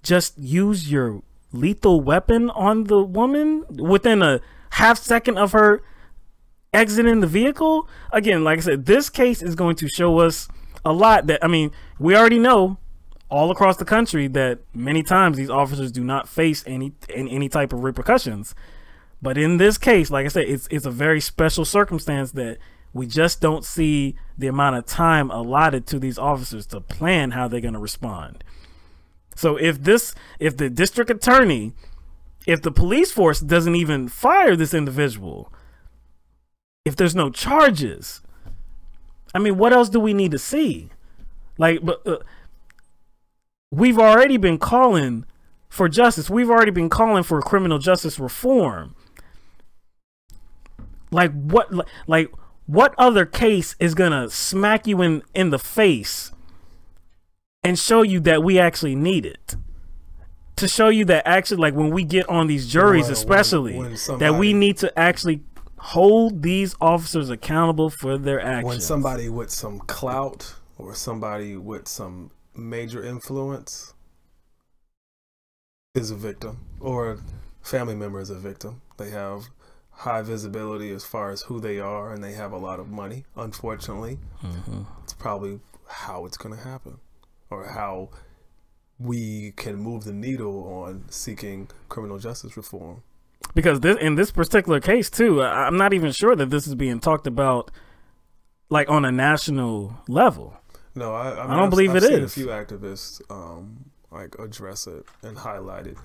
just use your lethal weapon on the woman within a half second of her exiting the vehicle? Again, like I said, this case is going to show us a lot that, I mean, we already know all across the country that many times these officers do not face any type of repercussions. But in this case, like I said, it's a very special circumstance that we just don't see the amount of time allotted to these officers to plan how they're going to respond. So if the district attorney, if the police force doesn't even fire this individual, if there's no charges, I mean, what else do we need to see? Like, but we've already been calling for justice. We've already been calling for criminal justice reform. Like what other case is gonna smack you in the face and show you that we actually need it? To show you that actually, like, when we get on these juries, especially, when that we need to actually hold these officers accountable for their actions. When somebody with some clout or somebody with some major influence is a victim, or a family member is a victim, they have high visibility as far as who they are, and they have a lot of money, unfortunately. It's probably how it's going to happen, or how we can move the needle on seeking criminal justice reform. Because in this particular case too, I'm not even sure that this is being talked about like on a national level. No, I don't believe it is. I've seen a few activists like address it and highlight it,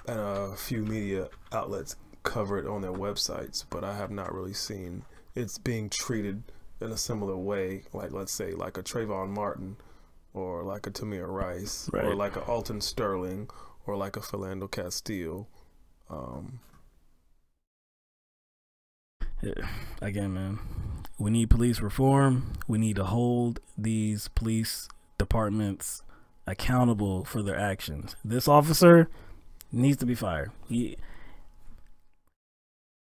and a few media outlets cover it on their websites, but I have not really seen it's being treated in a similar way, like, let's say, like a Trayvon Martin, or like a Tamir Rice, or like a Alton Sterling, or like a Philando Castile. Again, man, we need police reform. We need to hold these police departments accountable for their actions. This officer needs to be fired.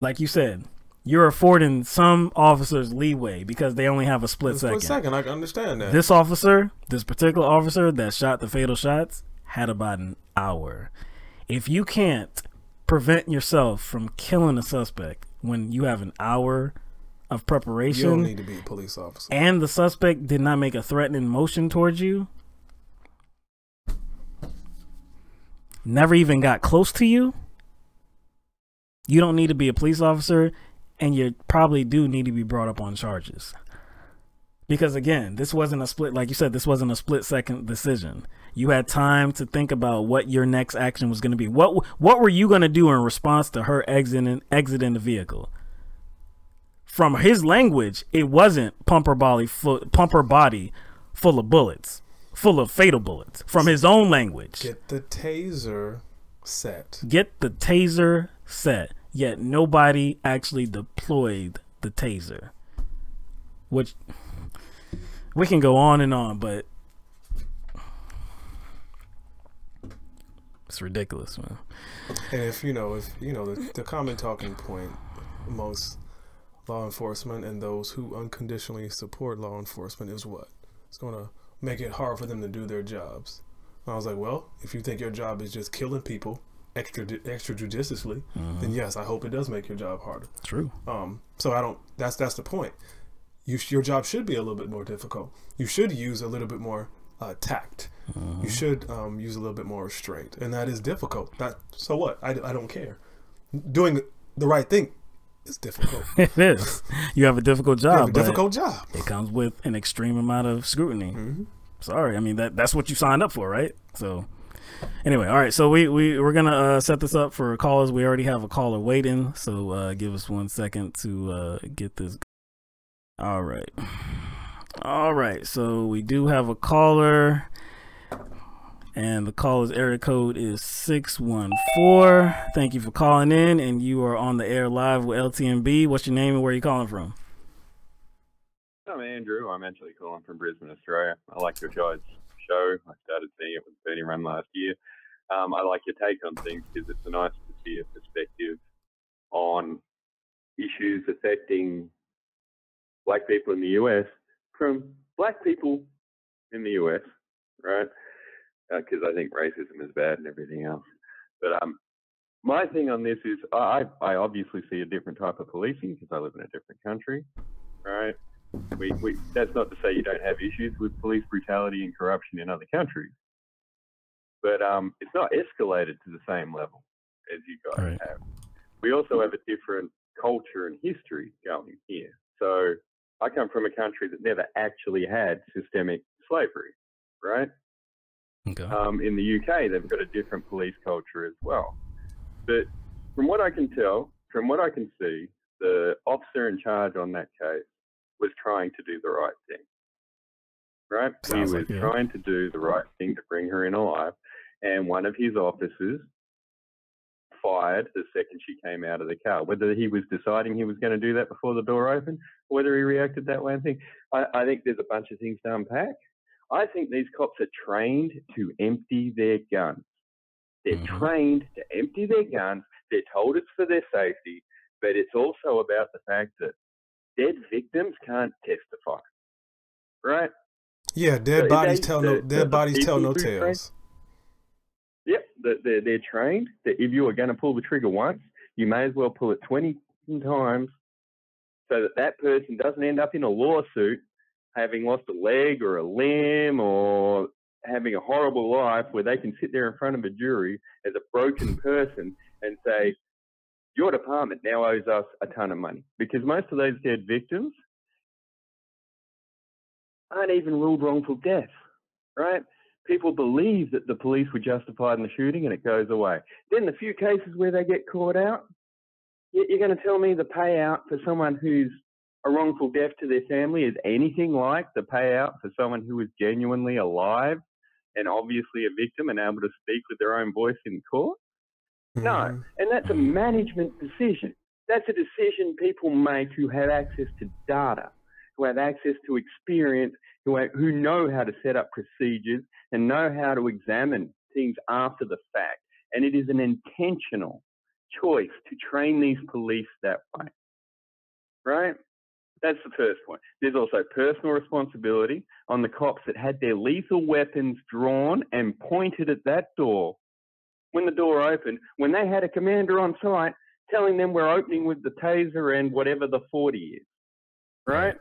Like you said, you're affording some officers leeway because they only have a split second. I can understand that. This officer, this particular officer that shot the fatal shots, had about an hour. If you can't prevent yourself from killing a suspect when you have an hour of preparation, you don't need to be a police officer, and the suspect did not make a threatening motion towards you, never even got close to you, you don't need to be a police officer, and you probably do need to be brought up on charges. Because again, this wasn't a split, like you said, this wasn't a split second decision. You had time to think about what your next action was going to be. What were you going to do in response to her exiting the vehicle? From his language, it wasn't pump her body full of bullets, full of fatal bullets. From his own language, get the taser set. Get the taser set. Yet nobody actually deployed the taser, which we can go on and on, but it's ridiculous, man. And if the common talking point amongst law enforcement and those who unconditionally support law enforcement is what? It's going to make it hard for them to do their jobs. And I was like, well, if you think your job is just killing people extrajudiciously, then yes, I hope it does make your job harder. True. So that's the point. Your job should be a little bit more difficult. You should use a little bit more tact. You should use a little bit more restraint, and that is difficult. So what? I don't care. Doing the right thing is difficult. It is. You have a difficult job. You have a difficult job. It comes with an extreme amount of scrutiny. Sorry, I mean that's what you signed up for, right? So anyway, all right. So we're gonna set this up for callers. We already have a caller waiting, so give us 1 second to get this. All right. So we do have a caller, and the caller's area code is 614. Thank you for calling in, and you are on the air live with LTMB. What's your name and where are you calling from? I'm Andrew. I'm actually calling from Brisbane, Australia. I like your guys' show. I started seeing it with the 30 run last year. I like your take on things because it's nice to see a perspective on issues affecting black people in the US from black people in the US, right? Because I think racism is bad and everything else. But my thing on this is I obviously see a different type of policing because I live in a different country, right? That's not to say you don't have issues with police brutality and corruption in other countries, but it's not escalated to the same level as you guys have. We also have a different culture and history going here. So I come from a country that never actually had systemic slavery, right? Okay. In the UK, they've got a different police culture as well. But from what I can tell, from what I can see, the officer in charge on that case was trying to do the right thing. Right? He was trying to do the right thing to bring her in alive. And one of his officers fired the second she came out of the car. Whether he was deciding he was going to do that before the door opened, or whether he reacted that way, I think there's a bunch of things to unpack. I think these cops are trained to empty their guns. They're trained to empty their guns. They're told it's for their safety, but it's also about the fact that dead victims can't testify, right? Yeah, dead bodies tell no tales. Yep, they're trained that if you are going to pull the trigger once, you may as well pull it 20 times so that person doesn't end up in a lawsuit having lost a leg or a limb or having a horrible life where they can sit there in front of a jury as a broken person and say, your department now owes us a ton of money. Because most of those dead victims aren't even ruled wrongful death, right? People believe that the police were justified in the shooting and it goes away. Then the few cases where they get caught out, you're going to tell me the payout for someone who's a wrongful death to their family is anything like the payout for someone who is genuinely alive and obviously a victim and able to speak with their own voice in court? No, and that's a management decision. That's a decision people make who have access to data, who have access to experience, who know how to set up procedures and know how to examine things after the fact. And it is an intentional choice to train these police that way, right? That's the first point. There's also personal responsibility on the cops that had their lethal weapons drawn and pointed at that door when the door opened, when they had a commander on site telling them we're opening with the taser and whatever the 40 is, right?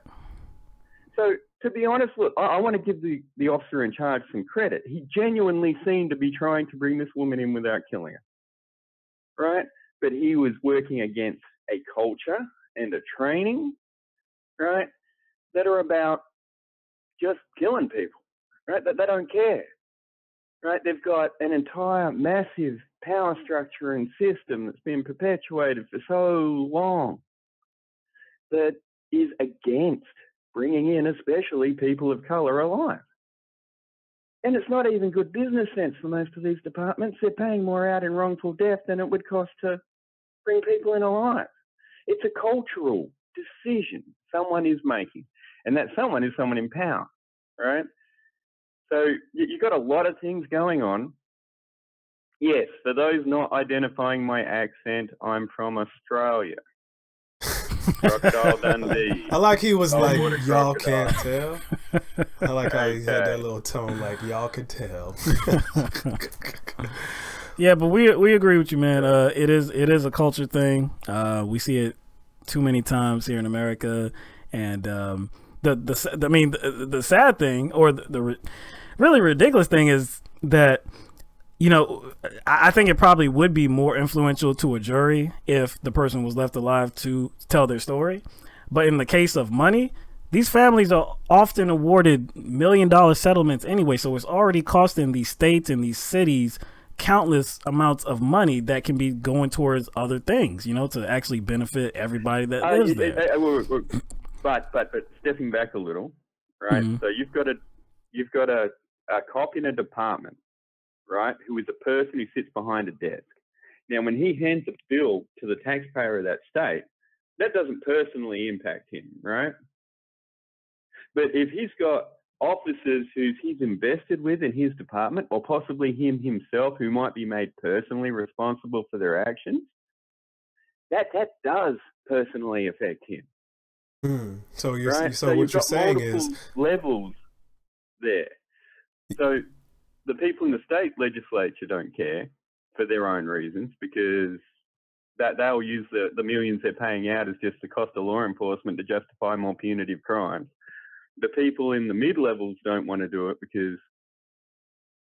So to be honest, look, I want to give the officer in charge some credit. He genuinely seemed to be trying to bring this woman in without killing her, right? But he was working against a culture and a training, right, that are about just killing people, right? That they don't care, right? They've got an entire massive power structure and system that's been perpetuated for so long that is against bringing in especially people of colour alive. And it's not even good business sense for most of these departments. They're paying more out in wrongful death than it would cost to bring people in alive. It's a cultural decision someone is making, and that someone is someone in power, right? So you've got a lot of things going on. Yes, for those not identifying my accent, I'm from Australia. Crocodile Dundee. I like he was like, y'all can't tell. I like how he had that little tone, like, y'all can tell. Yeah, but we agree with you, man. It is a culture thing. We see it too many times here in America, and the sad thing, or the really ridiculous thing, is that, you know, I think it probably would be more influential to a jury if the person was left alive to tell their story. But in the case of money, these families are often awarded $1 million settlements anyway, so it's already costing these states and these cities countless amounts of money that can be going towards other things, you know, to actually benefit everybody that lives there. But stepping back a little, right? So you've got a cop in a department, right, who is a person who sits behind a desk. Now, when he hands a bill to the taxpayer of that state, that doesn't personally impact him, right? But if he's got officers who he's invested with in his department, or possibly him himself, who might be made personally responsible for their actions, that does personally affect him. So what you're saying is levels there. So the people in the state legislature don't care for their own reasons, because that they'll use the millions they're paying out as just the cost of law enforcement to justify more punitive crimes. The people in the mid-levels don't want to do it, because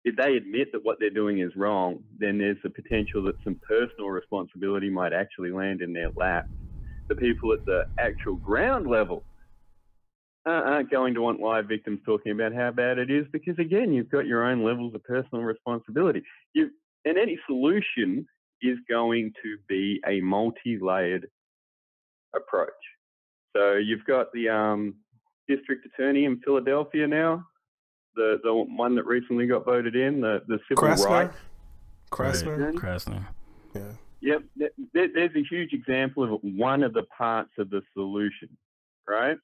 if they admit that what they're doing is wrong, then there's the potential that some personal responsibility might actually land in their lap. The people at the actual ground level aren't going to want live victims talking about how bad it is, because, again, you've got your own levels of personal responsibility. And any solution is going to be a multi-layered approach. So you've got the district attorney in Philadelphia now, the one that recently got voted in, the civil rights. Krasner. Yeah. Yep. There's a huge example of one of the parts of the solution, right?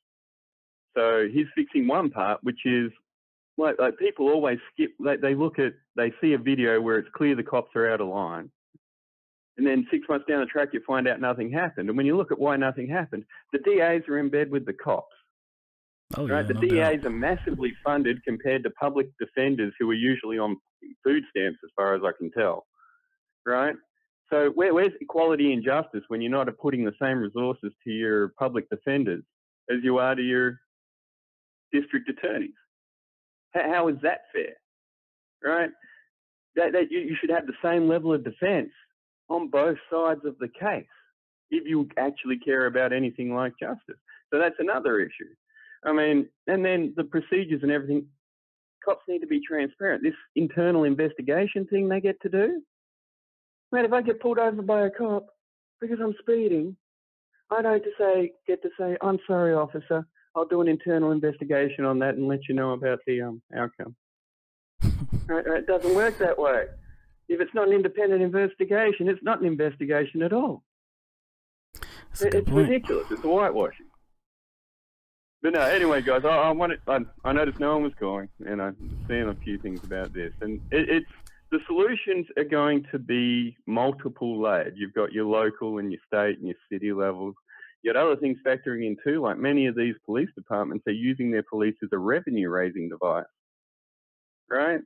So he's fixing one part, which is like people always skip. They see a video where it's clear the cops are out of line. And then 6 months down the track, you find out nothing happened. And when you look at why nothing happened, the DAs are in bed with the cops. Oh, right? Yeah, the DAs are massively funded compared to public defenders who are usually on food stamps, as far as I can tell. Right? So where's equality and justice when you're not putting the same resources to your public defenders as you are to your district attorneys? How is that fair? Right? That you should have the same level of defense on both sides of the case if you actually care about anything like justice. So that's another issue. I mean, and then the procedures and everything, cops need to be transparent. This internal investigation thing they get to do, man, if I get pulled over by a cop because I'm speeding, I don't get to say, I'm sorry, officer, I'll do an internal investigation on that and let you know about the outcome. Right? It doesn't work that way. If it's not an independent investigation, it's not an investigation at all. It's ridiculous. It's whitewashing. But no, anyway, guys, I noticed no one was calling, and I'm seeing a few things about this. And the solutions are going to be multiple layered. You've got your local and your state and your city levels. You got other things factoring in too, like many of these police departments are using their police as a revenue-raising device, right?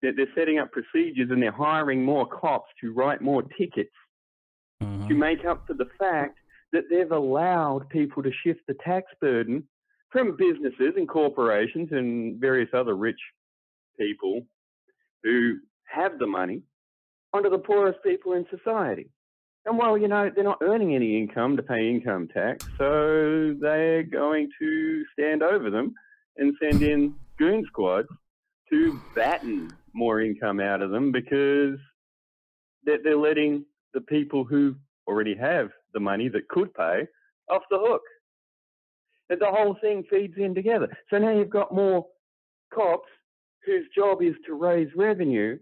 They're setting up procedures and they're hiring more cops to write more tickets to make up for the fact that they've allowed people to shift the tax burden from businesses and corporations and various other rich people who have the money onto the poorest people in society. And well, you know, they're not earning any income to pay income tax, so they're going to stand over them and send in goon squads to batten more income out of them because they're letting the people who already have the money that could pay off the hook. And the whole thing feeds in together. So now you've got more cops whose job is to raise revenue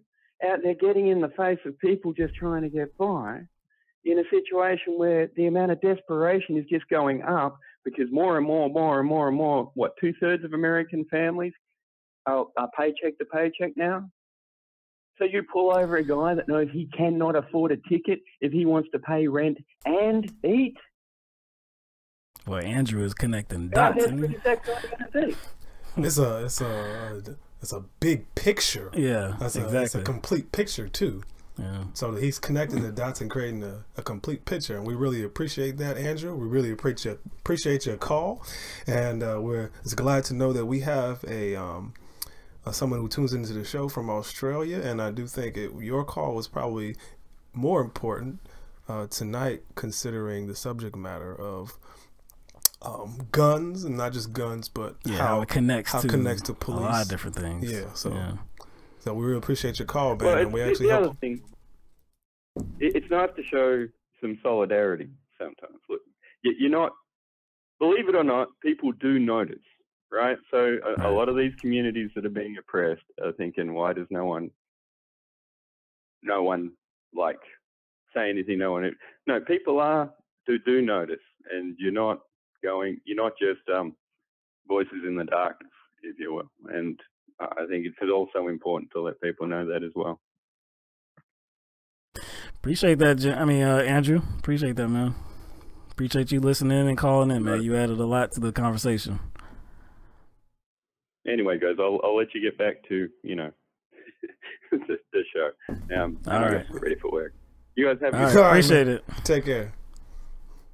out there getting in the face of people just trying to get by in a situation where the amount of desperation is just going up because more and more, 2/3 of American families are paycheck to paycheck now. So you pull over a guy that knows he cannot afford a ticket if he wants to pay rent and eat. Well, Andrew is connecting dots. It's a big picture. Yeah, exactly. It's a complete picture too. Yeah. So he's connecting the dots and creating a complete picture, and we really appreciate that, Andrew. We really appreciate your call, and we're glad to know that we have someone who tunes into the show from Australia, and I do think your call was probably more important tonight, considering the subject matter of guns, and not just guns, but how it connects to police, a lot of different things. Yeah, so we really appreciate your call, Ben. Well, and we actually the other thing, it's nice to show some solidarity sometimes. Look, you're not, believe it or not, people do notice, right? So a lot of these communities that are being oppressed are thinking, why does no one like say anything? No, people do notice, and you're not just voices in the darkness, if you will. And I think it's also important to let people know that as well. Appreciate that. Andrew, appreciate that, man. Appreciate you listening and calling in, man. You added a lot to the conversation. Anyway, guys, I'll let you get back to, the show. I'm ready for work. You guys have a good time. Appreciate it. Take care.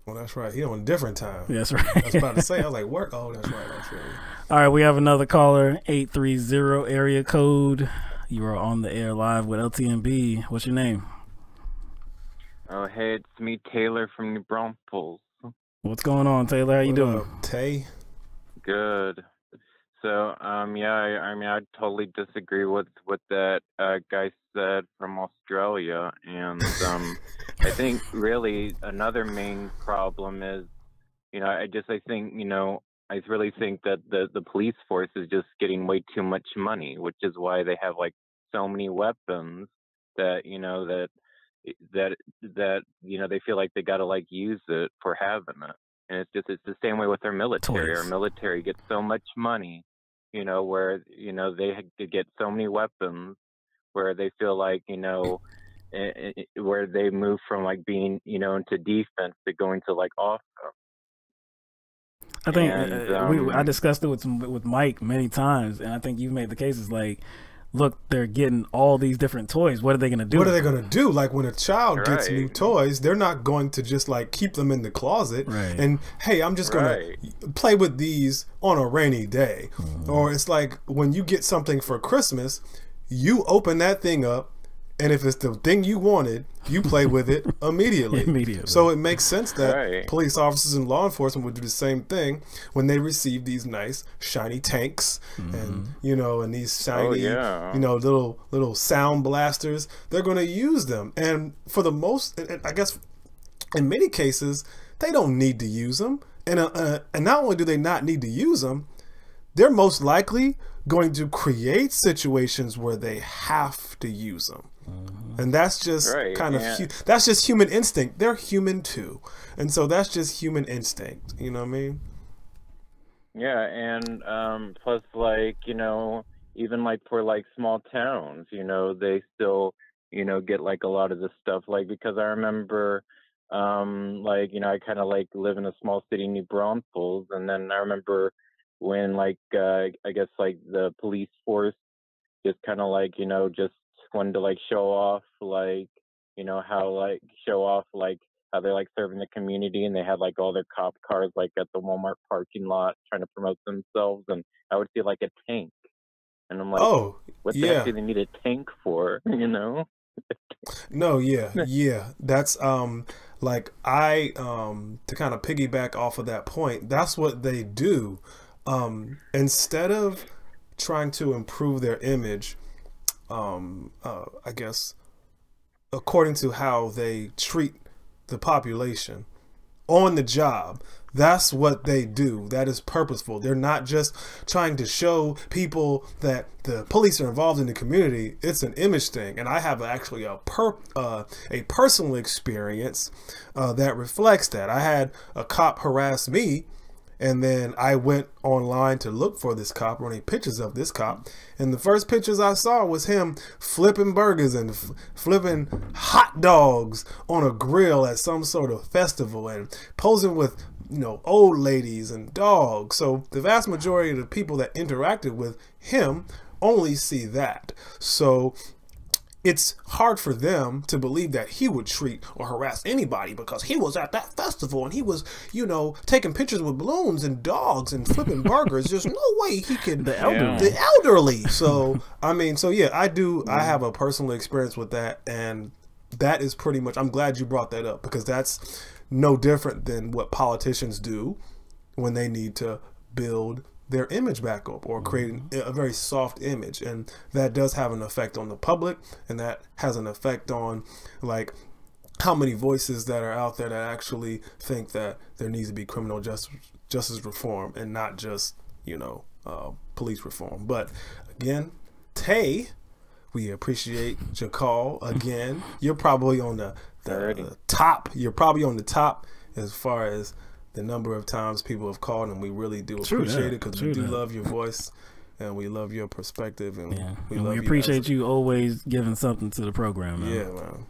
Well, that's right. He on a different time. That's right. I was about to say, I was like, work? Oh, that's right. All right, we have another caller, 830 area code. You are on the air live with LTMB. What's your name? Oh, hey, it's me, Taylor from New Braunfels. What's going on, Taylor? How you doing? Tay? Good. So, I totally disagree with what that guy said from Australia, and I think really another main problem is, I think I really think that the police force is just getting way too much money, which is why they have like so many weapons that they feel like they got to like use it for having it. And it's the same way with our military. Our military gets so much money, where they get so many weapons, where they feel like where they move from like being into defense to going to like offense. I think I discussed it with Mike many times, and I think you've made the cases like, look, they're getting all these different toys. What are they going to do? What are they going to do? Like when a child gets new toys, they're not going to just like keep them in the closet and, hey, I'm just going to play with these on a rainy day. Or it's like when you get something for Christmas, you open that thing up, and if it's the thing you wanted, you play with it immediately. So it makes sense that police officers and law enforcement would do the same thing when they receive these nice shiny tanks and and these shiny little sound blasters. They're going to use them, and for the most, I guess, in many cases, they don't need to use them. And not only do they not need to use them, they're most likely going to create situations where they have to use them. And that's just kind of that's just human instinct. They're human too, and so that's just human instinct. You know what I mean? Yeah, and plus, like even like for like small towns, they still get like a lot of this stuff. Like because I remember, I kind of like live in a small city, New Braunfels, and then I remember when like I guess like the police force just kind of like just wanted to like show off how they're like serving the community, and they had like all their cop cars like at the Walmart parking lot trying to promote themselves, and I would see like a tank, and I'm like, what the heck do they need a tank for? No, that's like to kind of piggyback off of that point, that's what they do. Instead of trying to improve their image, I guess, according to how they treat the population on the job, that's what they do. That is purposeful. They're not just trying to show people that the police are involved in the community. It's an image thing. And I have actually a personal experience that reflects that. I had a cop harass me, and then I went online to look for this cop, running pictures of this cop. And the first pictures I saw was him flipping burgers and flipping hot dogs on a grill at some sort of festival and posing with, old ladies and dogs. So the vast majority of the people that interacted with him only see that. So it's hard for them to believe that he would treat or harass anybody because he was at that festival and he was, taking pictures with balloons and dogs and flipping burgers. There's no way he could. The elderly. So, I have a personal experience with that. And that is pretty much, I'm glad you brought that up, because that's no different than what politicians do when they need to build their image back up or create a very soft image, and that does have an effect on the public, and that has an effect on like how many voices that are out there that actually think that there needs to be criminal justice reform and not just police reform. But again, Tay, we appreciate your call again. You're probably on the top. You're probably on the top as far as the number of times people have called, and we really do appreciate it, because we do love your voice and we love your perspective, and we appreciate you always giving something to the program, man. Yeah, man.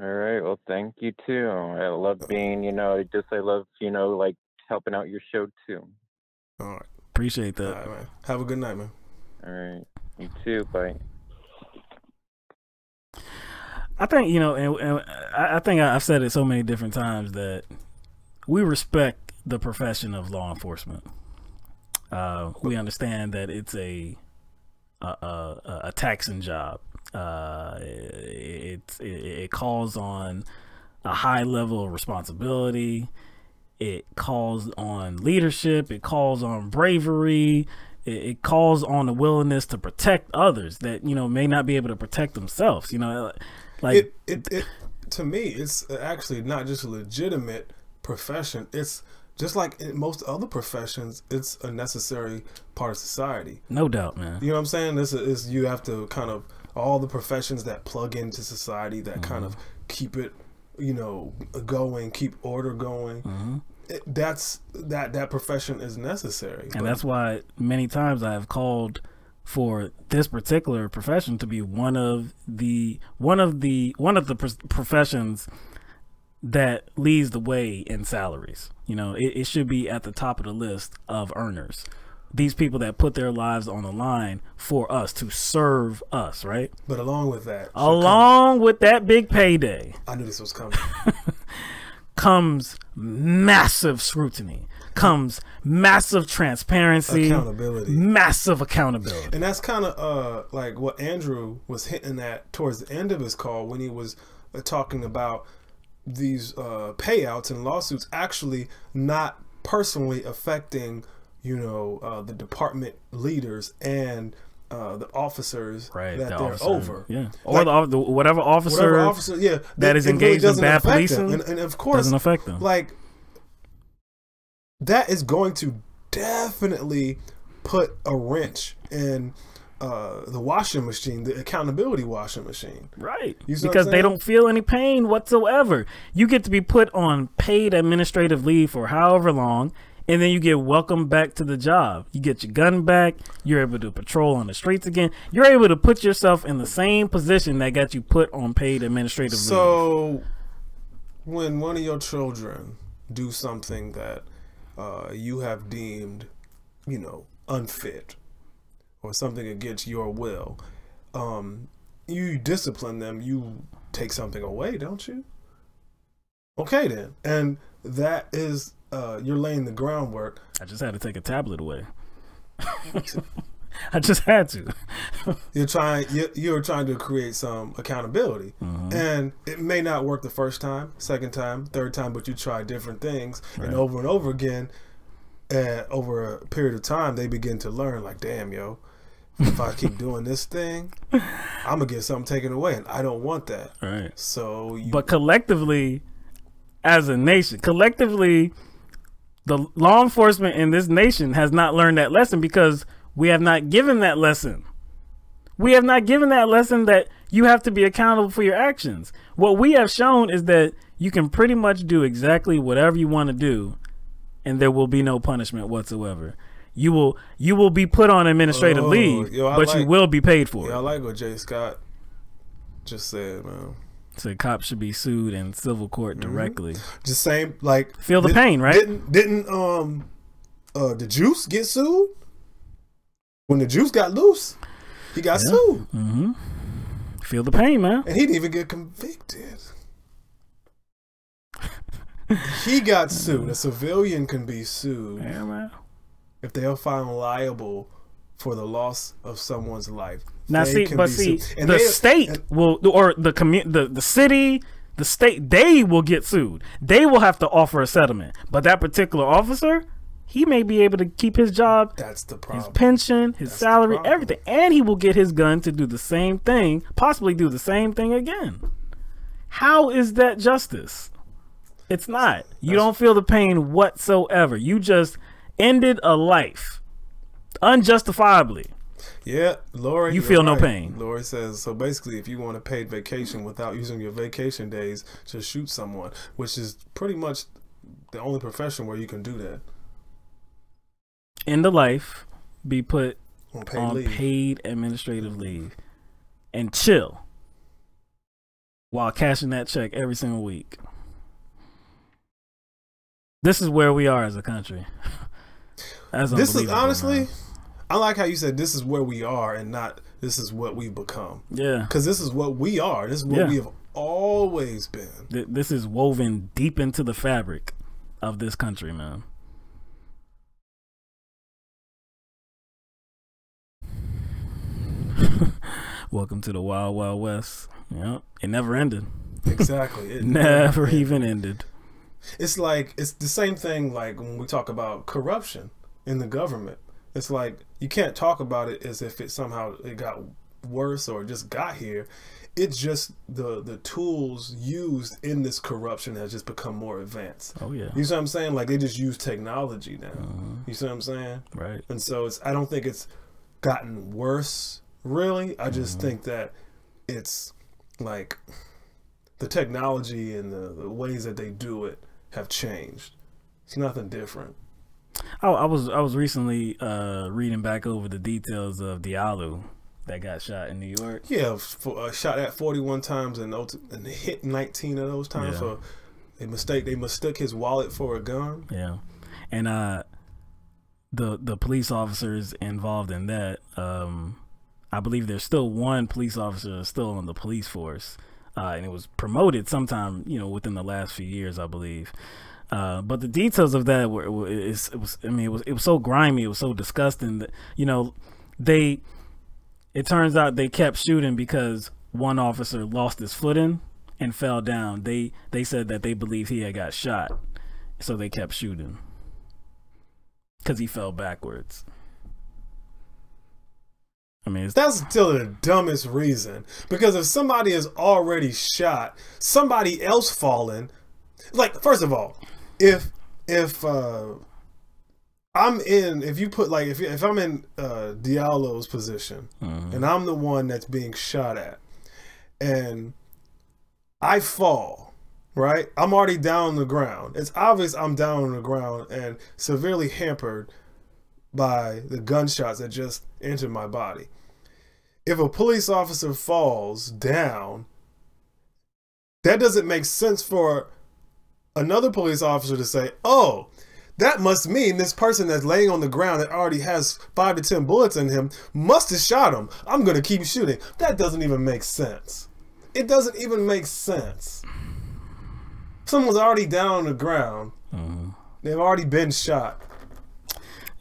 All right, well, thank you too. I love being, I love, like helping out your show too. All right, appreciate that. All right, man. Have a good night, man. All right, you too. Bye. I think, and I think I've said it so many different times that we respect the profession of law enforcement. We understand that it's a taxing job. It calls on a high level of responsibility. It calls on leadership. It calls on bravery. It calls on the willingness to protect others that may not be able to protect themselves. Like it to me, it's actually not just a legitimate profession. It's just like in most other professions, it's a necessary part of society. No doubt, man. You know what I'm saying? This is you have to kind of all the professions that plug into society that kind of keep it, you know, going, keep order going. That profession is necessary, and that's why many times I have called for this particular profession to be one of the professions that leads the way in salaries. You know, it should be at the top of the list of earners. These people that put their lives on the line for us, to serve us, right? But along with that, with that big payday, I knew this was coming, comes massive scrutiny, comes massive transparency, massive accountability. And that's kind of like what Andrew was hinting at towards the end of his call when he was talking about these payouts and lawsuits actually not personally affecting, you know, the department leaders and the officers that they're over. Yeah. Or like, whatever officer that is engaged in bad policing. And of course, doesn't affect them. Like, that is going to definitely put a wrench in the washing machine, the accountability washing machine. Right. Because they don't feel any pain whatsoever. You get to be put on paid administrative leave for however long, and then you get welcomed back to the job. You get your gun back. You're able to patrol on the streets again. You're able to put yourself in the same position that got you put on paid administrative leave. So when one of your children do something that you have deemed, you know, unfit or something against your will, you discipline them, you take something away, don't you? Okay then. And that is you're laying the groundwork. I just had to take a tablet away. I just had to. You're trying to create some accountability, and it may not work the first time, second time, third time, but you try different things, and over again, over a period of time, they begin to learn. Like, damn, yo, if I keep doing this thing, I'm gonna get something taken away, and I don't want that. Right. So, but collectively, as a nation, the law enforcement in this nation has not learned that lesson because we have not given that lesson. We have not given that lesson that you have to be accountable for your actions. What we have shown is that you can pretty much do exactly whatever you want to do, and there will be no punishment whatsoever. You will be put on administrative leave, but you will be paid for it. I like what Jay Scott just said, man. So cops should be sued in civil court directly. Just same, like, feel the pain, right? Didn't the Juice get sued? When the Juice got loose, he got sued. Feel the pain, man. And he didn't even get convicted. He got sued. A civilian can be sued if they are found liable for the loss of someone's life. Now, the state will, or the city, the state, they will get sued. They will have to offer a settlement. But that particular officer, he may be able to keep his job. That's the problem. His pension, his salary, everything. And he will get his gun to do the same thing, possibly do the same thing again. How is that justice? It's not. You don't feel the pain whatsoever. You just ended a life unjustifiably. Yeah, Lori, you feel no pain. Lori says, so basically, if you want a paid vacation without using your vacation days, just shoot someone, which is pretty much the only profession where you can do that. End of life, be put on paid administrative leave, and chill while cashing that check every single week. This is where we are as a country. This is honestly, man. I like how you said this is where we are and not this is what we've become. Yeah. Because this is what we are. This is what we have always been. This is woven deep into the fabric of this country, man. Welcome to the Wild Wild West. Yep. It never ended. Exactly. It never even ended. It's like, it's the same thing like when we talk about corruption in the government. It's like you can't talk about it as if it somehow it got worse or just got here. It's just the tools used in this corruption has just become more advanced. Oh yeah. You see what I'm saying? Like they just use technology now. You see what I'm saying? Right. And so I don't think it's gotten worse, really. I just think that it's like the technology and the ways that they do it have changed. It's nothing different. I was recently reading back over the details of Diallo that got shot in New York. Yeah, shot at 41 times and hit 19 of those times. So they mistook his wallet for a gun. Yeah, and the police officers involved in that, I believe there's still one police officer still on the police force, and it was promoted sometime within the last few years, I believe. But the details of that it was so grimy, it was so disgusting that it turns out they kept shooting because one officer lost his footing and fell down. They said that they believed he had got shot, so they kept shooting because he fell backwards. I mean, that's still the dumbest reason, because if somebody is already shot, somebody else falling, like, first of all, if I'm in, if you put like, if I'm in Diallo's position and I'm the one that's being shot at and I fall, right? I'm already down on the ground. It's obvious I'm down on the ground and severely hampered by the gunshots that just entered my body. If a police officer falls down, that doesn't make sense for another police officer to say, oh, that must mean this person that's laying on the ground that already has 5 to 10 bullets in him must have shot him. I'm going to keep shooting. That doesn't even make sense. It doesn't even make sense. Someone's already down on the ground. They've already been shot.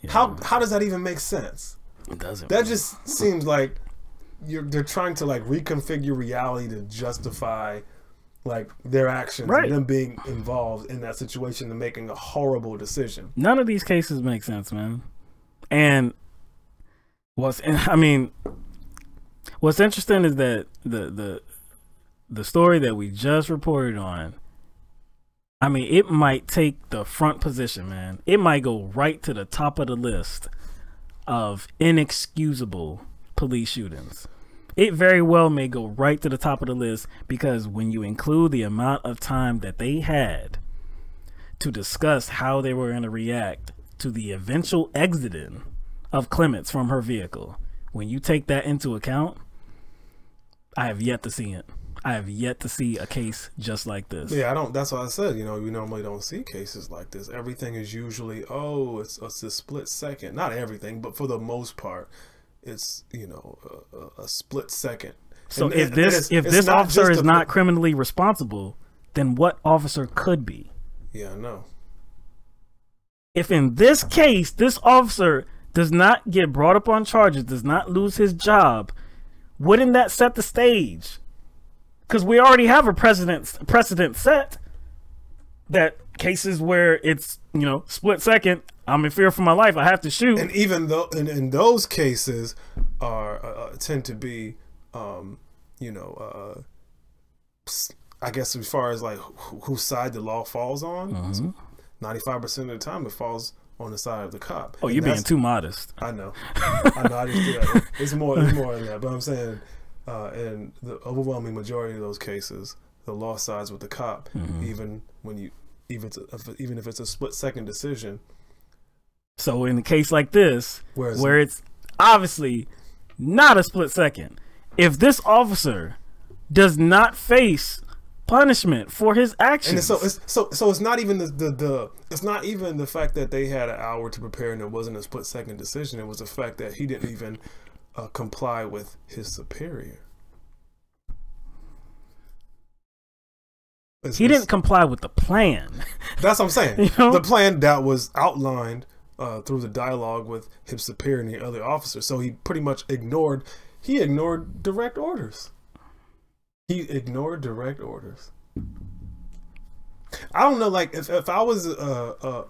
Yeah. How does that even make sense? It doesn't. That just seems like they're trying to like reconfigure reality to justify like their actions, right, and them being involved in that situation and making a horrible decision. None of these cases make sense, man. And what's interesting is that the story that we just reported on, I mean, it might take the front position, man. It might go right to the top of the list of inexcusable police shootings. It very well may go right to the top of the list, because when you include the amount of time that they had to discuss how they were going to react to the eventual exiting of Clements from her vehicle, when you take that into account, I have yet to see it. I have yet to see a case just like this. Yeah, that's what I said. We normally don't see cases like this. Everything is usually, it's a split second. Not everything, but for the most part, it's a split second. So if this officer is not criminally responsible, then what officer could be? Yeah, I know. If in this case this officer does not get brought up on charges, does not lose his job, wouldn't that set the stage? Because we already have a precedent set that cases where it's split second, I'm in fear for my life, I have to shoot. And even though in those cases tend to be I guess as far as like whose side the law falls on, 95% of the time it falls on the side of the cop. Oh, you're being too modest. I know. I just do that. It's more than that, but I'm saying in the overwhelming majority of those cases, the law sides with the cop, even if it's a split second decision. So in a case like this, where it's obviously not a split second, if this officer does not face punishment for his actions, and so it's not even it's not even the fact that they had an hour to prepare and it wasn't a split second decision. It was the fact that he didn't even comply with his superior. He didn't comply with the plan. That's what I'm saying. The plan that was outlined through the dialogue with his superior and the other officers. So he pretty much ignored direct orders. He ignored direct orders. I don't know, like if I was a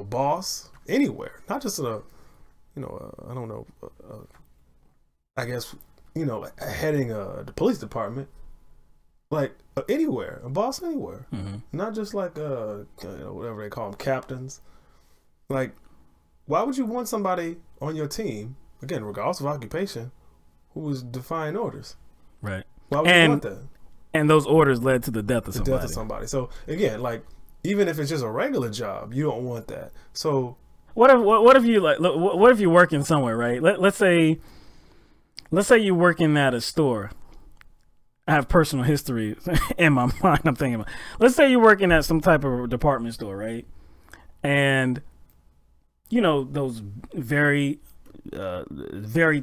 boss anywhere, not just I don't know, I guess you know, heading the police department, like anywhere, a boss anywhere, not just like you know, whatever they call them, captains. Like, why would you want somebody on your team, again, regardless of occupation, who is defying orders? Right. Why would you want that? And those orders led to the death of somebody. The death of somebody. So again, like, even if it's just a regular job, you don't want that. So what if you like? What if you're working somewhere, right? Let's say you're working at a store. I have personal history in my mind. I'm thinking about. Let's say you're working at some type of department store, right? And you know those very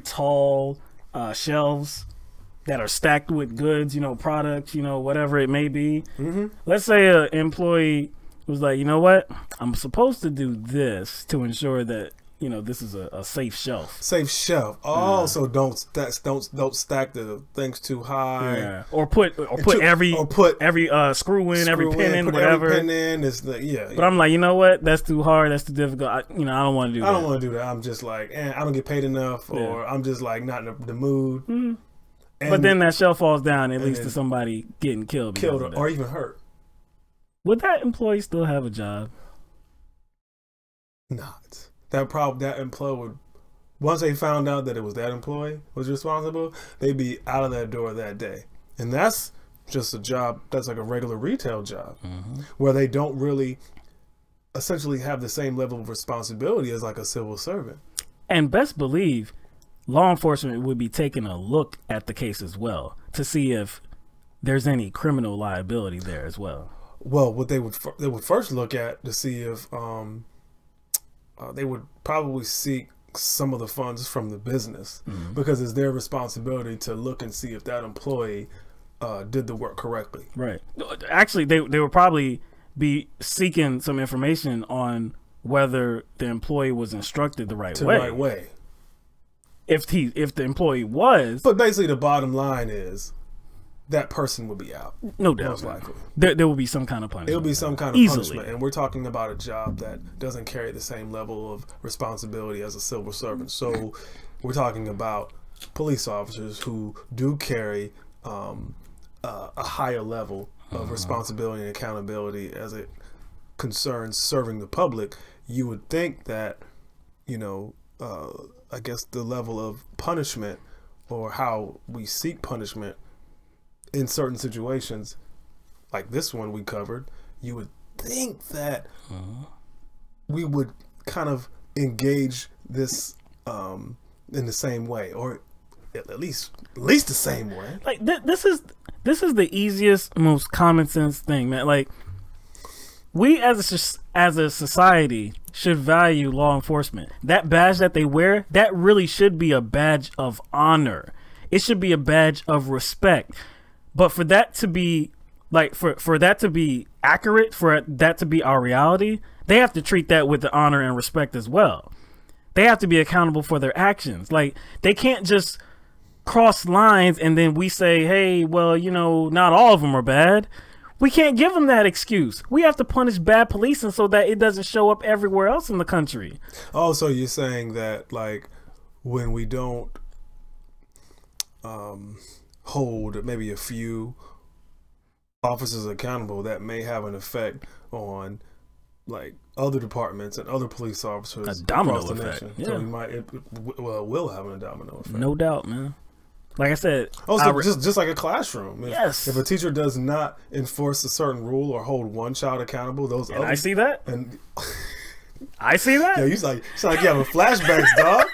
tall shelves that are stacked with goods, you know, products, you know, whatever it may be. Let's say an employee was like, you know what, I'm supposed to do this to ensure that, you know, this is a safe shelf. Safe shelf. Oh, so don't stack the things too high. Yeah. Or put every screw in, every pin in, whatever. Every pin in is But I'm like, you know what? That's too hard. That's too difficult. I don't want to do that. I don't want to do that. I'm just like, I don't get paid enough, or I'm just like not in the mood. But then that shelf falls down, it leads to somebody getting killed or even hurt. Would that employee still have a job? Not. That employee would, once they found out that it was that employee was responsible, they'd be out of that door that day. And that's just a job that's like a regular retail job, where they don't really essentially have the same level of responsibility as like a civil servant. And best believe law enforcement would be taking a look at the case as well to see if there's any criminal liability there as well. Well, what they would first look at to see if they would probably seek some of the funds from the business, because it's their responsibility to look and see if that employee did the work correctly. Right. Actually, they would probably be seeking some information on whether the employee was instructed the right way. If the employee was, but basically the bottom line is that person would be out. No doubt. Most likely. There will be some kind of punishment. It'll be some kind of punishment. And we're talking about a job that doesn't carry the same level of responsibility as a civil servant. So we're talking about police officers who do carry a higher level of responsibility and accountability as it concerns serving the public. You would think that, you know, I guess the level of punishment or how we seek punishment in certain situations like this one we covered, you would think that we would kind of engage this in the same way, or at least the same way. Like this is the easiest, most common sense thing, man. Like, we as a society should value law enforcement. That badge that they wear, that really should be a badge of honor. It should be a badge of respect. But for that to be like, for that to be accurate, for that to be our reality, they have to treat that with the honor and respect as well. They have to be accountable for their actions. Like, they can't just cross lines and then we say, hey, well, you know, not all of them are bad. We can't give them that excuse. We have to punish bad policing so that it doesn't show up everywhere else in the country. Oh, so you're saying that, like, when we don't hold maybe a few officers accountable, that may have an effect on, like, other departments and other police officers across the nation. Yeah. So it will have a domino effect. No doubt, man. Like I said, just like a classroom. If a teacher does not enforce a certain rule or hold one child accountable, I see that. And I see that. Yo, you like you having flashbacks, dog.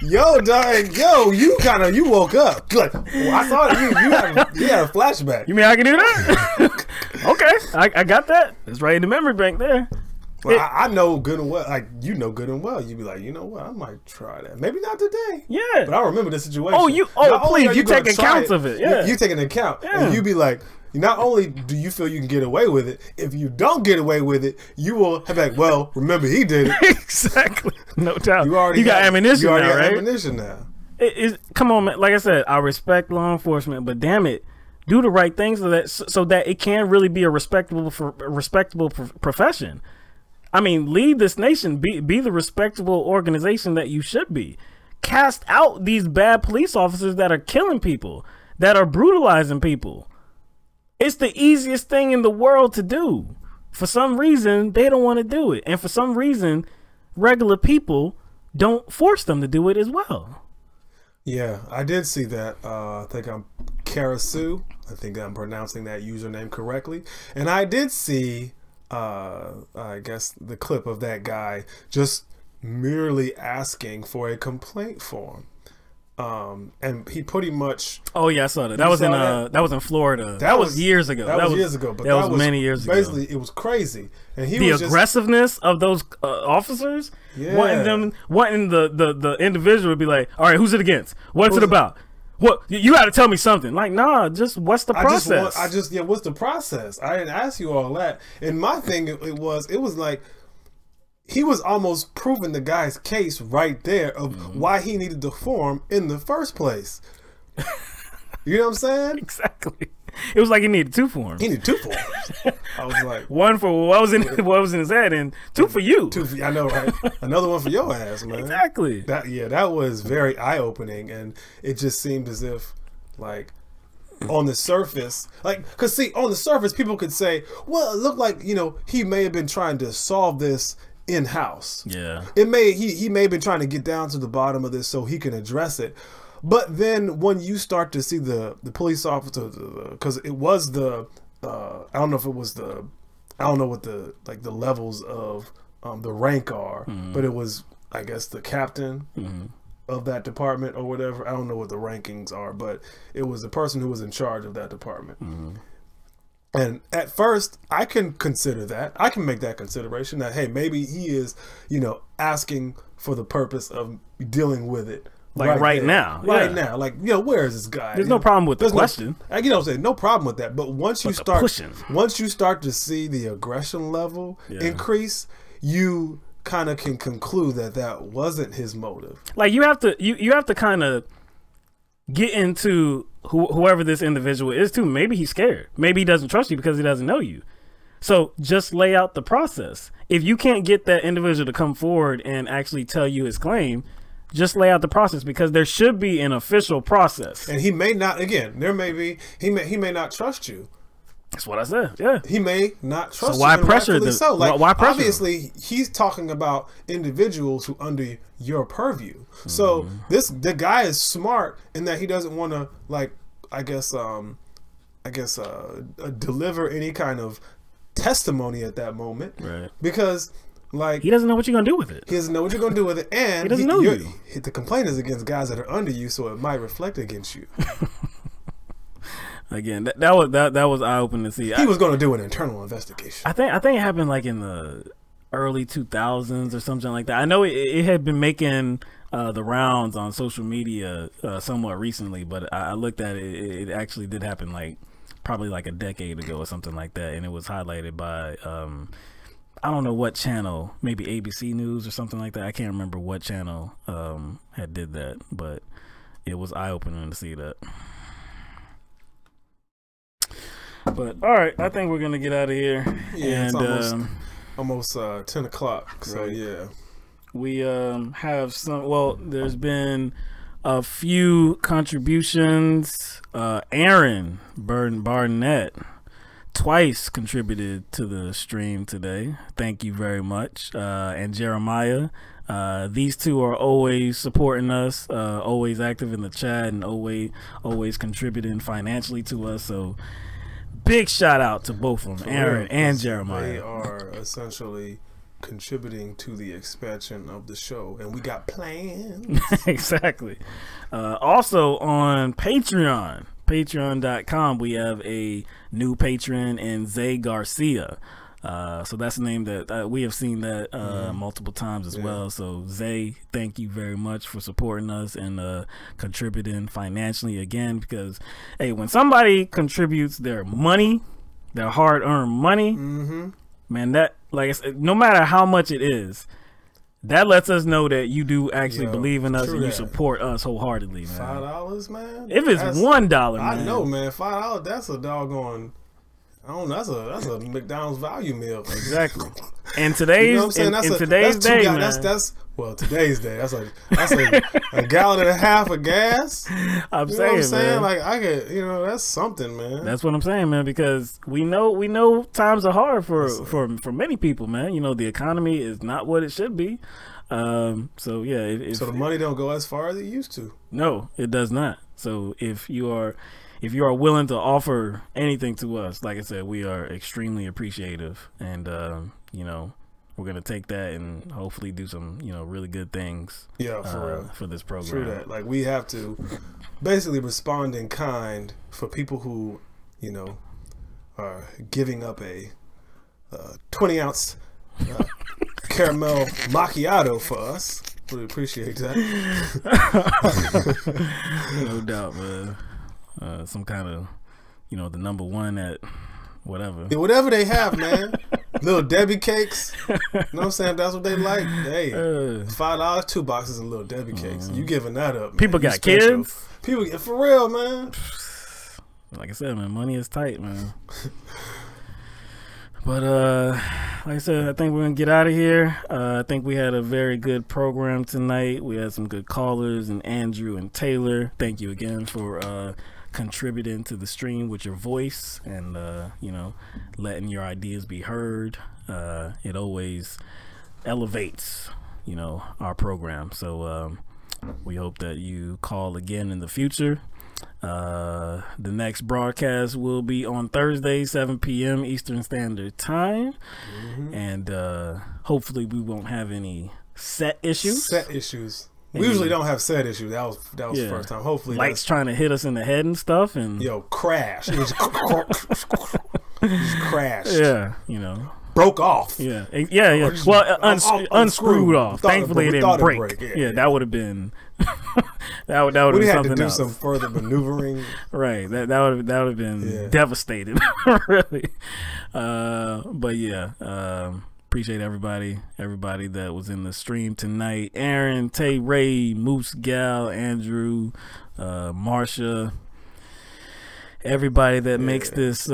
Yo, dog. Yo, you woke up. Like, well, I saw that you had a flashback. You mean I can do that? Okay, I got that. It's right in the memory bank there. Well, I know good and well, like, you know good and well, you'd be like, you know what, I might try that. Maybe not today. Yeah. But I remember the situation. Please, you take accounts of it. Yeah. You take an account. Yeah. And you be like, not only do you feel you can get away with it, if you don't get away with it, you will have like, well, remember he did it. Exactly. No doubt. You got ammunition now, right? You already got ammunition now. Come on, man. Like I said, I respect law enforcement, but damn it, do the right things so that it can really be a respectable profession. I mean, lead this nation, be the respectable organization that you should be. cast out these bad police officers that are killing people, that are brutalizing people. It's the easiest thing in the world to do. For some reason, they don't want to do it. And for some reason, regular people don't force them to do it as well. Yeah, I did see that. I think I'm Karasu. I think I'm pronouncing that username correctly. And I did see, I guess, the clip of that guy just merely asking for a complaint form. And he pretty much. Oh yeah, I saw that. That was in Florida. That was years ago. That was years ago. But that was many years ago. Basically, it was crazy. And he the was aggressiveness of those officers, wanting the individual to be like, all right, who's it against? What's it about? What, you got to tell me something. Like, nah, just what's the process? What's the process? I didn't ask you all that. And my thing, it was like, he was almost proving the guy's case right there of why he needed the form in the first place. You know what I'm saying? Exactly. It was like he needed 2 forms. He needed 2 forms. I was like, one for what was in his head, and 2 for you. 2 for, I know, right? Another one for your ass, man. Exactly. That was very eye-opening, and it just seemed as if, like, on the surface, because see, on the surface, people could say, well, it looked like, he may have been trying to solve this in-house. Yeah. He may have been trying to get down to the bottom of this so he can address it. But then when you start to see the police officer, because it was I don't know if it was I don't know what the levels of the rank are, but it was, I guess, the captain of that department or whatever. I don't know what the rankings are, but it was the person who was in charge of that department. And at first, I can consider that. I can make that consideration that, hey, maybe he is, asking for the purpose of dealing with it. Like right now. Right now. Like, where is this guy? There's no problem with the question. No problem with that. But once you start to see the aggression level increase, you kind of can conclude that wasn't his motive. Like, you have to kind of get into whoever this individual is too. Maybe he's scared. Maybe he doesn't trust you because he doesn't know you. So just lay out the process. If you can't get that individual to come forward and actually tell you his claim, just lay out the process, because there should be an official process. And he may not, again, he may not trust you. That's what I said. Yeah. He may not trust you. Why pressure them? So, like, why pressure obviously, he's talking about individuals who under your purview. So the guy is smart in that he doesn't want to, like, deliver any kind of testimony at that moment, right? Because, like, he doesn't know what you're gonna do with it. He doesn't know what you're gonna do with it, and he doesn't know you. The complaint is against guys that are under you, so it might reflect against you. Again, that was eye opening to see. He was going to do an internal investigation. I think it happened like in the early 2000s or something like that. I know it had been making the rounds on social media somewhat recently, but I looked at it. It actually did happen probably a decade ago or something like that, and it was highlighted by I don't know what channel, maybe ABC News or something like that. I can't remember what channel had did that, but it was eye opening to see that. But all right, I think we're gonna get out of here. Yeah, and it's almost 10 o'clock. So right. Yeah, we have some. Well, there's been a few contributions. Aaron Barnett twice contributed to the stream today. Thank you very much. And Jeremiah. These two are always supporting us, always active in the chat, and always contributing financially to us. So big shout out to both of them, Aaron and Jeremiah. They are essentially contributing to the expansion of the show, and we got plans. Exactly. Also on patreon.com, we have a new patron in Zay Garcia. So that's a name that we have seen that multiple times as well. So Zay, thank you very much for supporting us and contributing financially again, because hey, when somebody contributes their money, their hard-earned money, man, that, like I said, no matter how much it is, that lets us know that you do actually believe in us and you support us wholeheartedly, man. $5, man. If it's $1, man. I know, man. $5, that's a doggone. I don't know, that's a McDonald's value meal. Exactly. And today's, you know what I'm saying? Today's day, man. Well, today's day. That's a gallon and a half of gas. I'm saying, what I'm saying? Man. Like I get, that's something, man. That's what I'm saying, man. Because we know times are hard for many people, man. The economy is not what it should be. So yeah. So the money don't go as far as it used to. No, it does not. So if you are willing to offer anything to us, like I said, we are extremely appreciative, and we're gonna take that and hopefully do some really good things. Yeah, for this program. True that. Like we have to basically respond in kind for people who are giving up a 20-ounce caramel macchiato for us. Really appreciate that. No doubt, man. Some kind of the number one at whatever. Yeah, whatever they have, man. Little Debbie cakes. You know what I'm saying? That's what they like. Hey, $5, 2 boxes of Little Debbie cakes. You giving that up, man. People got kids. People for real, man. Like I said, man, money is tight, man. But like I said, I think we're gonna get out of here. I think we had a very good program tonight. We had some good callers, and Andrew and Taylor. Thank you again for contributing to the stream with your voice and letting your ideas be heard. It always elevates our program. So we hope that you call again in the future. The next broadcast will be on Thursday, 7 p.m. Eastern Standard Time. And hopefully we won't have any set issues. We usually don't have set issues. That was the first time. Hopefully lights trying to hit us in the head and stuff, and crash. It just crashed. Yeah, broke off. Yeah. Well, unscrewed off. Thankfully, it didn't break. Yeah, that would have been. that would have been had something to do else. some further maneuvering. Right. That would have been devastating. Really. But yeah. Appreciate everybody that was in the stream tonight. Aaron, Tay Ray, Moose Gal, Andrew, Marsha, everybody that makes this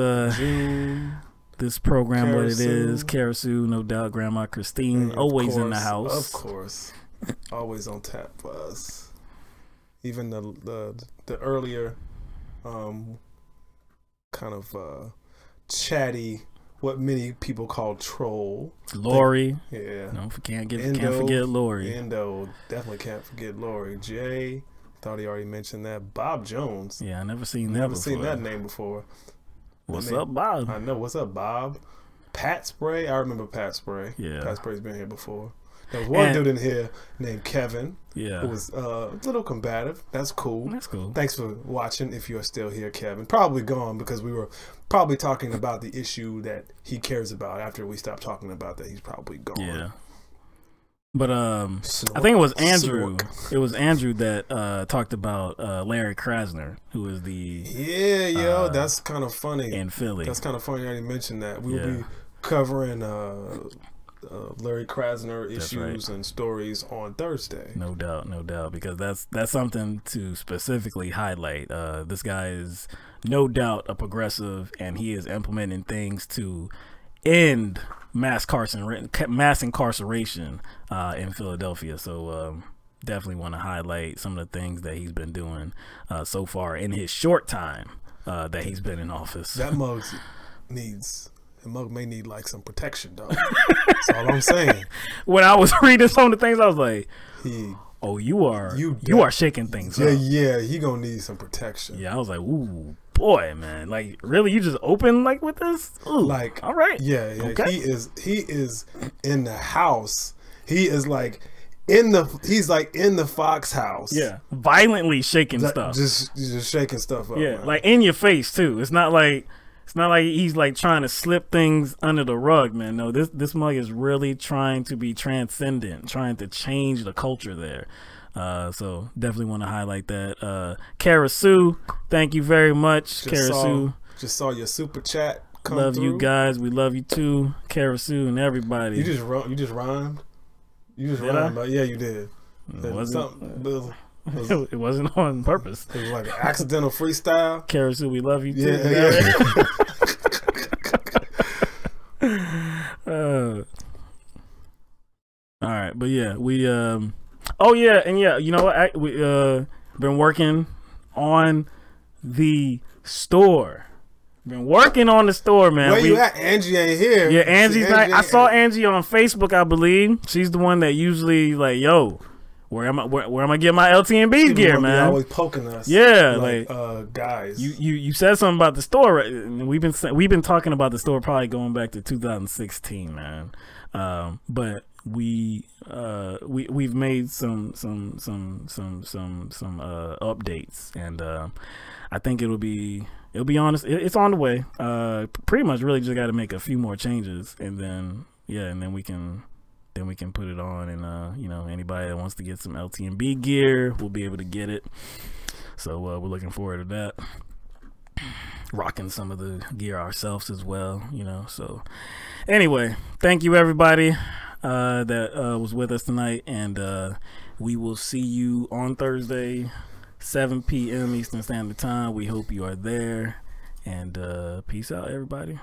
this program what it is. Karasu, no doubt, Grandma Christine, always in the house. Of course. Always on tap for us. Even the earlier kind of chatty, what many people call troll. Lori. Yeah. No, can't forget Lori. Endo, definitely can't forget Lori. Jay, thought he already mentioned that. Bob Jones. Yeah, I never seen that name before. What's up, Bob? I know. What's up, Bob? Pat Spray. I remember Pat Spray. Yeah. Pat Spray's been here before. There was one dude in here named Kevin. Yeah. Who was a little combative. That's cool. That's cool. Thanks for watching. If you're still here, Kevin. Probably gone because we were probably talking about the issue that he cares about. After we stopped talking about that, he's probably gone. Yeah. But I think it was Andrew. It was Andrew that talked about Larry Krasner, who is the that's kind of funny in Philly. That's kind of funny. I already mentioned that we will be covering Larry Krasner issues and stories on Thursday. No doubt, because that's something to specifically highlight. This guy is no doubt a progressive, and he is implementing things to end mass incarceration in Philadelphia. So definitely want to highlight some of the things that he's been doing so far in his short time that he's been in office. That mug may need like some protection, though. That's all I'm saying. When I was reading some of the things, I was like, you are shaking things up. Yeah, he gonna need some protection. Yeah, I was like, ooh, boy, man, like really, you just open like with this? Ooh, like, all right, yeah. Okay. He is in the house. He's like in the Fox house. Yeah, violently shaking stuff. Just shaking stuff up. Yeah, man. like in your face too. It's not like he's like trying to slip things under the rug, man. No, this mug is really trying to be transcendent, trying to change the culture there. So definitely want to highlight that. Kara Sue, thank you very much. Kara Sue. Just saw your super chat come Love through. you guys. We love you too. Kara Sue and everybody. You just rhymed. You just rhymed. Yeah, you did. It wasn't on purpose. It was like an accidental freestyle. Kara Sue, we love you too. Yeah. But yeah, we oh yeah, and yeah, you know what? We been working on the store. Been working on the store, man. Where you at? Angie ain't here. Yeah, Angie's not. I saw Angie on Facebook, I believe. She's the one that usually like, yo, where am I get my LTMB gear, man? Always poking us. Yeah, like guys. You said something about the store. Right? We've been talking about the store probably going back to 2016, man. But we've made some updates, and I think it'll be honest. It's on the way. Pretty much, really just got to make a few more changes, and then we can put it on, and you know, anybody that wants to get some LTMB gear will be able to get it. So we're looking forward to that. Rocking some of the gear ourselves as well, you know. So anyway, thank you everybody that was with us tonight, and we will see you on Thursday, 7 p.m. Eastern Standard Time. We hope you are there, and peace out, everybody.